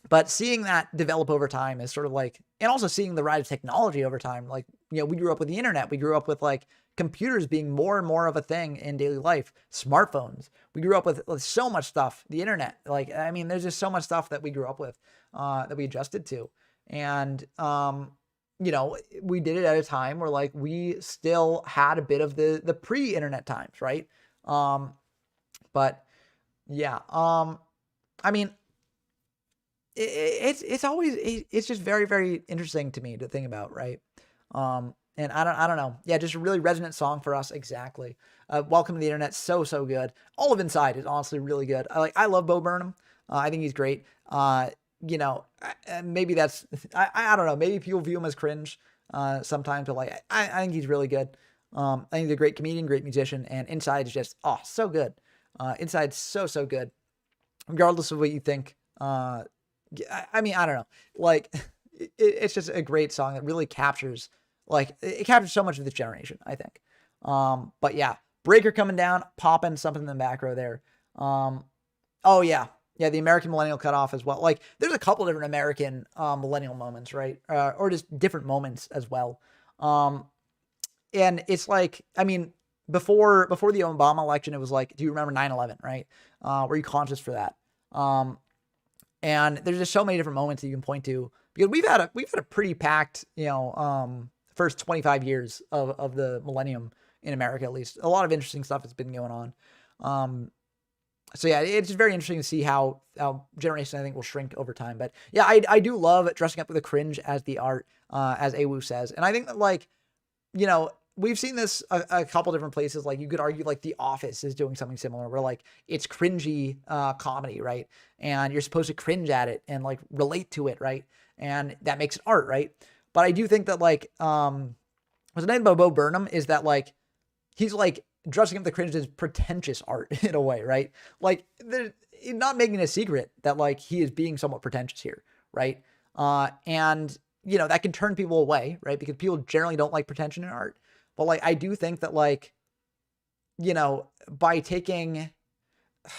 Speaker 1: But seeing that develop over time is sort of like, and also seeing the rise of technology over time, like, we grew up with the internet, we grew up with like computers being more and more of a thing in daily life, smartphones. We grew up with so much stuff, the internet. Like, I mean, there's just so much stuff that we grew up with, that we adjusted to. And, we did it at a time where like we still had a bit of the pre-internet times, right? But yeah, I mean, it's always, it's just very, very interesting to me to think about, right? And I don't know. Yeah, just a really resonant song for us. Exactly. Welcome to the Internet. So good. All of Inside is honestly really good. I love Bo Burnham. I think he's great. Maybe that's, I don't know. Maybe people view him as cringe, sometimes, but like, I think he's really good. I think he's a great comedian, great musician, and Inside is just, so good. Inside's so good. Regardless of what you think. I mean, I don't know. Like, it's just a great song that really captures, like, it captures so much of this generation, I think. But yeah, Breaker coming down, popping something in the back row there. Oh yeah. Yeah, the American millennial cutoff as well. Like, there's a couple different American millennial moments, right? Or just different moments as well. Um, and it's like, I mean, before the Obama election, it was like, do you remember 9/11, right? Were you conscious for that? And there's just so many different moments that you can point to, because we've had a pretty packed, first 25 years of the millennium in America, at least. A lot of interesting stuff has been going on. So yeah, it's just very interesting to see how generation, I think, will shrink over time. But yeah, I do love dressing up with a cringe as the art, as Awu says. And I think that, like, we've seen this a couple different places. Like, you could argue like The Office is doing something similar, where like it's cringy comedy, right? And you're supposed to cringe at it and like relate to it, right? And that makes it art, right? But I do think that, like, what's the name about Bo Burnham is that, like, he's like dressing up the cringe as pretentious art in a way, right? Like, not making it a secret that like he is being somewhat pretentious here, right? And that can turn people away, right? Because people generally don't like pretension in art. But like, I do think that, like, by taking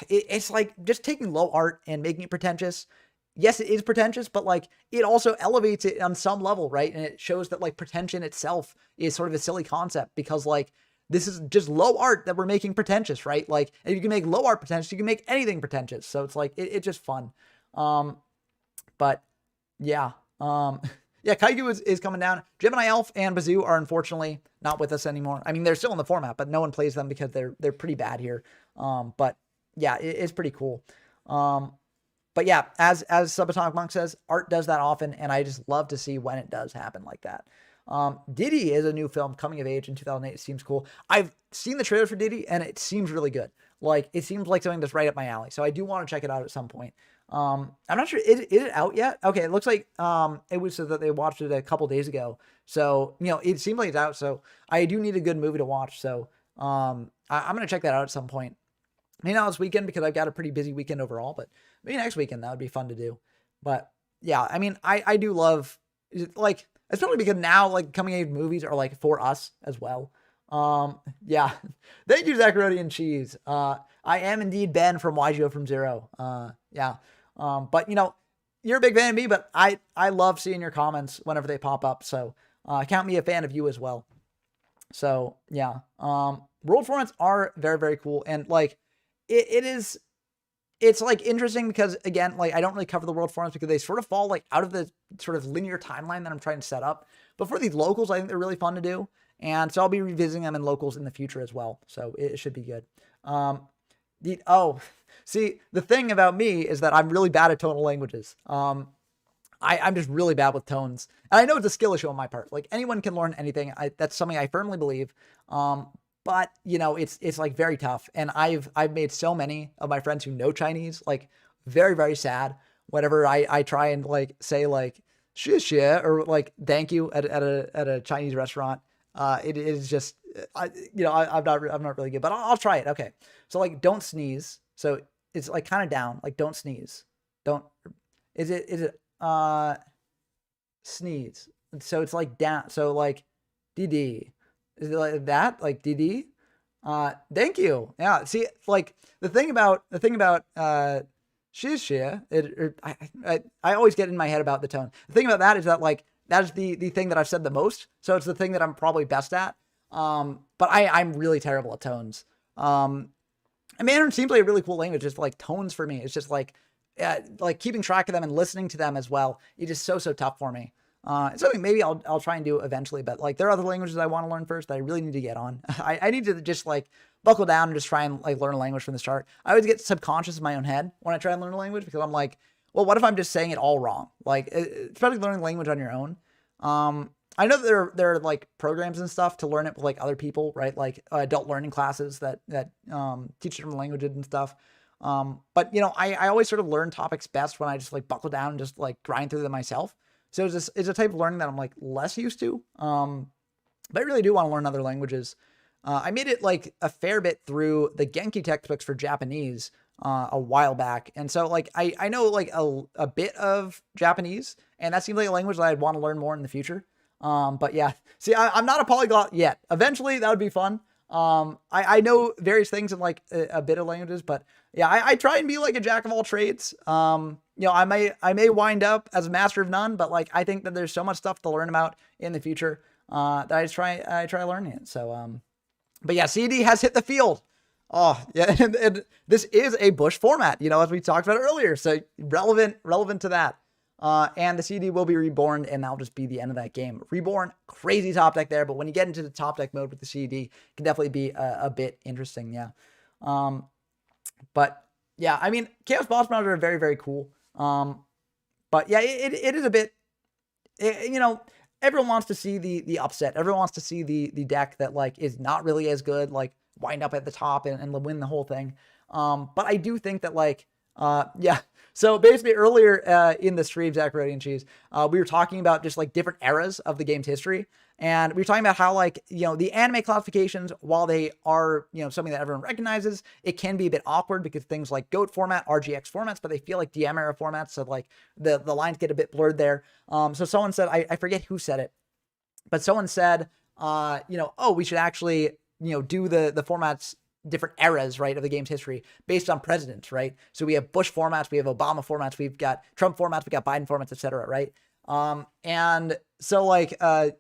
Speaker 1: it's like just taking low art and making it pretentious. Yes, it is pretentious, but like it also elevates it on some level, right? And it shows that like pretension itself is sort of a silly concept, because like this is just low art that we're making pretentious, right? Like, if you can make low art pretentious, you can make anything pretentious. So it's like it's just fun. But yeah. Yeah, Kaigu is coming down. Gemini Elf and Bazoo are unfortunately not with us anymore. I mean, they're still in the format, but no one plays them because they're pretty bad here. But yeah, it's pretty cool. But yeah, as Subatomic Monk says, art does that often, and I just love to see when it does happen like that. Diddy is a new film coming of age in 2008. It seems cool. I've seen the trailer for Diddy, and it seems really good. Like, it seems like something that's right up my alley. So I do want to check it out at some point. I'm not sure. Is it out yet? Okay, it looks like it was so that they watched it a couple days ago. So it seemed like it's out. So I do need a good movie to watch. So I'm gonna check that out at some point. Maybe not this weekend, because I've got a pretty busy weekend overall, but maybe next weekend that would be fun to do. But yeah, I mean, I do love, like, especially because now like coming age movies are like for us as well. Yeah. Thank you, Zacharody and Cheese. I am indeed Ben from YGO from Zero. Yeah. But you're a big fan of me, but I love seeing your comments whenever they pop up. So, count me a fan of you as well. So yeah. World formats are very, very cool. And like, it's like interesting because, again, like, I don't really cover the world forums because they sort of fall like out of the sort of linear timeline that I'm trying to set up. But for these locals, I think they're really fun to do. And so I'll be revisiting them in locals in the future as well. So it should be good. See, the thing about me is that I'm really bad at tonal languages. I'm just really bad with tones. And I know it's a skill issue on my part. Like, anyone can learn anything. That's something I firmly believe. But it's like very tough. And I've made so many of my friends who know Chinese like very, very sad whenever I try and like say like xie or like thank you at a Chinese restaurant. It is just I'm not really good, but I'll try it. Okay, so like, don't sneeze. So it's like kind of down, like don't sneeze. Don't is it sneeze. So it's like down. So like DD. Is it like that? Like DD? Thank you. Yeah. See, like the thing about shizhia, I always get in my head about the tone. The thing about that is that like that is the thing that I've said the most. So it's the thing that I'm probably best at. But I'm really terrible at tones. And Mandarin seems like a really cool language. Just like tones for me, it's just like keeping track of them and listening to them as well. It's just so tough for me. It's something maybe I'll try and do eventually, but like there are other languages I want to learn first that I really need to get on. I need to just like buckle down and just try and like learn a language from the start. I always get subconscious in my own head when I try and learn a language because I'm like, well, what if I'm just saying it all wrong? Like, especially learning language on your own. I know that there are like programs and stuff to learn it with like other people, right? Like adult learning classes that teach different languages and stuff. But I always sort of learn topics best when I just like buckle down and just like grind through them myself. So it's a type of learning that I'm like less used to. But I really do want to learn other languages. I made it like a fair bit through the Genki textbooks for Japanese a while back. And so like I know like a bit of Japanese, and that seems like a language that I'd want to learn more in the future. But yeah, see, I'm not a polyglot yet. Eventually that would be fun. I know various things in like a bit of languages, but yeah, I try and be like a jack of all trades. I may wind up as a master of none, but like, I think that there's so much stuff to learn about in the future. that I try learning it. So, but yeah, CD has hit the field. Oh yeah, and this is a Bush format, as we talked about earlier. So relevant to that. And the CD will be reborn, and that'll just be the end of that game. Reborn, crazy top deck there, but when you get into the top deck mode with the CD, it can definitely be a bit interesting, yeah. But yeah, I mean, Chaos Boss Battles are very, very cool. But yeah, it is a bit, everyone wants to see the upset. Everyone wants to see the deck that like is not really as good, like wind up at the top and win the whole thing. But I do think that like, yeah. So basically earlier in the stream, Zach Rodian Cheese, we were talking about just like different eras of the game's history. And we were talking about how like, the anime classifications, while they are, something that everyone recognizes, it can be a bit awkward because things like GOAT format, RGX formats, but they feel like DM era formats. So like the lines get a bit blurred there. So someone said, I forget who said it, but someone said, oh, we should actually, do the formats, different eras, right, of the game's history based on presidents, right? So we have Bush formats, we have Obama formats, we've got Trump formats, we got Biden formats, etc., right? And so like, I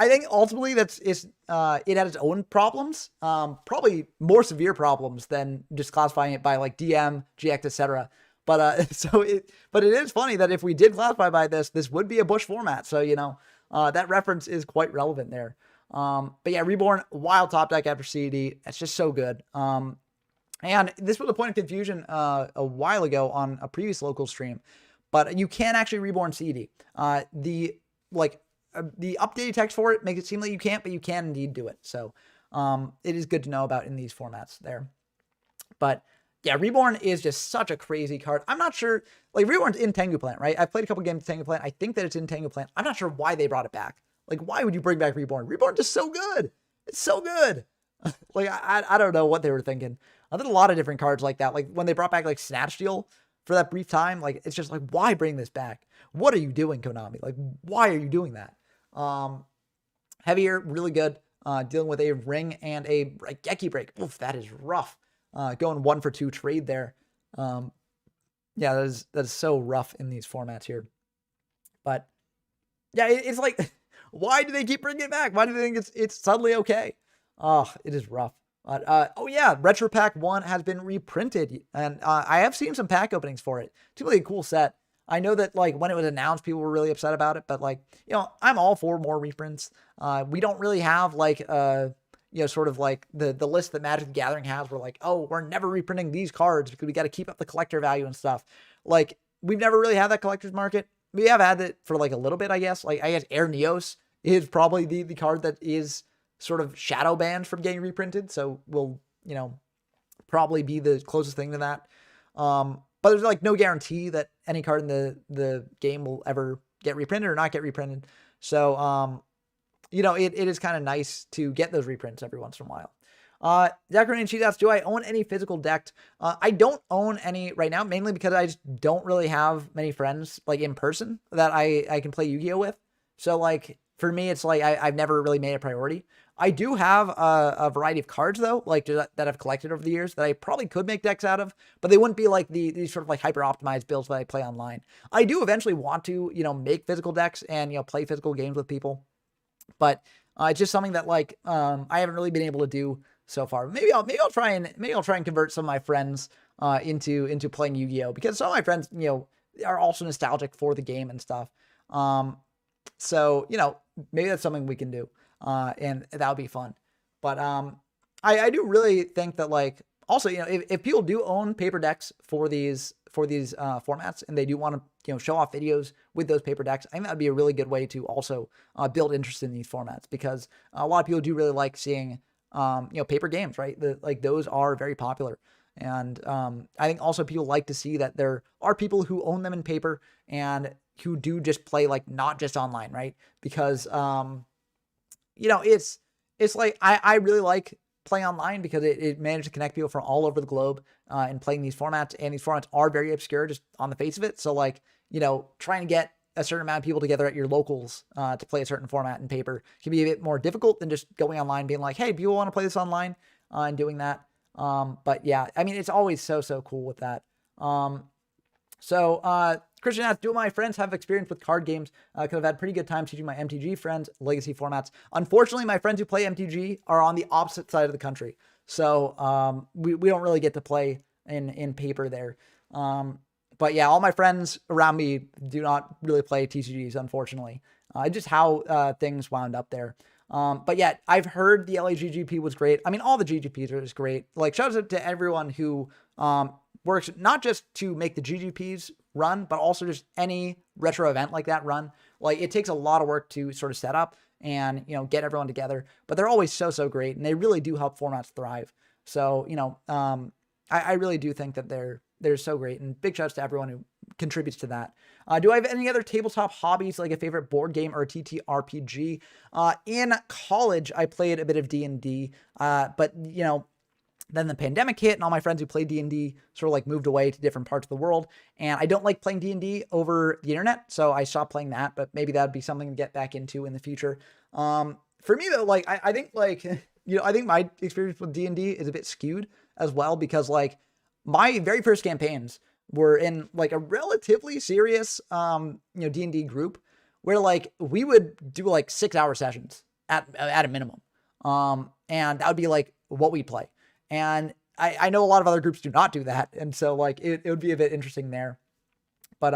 Speaker 1: think ultimately it had its own problems, probably more severe problems than just classifying it by like DM, GX, etc. But but it is funny that if we did classify by this would be a Bush format. So, that reference is quite relevant there. But yeah, Reborn, wild top deck after CD. It's just so good. And this was a point of confusion a while ago on a previous local stream, but you can actually Reborn CD. The updated text for it makes it seem like you can't, but you can indeed do it. So it is good to know about in these formats there. But yeah, Reborn is just such a crazy card. I'm not sure, like Reborn's in Tengu Plant, right? I've played a couple games of Tengu Plant. I think that it's in Tengu Plant. I'm not sure why they brought it back. Like, why would you bring back Reborn? Reborn's just so good. It's so good. Like, I don't know what they were thinking. There's a lot of different cards like that. Like, when they brought back, like, Snatch Steal for that brief time, like, it's just like, why bring this back? What are you doing, Konami? Like, why are you doing that? Heavier, really good. Dealing with a ring and a Geki Break. Oof, that is rough. Going 1 for 2 trade there. Yeah, that is so rough in these formats here. But, yeah, it's like... Why do they keep bringing it back? Why do they think it's suddenly okay? Oh, it is rough. Oh yeah, Retro Pack 1 has been reprinted, and I have seen some pack openings for it. It's really a cool set. I know that like when it was announced, people were really upset about it, but like, I'm all for more reprints. We don't really have like sort of like the list that Magic the Gathering has. We're like, oh, we're never reprinting these cards because we got to keep up the collector value and stuff. Like we've never really had that collector's market. We have had it for like a little bit, I guess. Like I guess Air Neos is probably the card that is sort of shadow banned from getting reprinted. So will, probably be the closest thing to that. But there's like no guarantee that any card in the game will ever get reprinted or not get reprinted. So, it is kind of nice to get those reprints every once in a while. Zachary and Cheetahs, do I own any physical decked? I don't own any right now, mainly because I just don't really have many friends like in person that I can play Yu-Gi-Oh with. So like for me, it's like I've never really made a priority. I do have a variety of cards though, like that I've collected over the years that I probably could make decks out of, but they wouldn't be like these sort of like hyper optimized builds that I play online. I do eventually want to, make physical decks and, play physical games with people, but it's just something that like I haven't really been able to do so far. Maybe I'll try and convert some of my friends into playing Yu-Gi-Oh, because some of my friends, are also nostalgic for the game and stuff. So, maybe that's something we can do. And that would be fun. But I do really think that like also, if people do own paper decks for these formats and they do want to, show off videos with those paper decks, I think that would be a really good way to also build interest in these formats, because a lot of people do really like seeing paper games, right? Like those are very popular. And I think also people like to see that there are people who own them in paper and who do just play like not just online, right? Because it's like I really like playing online because it managed to connect people from all over the globe and playing these formats. And these formats are very obscure just on the face of it. So like, trying to get a certain amount of people together at your locals to play a certain format in paper can be a bit more difficult than just going online being like, hey, people want to play this online and doing that. But yeah, I mean, it's always so cool with that. So, Christian asks, do my friends have experience with card games? Because I've had pretty good time teaching my MTG friends legacy formats. Unfortunately, my friends who play MTG are on the opposite side of the country. So, we don't really get to play in paper there. But yeah, all my friends around me do not really play TCGs, unfortunately. Just how things wound up there. But yeah, I've heard the LA GGP was great. I mean, all the GGPs are just great. Like, shout out to everyone who works not just to make the GGPs run, but also just any retro event like that run. Like, it takes a lot of work to sort of set up and, get everyone together, but they're always so great, and they really do help formats thrive. So, I really do think that they're so great, and big shouts to everyone who contributes to that. Do I have any other tabletop hobbies, like a favorite board game or a TTRPG? In college, I played a bit of D&D, but, then the pandemic hit, and all my friends who played D&D sort of like moved away to different parts of the world. And I don't like playing D&D over the internet, so I stopped playing that, but maybe that'd be something to get back into in the future. For me though, like, I think like, I think my experience with D&D is a bit skewed as well, because like my very first campaigns were in like a relatively serious, D&D group where like we would do like 6-hour sessions at a minimum. And that would be like what we'd play. And I know a lot of other groups do not do that. And so like it would be a bit interesting there. But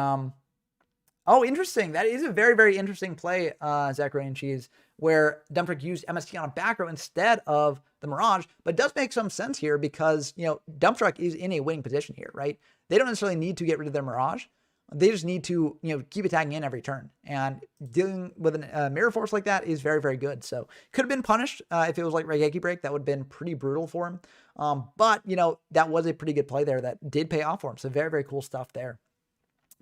Speaker 1: oh, interesting. That is a very interesting play, Zachary and Cheese, where Dump Truck used MST on a back row instead of the Mirage, but it does make some sense here because, Dump Truck is in a winning position here, right? They don't necessarily need to get rid of their Mirage. They just need to, keep attacking in every turn, and dealing with a mirror force like that is very good. So could have been punished if it was like Raigeki Break. That would have been pretty brutal for him. But that was a pretty good play there that did pay off for him. So very cool stuff there.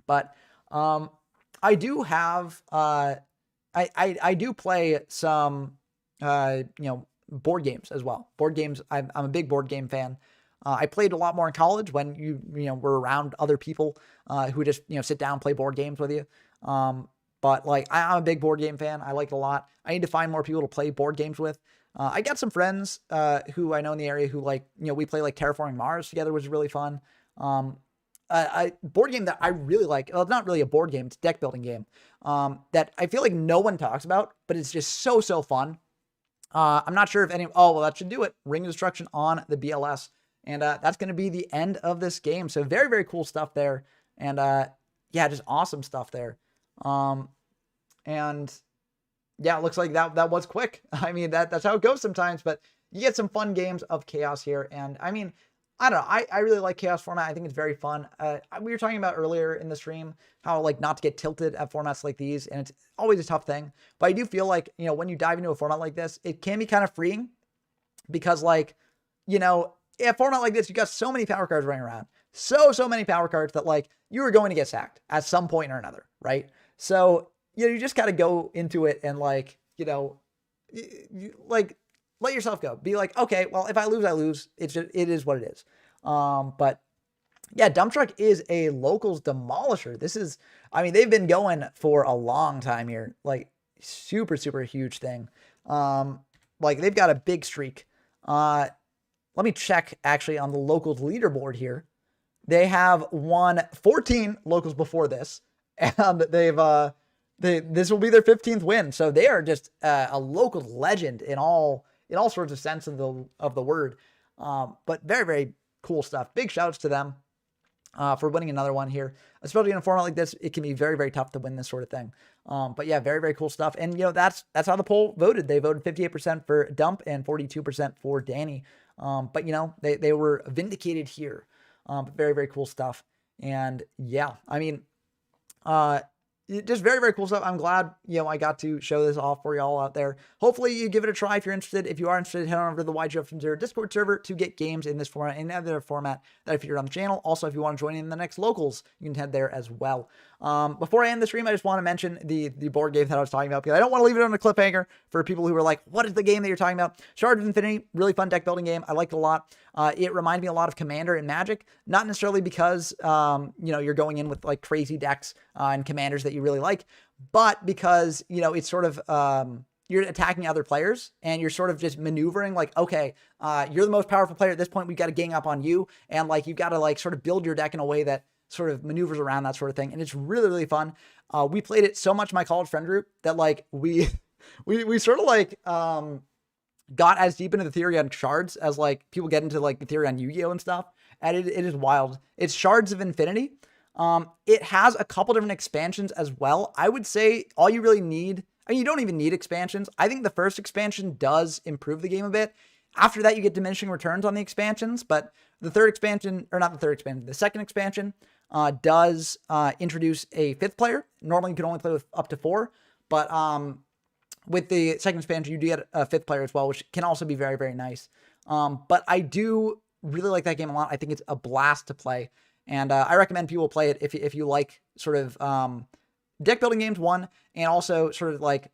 Speaker 1: But I do have I do play some board games as well. Board games. I'm a big board game fan. I played a lot more in college when you were around other people who just sit down and play board games with you. But like I'm a big board game fan. I like it a lot. I need to find more people to play board games with. I got some friends who I know in the area who like we play like Terraforming Mars together, which is really fun. A board game that I really like. Well, it's not really a board game. It's a deck building game that I feel like no one talks about, but it's just so fun. I'm not sure if any. Oh well, that should do it. Ring of Destruction on the BLS. And that's going to be the end of this game. So very cool stuff there. And yeah, just awesome stuff there. And yeah, it looks like that was quick. I mean, that's how it goes sometimes, but you get some fun games of Chaos here. And I mean, I don't know. I really like Chaos format. I think it's very fun. We were talking about earlier in the stream how like not to get tilted at formats like these. And it's always a tough thing. But I do feel like, when you dive into a format like this, it can be kind of freeing because like, a format like this, you got so many power cards running around. So many power cards that like you are going to get sacked at some point or another, right? So, you just got to go into it and like, like let yourself go. Be like, okay, well, if I lose, I lose. It is what it is. But yeah, Dump Truck is a locals demolisher. This is, I mean, they've been going for a long time here. Like super huge thing. Like they've got a big streak. Let me check actually on the locals leaderboard here. They have won 14 locals before this, and this will be their 15th win. So they are just a local legend in all sorts of sense of the word. But very cool stuff. Big shouts to them for winning another one here, especially in a format like this. It can be very tough to win this sort of thing. But yeah, very cool stuff. And that's how the poll voted. They voted 58% for Dump and 42% for Danny. But they were vindicated here. But very cool stuff. And yeah, I mean, just very cool stuff. I'm glad, I got to show this off for y'all out there. Hopefully you give it a try if you're interested. If you are interested, head on over to the YGF from Zero Discord server to get games in this format and other format that I featured on the channel. Also, if you want to join in the next locals, you can head there as well. Before I end the stream, I just want to mention the board game that I was talking about because I don't want to leave it on a cliffhanger for people who are like, what is the game that you're talking about? Shards of Infinity, really fun deck building game. I liked it a lot. It reminded me a lot of Commander and Magic, not necessarily because, you're going in with like crazy decks and commanders that you really like, but because, it's sort of, you're attacking other players and you're sort of just maneuvering like, okay, you're the most powerful player at this point. We've got to gang up on you. And like, you've got to like sort of build your deck in a way that sort of maneuvers around that sort of thing. And it's really, really fun. We played it so much in my college friend group that like we sort of like, got as deep into the theory on shards as like people get into like the theory on Yu-Gi-Oh and stuff. And it is wild. It's Shards of Infinity. It has a couple different expansions as well. I would say all you really need, I mean, you don't even need expansions. I think the first expansion does improve the game a bit. After that, you get diminishing returns on the expansions, but the third expansion, or not the third expansion, the second expansion does introduce a fifth player. Normally, you can only play with up to 4, but with the second expansion, you do get a fifth player as well, which can also be very, very nice. But I do really like that game a lot. I think it's a blast to play. And I recommend people play it if you like sort of deck building games, one, and also sort of like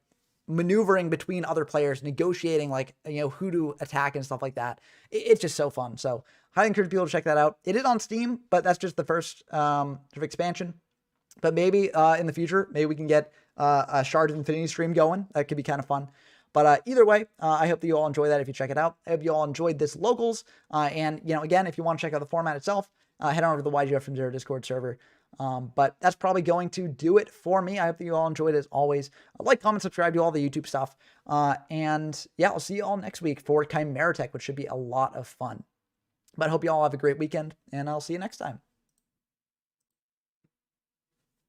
Speaker 1: maneuvering between other players, negotiating like, you know, who to attack and stuff like that. It's just so fun. So highly encourage people to check that out. It is on Steam, but that's just the first sort of expansion. But maybe in the future, maybe we can get a Shards of Infinity stream going. That could be kind of fun. But either way, I hope that you all enjoy that if you check it out. I hope you all enjoyed this Locals. And, you know, again, if you want to check out the format itself, head on over to the YGF from Zero Discord server. But that's probably going to do it for me. I hope that you all enjoyed it as always. Like, comment, subscribe, do all the YouTube stuff. And yeah, I'll see you all next week for Chimera Tech, which should be a lot of fun. But I hope you all have a great weekend, and I'll see you next time.